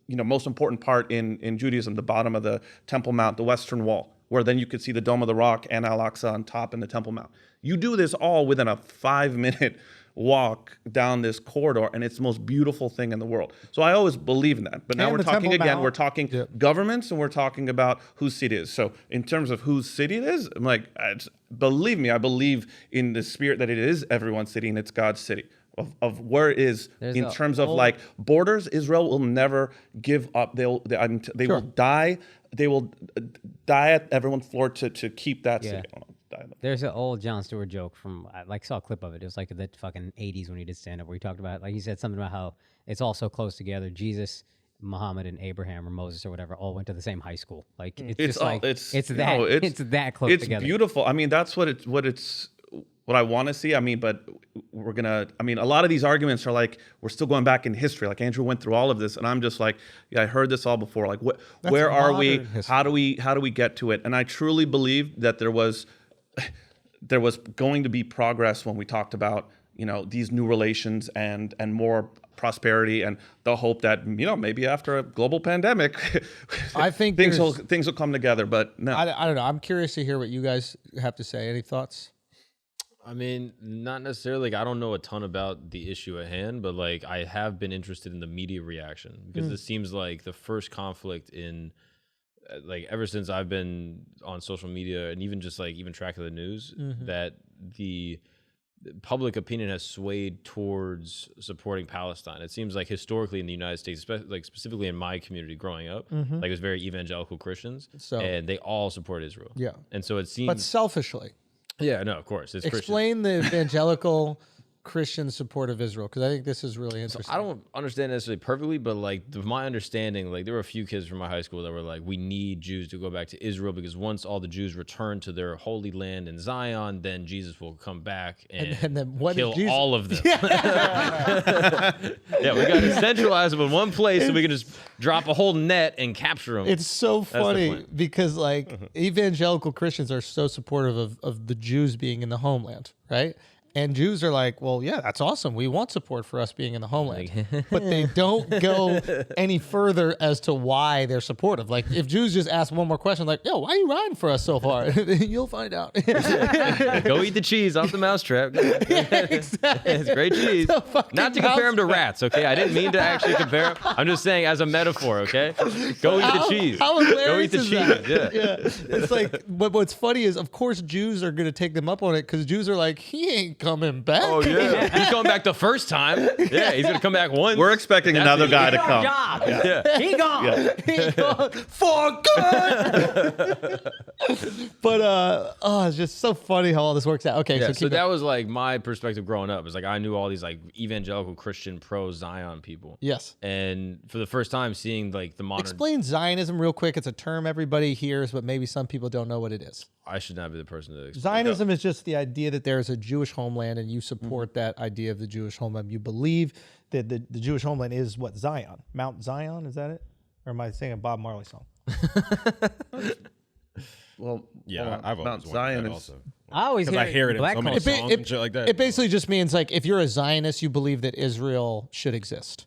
most important part in Judaism, the bottom of the Temple Mount, the Western Wall, where then you could see the Dome of the Rock and Al-Aqsa on top in the Temple Mount. You do this all within a 5-minute walk down this corridor, and it's the most beautiful thing in the world. So I always believe in that. But now And we're the talking Temple again, Mount. we're talking governments, and we're talking about whose city it is. So in terms of whose city it is, I'm like, believe me, I believe in the spirit that it is everyone's city and it's God's city. Of where it is in terms of like borders, Israel will never give up. They will die. They will die at everyone's floor to keep that city. There's an old Jon Stewart joke from, I saw a clip of it. It was like the fucking 80s when he did stand up, where he talked about, like, he said something about how it's all so close together. Jesus, Muhammad, and Abraham or Moses or whatever all went to the same high school. Like it's just like it's that close it's together. It's beautiful. I mean, that's what I want to see. I mean, but a lot of these arguments are like, we're still going back in history. Like Andrew went through all of this, and I'm just like, yeah, I heard this all before. Like, where are we? History. How do we get to it? And I truly believe that there was going to be progress when we talked about, these new relations and more prosperity and the hope that, maybe after a global pandemic, I think things will come together. But no, I don't know. I'm curious to hear what you guys have to say. Any thoughts? I mean, not necessarily. Like, I don't know a ton about the issue at hand, but like I have been interested in the media reaction, because this seems like the first conflict in like ever since I've been on social media and even just like even track of the news, that the public opinion has swayed towards supporting Palestine. It seems like historically in the United States, like specifically in my community growing up, like it was very evangelical Christians, and they all support Israel. Yeah. And so it seems, But selfishly, yeah, no, of course, it's Christian. explain the evangelical Christian support of Israel, because I think this is really interesting. I don't understand necessarily perfectly, but like my understanding, like there were a few kids from my high school that were like, we need Jews to go back to Israel, because once all the Jews return to their holy land in Zion, then Jesus will come back and then what kill if Jesus, all of them. Yeah, we got to centralize them in one place so we can just drop a whole net and capture them. It's so the funny plan. because like evangelical Christians are so supportive of the Jews being in the homeland, right? And Jews are like, well, yeah, that's awesome. We want support for us being in the homeland. But they don't go any further as to why they're supportive. Like, if Jews just ask one more question, like, yo, why are you riding for us so far? You'll find out. Go eat the cheese off the mousetrap. Exactly. It's great cheese. Not to compare them to rats, okay? I didn't mean to actually compare them. I'm just saying as a metaphor, okay? Go eat the cheese. How Go eat hilarious the is cheese. that? Yeah. It's like, but what's funny is, of course, Jews are going to take them up on it, because Jews are like, he ain't coming back. Oh, yeah. He's coming back the first time. Yeah, he's going to come back once. we're expecting That's another it. guy to Good come. job. Yeah. He gone. He gone for good. But it's just so funny how all this works out. Okay, Yeah, so so keep that was like my perspective growing up. It's like I knew all these like evangelical Christian pro Zion people. yes. And for the first time seeing like the modern, Explain Zionism real quick. It's a term everybody hears, but maybe some people don't know what it is. I should not be the person to explain. Zionism is just the idea that there is a Jewish homeland, and you support that idea of the Jewish homeland. You believe that the Jewish homeland is what? Zion? Mount Zion? Is that it? Or am I saying a Bob Marley song? Well, Yeah, I've Mount always wondered Zion that is also. I always Because I hear it in black so many culture. songs and shit like that. It basically just means, like, if you're a Zionist, you believe that Israel should exist.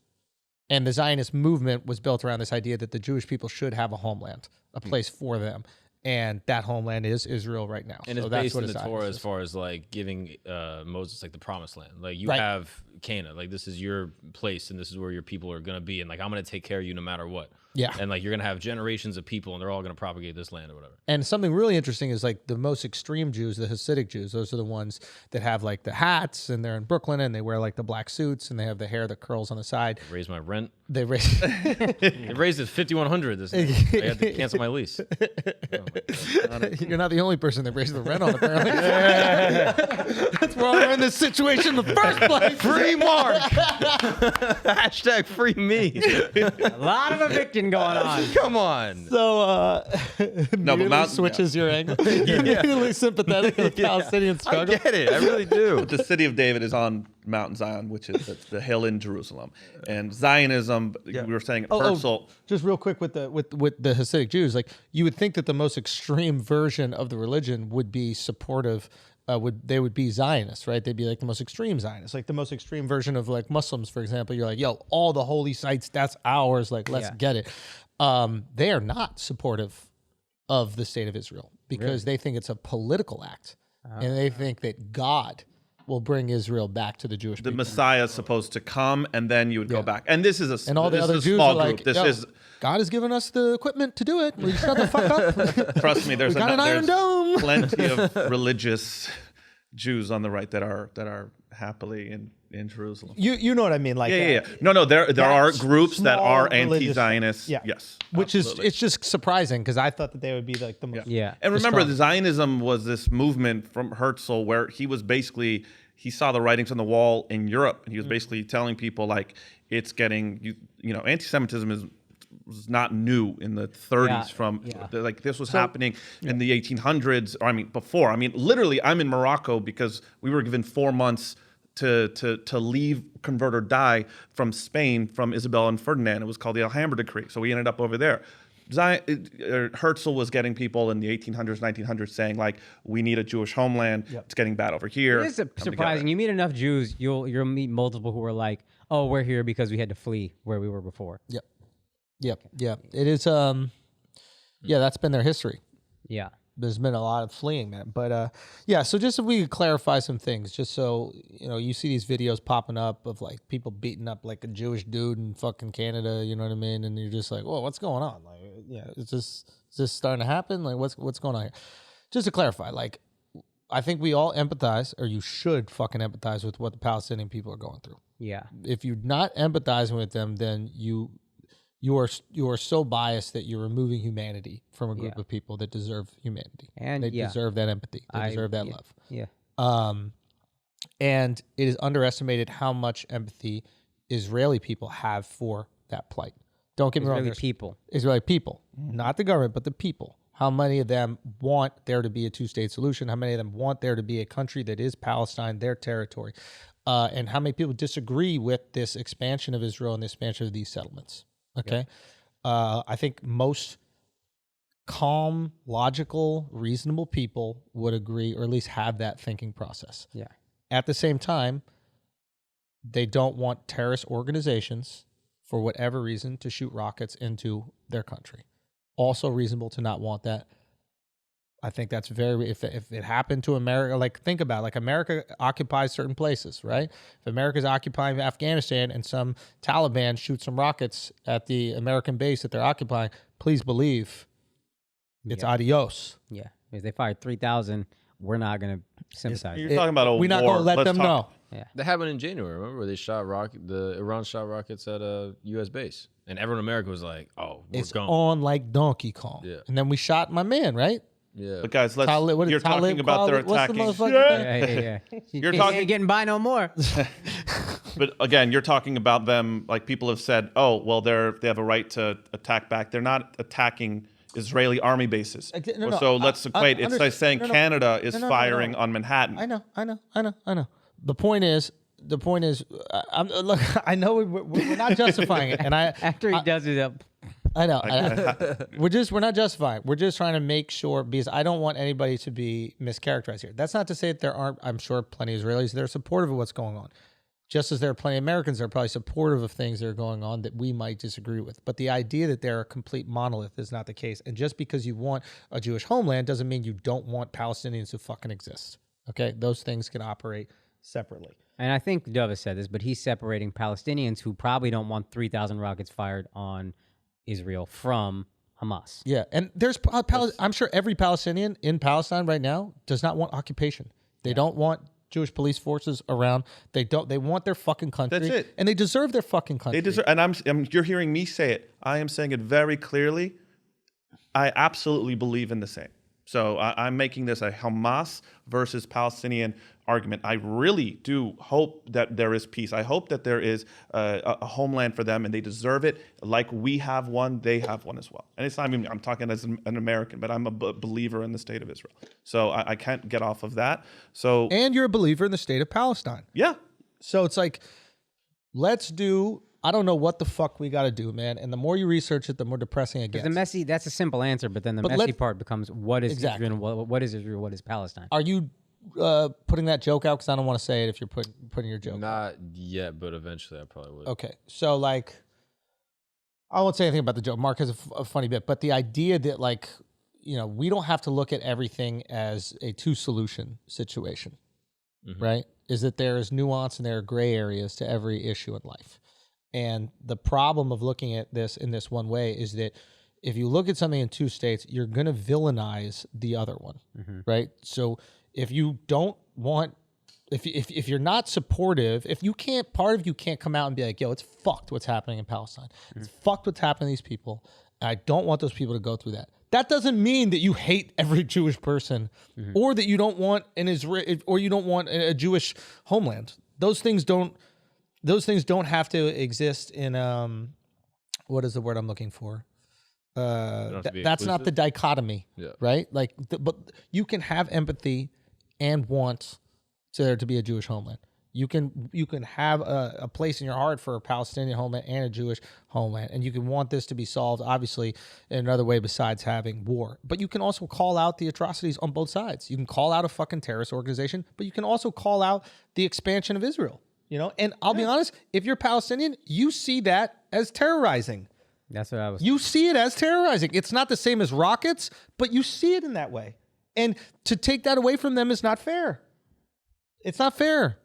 And the Zionist movement was built around this idea that the Jewish people should have a homeland, a place for them. And that homeland is Israel right now. And so it's that's based what in a the Zionist Torah is. as far as like giving Moses like the promised land. Like you Right. have Canaan, like this is your place and this is where your people are gonna be, and like I'm gonna take care of you no matter what. Yeah. And like you're gonna have generations of people, and they're all gonna propagate this land or whatever. And something really interesting is like the most extreme Jews, the Hasidic Jews, those are the ones that have like the hats and they're in Brooklyn and they wear like the black suits and they have the hair that curls on the side. Raise my rent. They raise They raised it 5,100 this year. I had to cancel my lease. You're not the only person that raised the rent on, apparently. That's why we're in this situation in the first place. Free Mark. Hashtag free me. A lot of eviction going on. Come on. So, No, but Mount switches your angle. You're immediately sympathetic to the Palestinian I struggle. get it. I really do. the city of David is on Mount Zion, which is the hill in Jerusalem. And Zionism, we were saying, Herzl. Just real quick with the Hasidic Jews, like you would think that the most extreme version of the religion would be supportive. They would be Zionists, right? They'd be like the most extreme Zionists, like the most extreme version of like Muslims, for example. You're like, yo, all the holy sites, that's ours. Like, let's get it. They are not supportive of the state of Israel because they think it's a political act, and they think that God will bring Israel back to the Jewish The people. Messiah is supposed to come, and then you would go back. And this is a And all the this other is a Jews small are like, group. This yo, is God has given us the equipment to do it. We shut the fuck up. trust me. There's We got an Iron Dome. plenty of religious Jews on the right that are happily in Jerusalem. You know what I mean? Like Yeah. No, there are groups that small are religious- anti-Zionist. Yeah. Yes. Which absolutely. is, it's just surprising because I thought that they would be like the most. Yeah. And remember, strong. the Zionism was this movement from Herzl where he was basically, he saw the writings on the wall in Europe, and he was basically telling people like it's getting, you know, anti-Semitism was not new in the 30s like this was happening in the 1800s, or I mean before. I mean, literally, I'm in Morocco because we were given 4 months to leave, convert or die from Spain from Isabel and Ferdinand. It was called the Alhambra Decree. So we ended up over there. Herzl was getting people in the 1800s, 1900s saying like, we need a Jewish homeland. It's getting bad over here. It is Come surprising. together. You meet enough Jews, you'll meet multiple who are like, oh, we're here because we had to flee where we were before. Yep. It is. That's been their history. Yeah. There's been a lot of fleeing, man. But yeah, so just if we could clarify some things, just so you know, you see these videos popping up of like people beating up like a Jewish dude in fucking Canada, you know what I mean? And you're just like, whoa, what's going on? Like, is this starting to happen? Like, what's going on here? Just to clarify, like, I think we all empathize, or you should fucking empathize with what the Palestinian people are going through. Yeah. If you're not empathizing with them, then you are so biased that you're removing humanity from a group of people that deserve humanity. And they deserve that empathy. They deserve that love. Yeah. And it is underestimated how much empathy Israeli people have for that plight. Don't get me wrong. Israeli there's people. Israeli people, not the government, but the people. How many of them want there to be a two-state solution? How many of them want there to be a country that is Palestine, their territory? And how many people disagree with this expansion of Israel and the expansion of these settlements? Okay. I think most calm, logical, reasonable people would agree, or at least have that thinking process. Yeah. At the same time, they don't want terrorist organizations, for whatever reason, to shoot rockets into their country. Also reasonable to not want that. I think that's if it happened to America, like think about it, like America occupies certain places, right? If America's occupying Afghanistan and some Taliban shoots some rockets at the American base that they're occupying, please believe it's adios. Yeah. If they fired 3,000, we're not going to sympathize. You're talking about a We're not war. going to let Let's them talk- know. That happened in January, remember, where they shot Iran shot rockets at a U.S. base. And everyone in America was like, oh, we're It's gone. on like Donkey Kong. Yeah. And then we shot my man, right? Yeah. But guys, let's. What is You're talking Talib about their Kweli? What's the attacking. motherfucking thing? Yeah. You're You talking- ain't getting by no more. But again, you're talking about them like people have said, oh, well, they have a right to attack back. They're not attacking Israeli army bases. No, So let's equate. It's like saying no. Canada is No. firing on Manhattan. I know. The point is, look, I know we're not justifying it, and After he does it up. I know. We're not justifying. We're just trying to make sure, because I don't want anybody to be mischaracterized here. That's not to say that there aren't, I'm sure, plenty of Israelis that are supportive of what's going on. Just as there are plenty of Americans that are probably supportive of things that are going on that we might disagree with. But the idea that they're a complete monolith is not the case. And just because you want a Jewish homeland doesn't mean you don't want Palestinians to fucking exist. Okay? Those things can operate separately. And I think Dove has said this, but he's separating Palestinians who probably don't want 3,000 rockets fired on Israel from Hamas. Yeah, and I'm sure every Palestinian in Palestine right now does not want occupation. They don't want Jewish police forces around. They want their fucking country. That's it. And they deserve their fucking country. They deserve, and you're hearing me say it. I am saying it very clearly. I absolutely believe in the same. So I'm making this a Hamas versus Palestinian argument. I really do hope that there is peace. I hope that there is a homeland for them, and they deserve it. Like we have one, they have one as well. And it's not even, I'm talking as an American, but I'm a believer in the state of Israel. So I can't get off of that. So And you're a believer in the state of Palestine. yeah, So it's like, I don't know what the fuck we got to do, man. And the more you research it, the more depressing it gets. That's a simple answer, but then the messy part becomes what is Israel, what is Israel, what is Palestine? Are you putting that joke out? Because I don't want to say it if you're putting your joke out. Not yet, but eventually I probably would. Okay. So, like, I won't say anything about the joke. Mark has a funny bit. But the idea that, like, we don't have to look at everything as a two-solution situation, right? Is that there is nuance and there are gray areas to every issue in life. And the problem of looking at this in this one way is that if you look at something in two states, you're going to villainize the other one, right? So if you don't want, if you're not supportive, if you can't, part of you can't come out and be like, yo, it's fucked what's happening in Palestine. It's fucked what's happening to these people. And I don't want those people to go through that. That doesn't mean that you hate every Jewish person or that you don't want an Israel or you don't want a Jewish homeland. Those things don't have to exist in what is the word I'm looking for? That's not the dichotomy, right? Like, but you can have empathy and want there to be a Jewish homeland. You can have a place in your heart for a Palestinian homeland and a Jewish homeland, and you can want this to be solved, obviously, in another way besides having war. But you can also call out the atrocities on both sides. You can call out a fucking terrorist organization, but you can also call out the expansion of Israel. And I'll be honest, if you're Palestinian, you see that as terrorizing. That's what I was. You see it as terrorizing. It's not the same as rockets, but you see it in that way. And to take that away from them is not fair. It's not fair.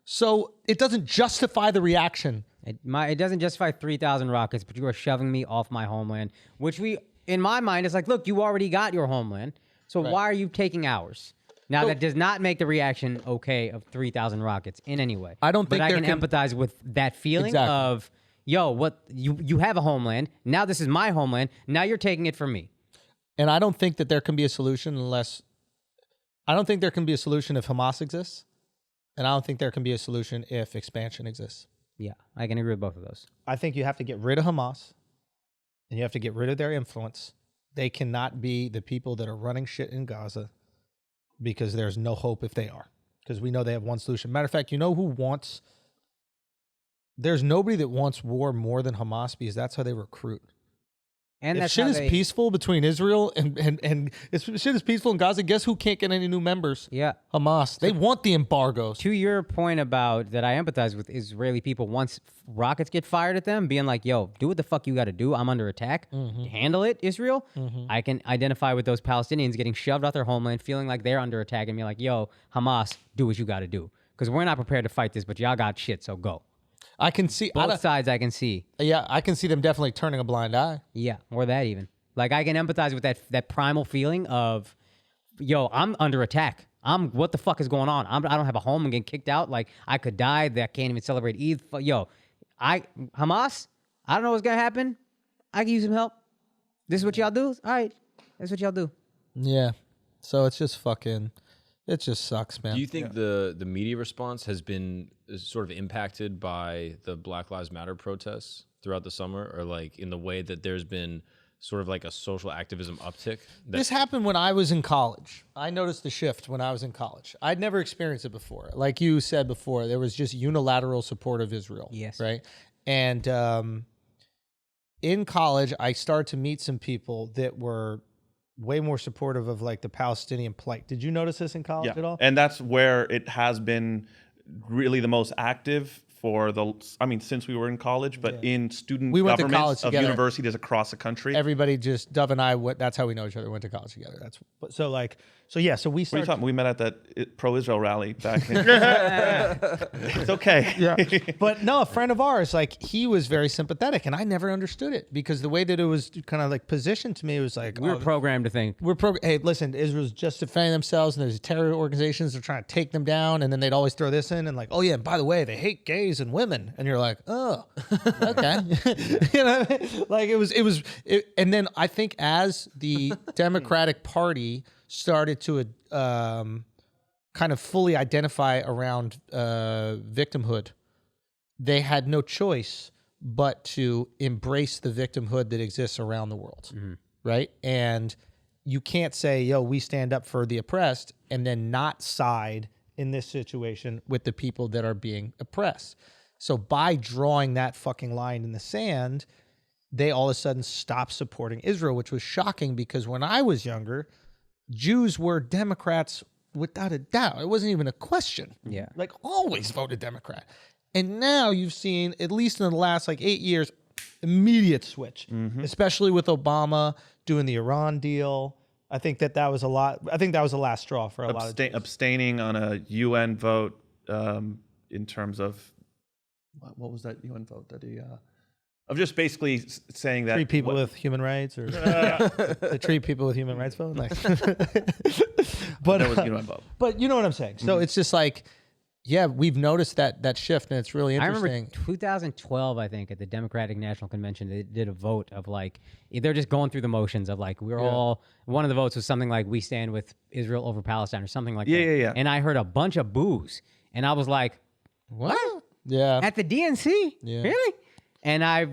So it doesn't justify the reaction. It doesn't justify 3,000 rockets, but you are shoving me off my homeland, which in my mind, it's like, look, you already got your homeland. So why are you taking ours? Now, that does not make the reaction okay of 3,000 rockets in any way. I don't think But I can empathize with that feeling of, yo, what you have a homeland. Now this is my homeland. Now you're taking it from me. And I don't think that there can be a solution I don't think there can be a solution if Hamas exists. And I don't think there can be a solution if expansion exists. Yeah, I can agree with both of those. I think you have to get rid of Hamas and you have to get rid of their influence. They cannot be the people that are running shit in Gaza, because there's no hope if they are. Because we know they have one solution. Matter of fact, there's nobody that wants war more than Hamas, because that's how they recruit. And if shit is peaceful between Israel and if shit is peaceful in Gaza, guess who can't get any new members? Yeah. Hamas. They want the embargoes. To your point about that, I empathize with Israeli people once rockets get fired at them, being like, yo, do what the fuck you got to do. I'm under attack. Handle it, Israel. I can identify with those Palestinians getting shoved out their homeland, feeling like they're under attack, and be like, yo, Hamas, do what you got to do. Because we're not prepared to fight this, but y'all got shit, so go. I can see both sides. I can see. Yeah, I can see them definitely turning a blind eye. Yeah, or that even. Like, I can empathize with that primal feeling of, yo, I'm under attack. What the fuck is going on? I don't have a home and getting kicked out. Like, I could die. That can't even celebrate Eid. Yo, Hamas, I don't know what's gonna happen. I can use some help. This is what y'all do? All right, that's what y'all do. Yeah. So it's just fucking. It just sucks, man. Do you think the media response has been sort of impacted by the Black Lives Matter protests throughout the summer, or like in the way that there's been sort of like a social activism uptick? This happened when I was in college. I noticed the shift when I was in college. I'd never experienced it before. Like you said before, there was just unilateral support of Israel. Yes. Right? And in college, I started to meet some people that were way more supportive of like the Palestinian plight. Did you notice this in college at all? And that's where it has been really the most active for since we were in college, but in student We went to college governments of together. universities across the country. Everybody just Dove and I. That's how we know each other. Went to college together. That's so like so yeah. So we What are you started. talking? We met at that pro-Israel rally back in. It's okay. Yeah. But no, a friend of ours, like he was very sympathetic, and I never understood it because the way that it was kind of like positioned to me, it was like We were programmed to think. hey, listen, Israel's just defending themselves, and there's terror organizations that are trying to take them down, and then they'd always throw this in, and like, oh yeah, and by the way, they hate gays and women, and you're like, oh, okay, you know, like it was, and then I think as the Democratic Party started to kind of fully identify around victimhood, they had no choice but to embrace the victimhood that exists around the world, right? And you can't say, yo, we stand up for the oppressed and then not side in this situation with the people that are being oppressed. So by drawing that fucking line in the sand, they all of a sudden stopped supporting Israel, which was shocking because when I was younger, Jews were Democrats without a doubt. It wasn't even a question. Yeah. Like always voted Democrat. And now you've seen, at least in the last like 8 years, immediate switch, especially with Obama doing the Iran deal. I think that was a lot. I think that was the last straw for a lot of Jews. Abstaining on a UN vote in terms of what was that UN vote that he of just basically saying that Treat people with human rights, or to treat people with human rights vote. Like, but that was UN vote. But you know what I'm saying. So it's just like, yeah, we've noticed that shift, and it's really I interesting. remember 2012, I think, at the Democratic National Convention, they did a vote of like, they're just going through the motions of like, we're all, one of the votes was something like, we stand with Israel over Palestine or something like that. Yeah. And I heard a bunch of boos, and I was like, What? Yeah. at the DNC? Yeah. Really? And I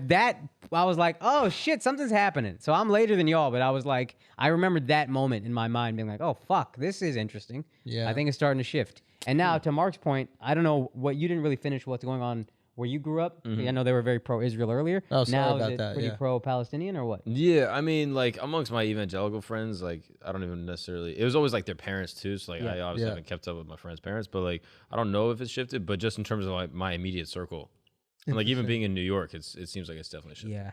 was like, oh shit, something's happening. So I'm later than y'all, but I was like, I remembered that moment in my mind being like, oh fuck, this is interesting. Yeah. I think it's starting to shift. And now to Mark's point, I don't know what you didn't really finish what's going on where you grew up. I know they were very pro-Israel earlier. Oh, sorry now about is it that, pretty yeah. pro-Palestinian or what? Yeah, I mean, like amongst my evangelical friends, like I don't even necessarily. It was always like their parents too. So like I obviously haven't kept up with my friends' parents, but like I don't know if it's shifted. But just in terms of like my immediate circle, and like even being in New York, it seems like it's definitely shifted. Yeah.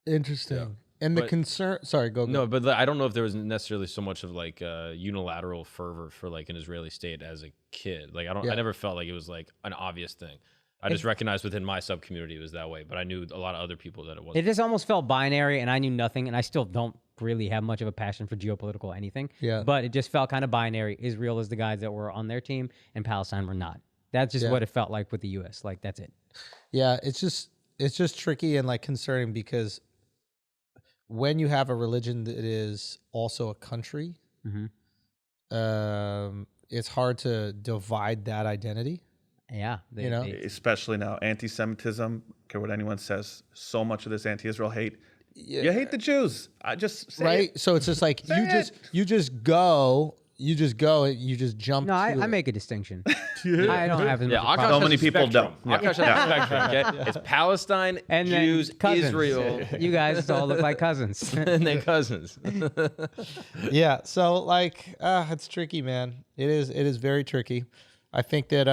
Interesting. And the But- concern. Sorry, go. No, but I don't know if there was necessarily so much of like unilateral fervor for like an Israeli state as a kid. Like I never felt like it was like an obvious thing. I just recognized within my sub community it was that way, but I knew a lot of other people that it wasn't. It just almost felt binary, and I knew nothing, and I still don't really have much of a passion for geopolitical anything. Yeah. But it just felt kind of binary. Israel is the guys that were on their team, and Palestine were not. That's just what it felt like with the U.S. Like, that's it. Yeah, it's just tricky and like concerning because when you have a religion that is also a country, it's hard to divide that identity. Yeah. You know? Especially now, anti-Semitism. Care what anyone says. So much of this anti-Israel hate. You hate the Jews. I just say Right? it. So it's just like you just go, you just jump. No, I to it. make a distinction. I don't have as much Yeah, a Akash problem. So many has a people spectrum. don't. Akash has a spectrum. Okay, it's Palestine, And then Jews, cousins. Israel, You guys all look like cousins. and then cousins. Yeah. So like, it's tricky, man. It is very tricky. I think that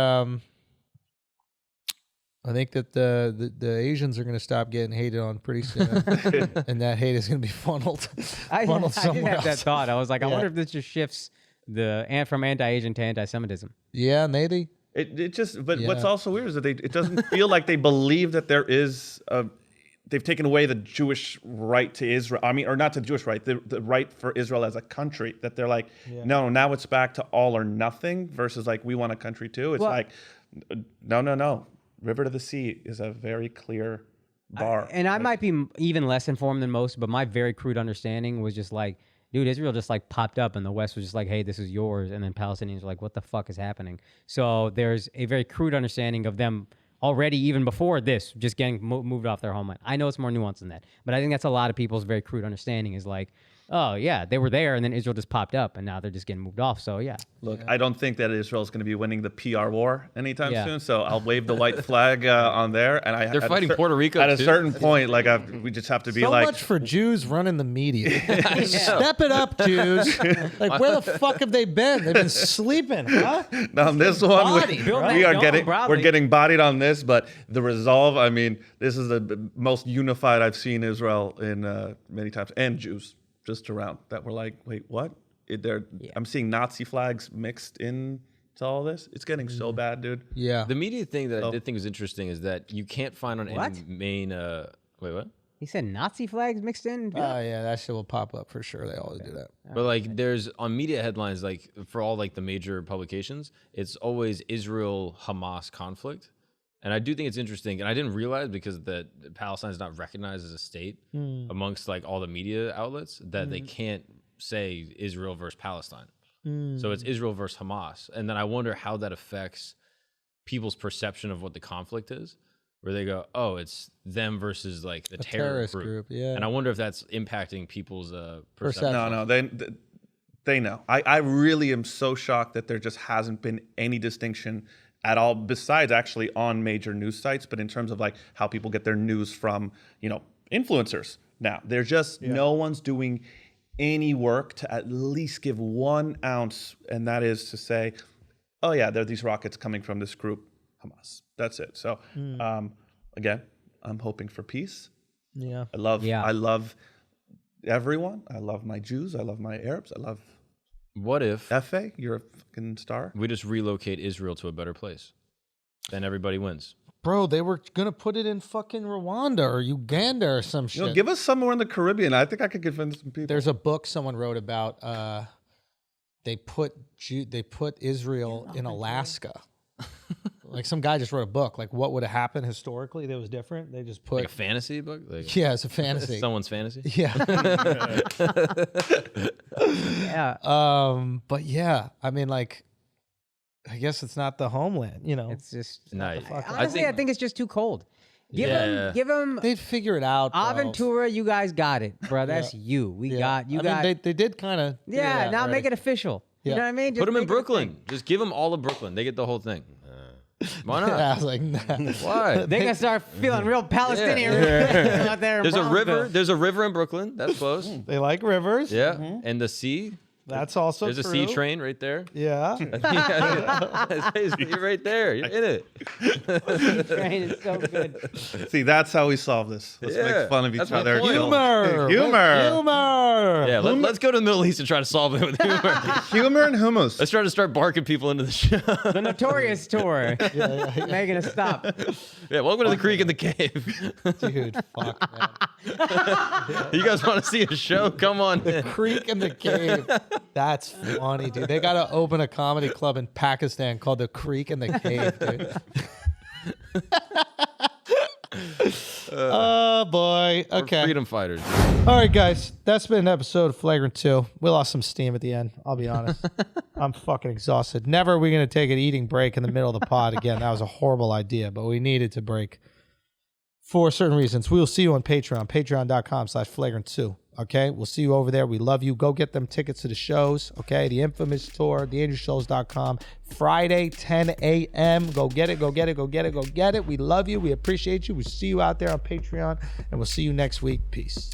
the Asians are going to stop getting hated on pretty soon, and that hate is going to be funneled I did somewhere have that else. thought. I was like, I Yeah. wonder if this just shifts from anti-Asian to anti-Semitism. Yeah, maybe. It just. But what's Yeah. also weird is that it doesn't feel like they believe that there is they've taken away the Jewish right to Israel. I mean, or not the Jewish right, the right for Israel as a country. That they're like, no, now it's back to all or nothing versus like we want a country too. It's Well- like, no. River to the sea is a very clear bar. And I might be even less informed than most, but my very crude understanding was just like, dude, Israel just like popped up and the West was just like, hey, this is yours. And then Palestinians were like, what the fuck is happening? So there's a very crude understanding of them already, even before this, just getting moved off their homeland. I know it's more nuanced than that, but I think that's a lot of people's very crude understanding is like, oh yeah, they were there, and then Israel just popped up, and now they're just getting moved off. So yeah, Look, I don't think that Israel's going to be winning the PR war anytime Yeah. soon. So I'll wave the white flag on there. And They're fighting Puerto Rico, at a too. certain point. Like we just have to be So like, much for Jews running the media. Step it up, Jews. Like, where the fuck have they been? They've been sleeping, huh? now on this one, Bodied, bro. we're getting bodied on this, but the resolve. I mean, this is the most unified I've seen Israel in many times, and Jews just around that were like, wait, what? I'm seeing Nazi flags mixed in to all this. It's getting so bad, dude. Yeah. The media thing that I did think was interesting is that you can't find on What? any main. Wait, what? he said Nazi flags mixed in. Oh, yeah, that shit will pop up for sure. They always do that. But like, there's on media headlines, like for all like the major publications, it's always Israel-Hamas conflict. And I do think it's interesting, and I didn't realize because Palestine is not recognized as a state amongst like all the media outlets that they can't say Israel versus Palestine. So it's Israel versus Hamas. And then I wonder how that affects people's perception of what the conflict is, where they go, oh, it's them versus like the terrorist group. Yeah. And I wonder if that's impacting people's perception. No, they know. I really am so shocked that there just hasn't been any distinction at all, besides actually on major news sites, but in terms of like how people get their news from, influencers. Now, there's just no one's doing any work to at least give 1 ounce, and that is to say, oh yeah, there are these rockets coming from this group, Hamas. That's it. So again, I'm hoping for peace. Yeah. I love everyone. I love my Jews. I love my Arabs. I love What if Efe. You're a fucking star. we just relocate Israel to a better place? Then everybody wins. Bro, they were going to put it in fucking Rwanda or Uganda or some shit. Give us somewhere in the Caribbean. I think I could convince some people. There's a book someone wrote about they put Israel in Alaska. Like some guy just wrote a book. Like what would have happened historically that was different? They just put Like a fantasy book? Like yeah, it's a fantasy. someone's fantasy? Yeah. Yeah, But yeah, I mean, like, I guess it's not the homeland. it's just Nice. honestly, I think it's just too cold. Give him They'd figure it out. bro. Aventura. You guys got it, bro. That's you. We got you. I mean, they did kind of. Yeah, now make it official. Yeah. You know what I mean? Put Just them in make it a Brooklyn. thing. Just give them all of Brooklyn. They get the whole thing. Why not? I was like, nah. Why? They're gonna start feeling real Palestinian out there. in There's a river. Brownsville. There's a river in Brooklyn. That's close. They like rivers. Yeah. And the sea. That's also There's a true. sea train right there. Yeah. You're right there. You're in it. Train is so good. See, that's how we solve this. Let's Yeah, make fun of each that's my other. point. Humor. Humor. Yeah, let's go to the Middle East and try to solve it with humor. Humor and hummus. Let's try to start barking people into the show. The Notorious tour. Making a stop. Yeah, welcome to the creek and the cave. Dude, fuck, man. You guys want to see a show? Come on in. Creek in the Cave. That's funny, dude. They got to open a comedy club in Pakistan called the Creek in the Cave, dude. Oh, boy. We're Okay. freedom fighters. All right, guys. That's been an episode of Flagrant 2. We lost some steam at the end. I'll be honest. I'm fucking exhausted. Never are we going to take an eating break in the middle of the pod again. That was a horrible idea, but we needed to break for certain reasons. We will see you on Patreon, patreon.com/flagrant2. Okay, we'll see you over there. We love you. Go get them tickets to the shows. Okay, the infamous tour, theangershows.com. Friday, 10 a.m. Go get it, go get it, go get it, go get it. We love you. We appreciate you. We'll see you out there on Patreon, and we'll see you next week. Peace.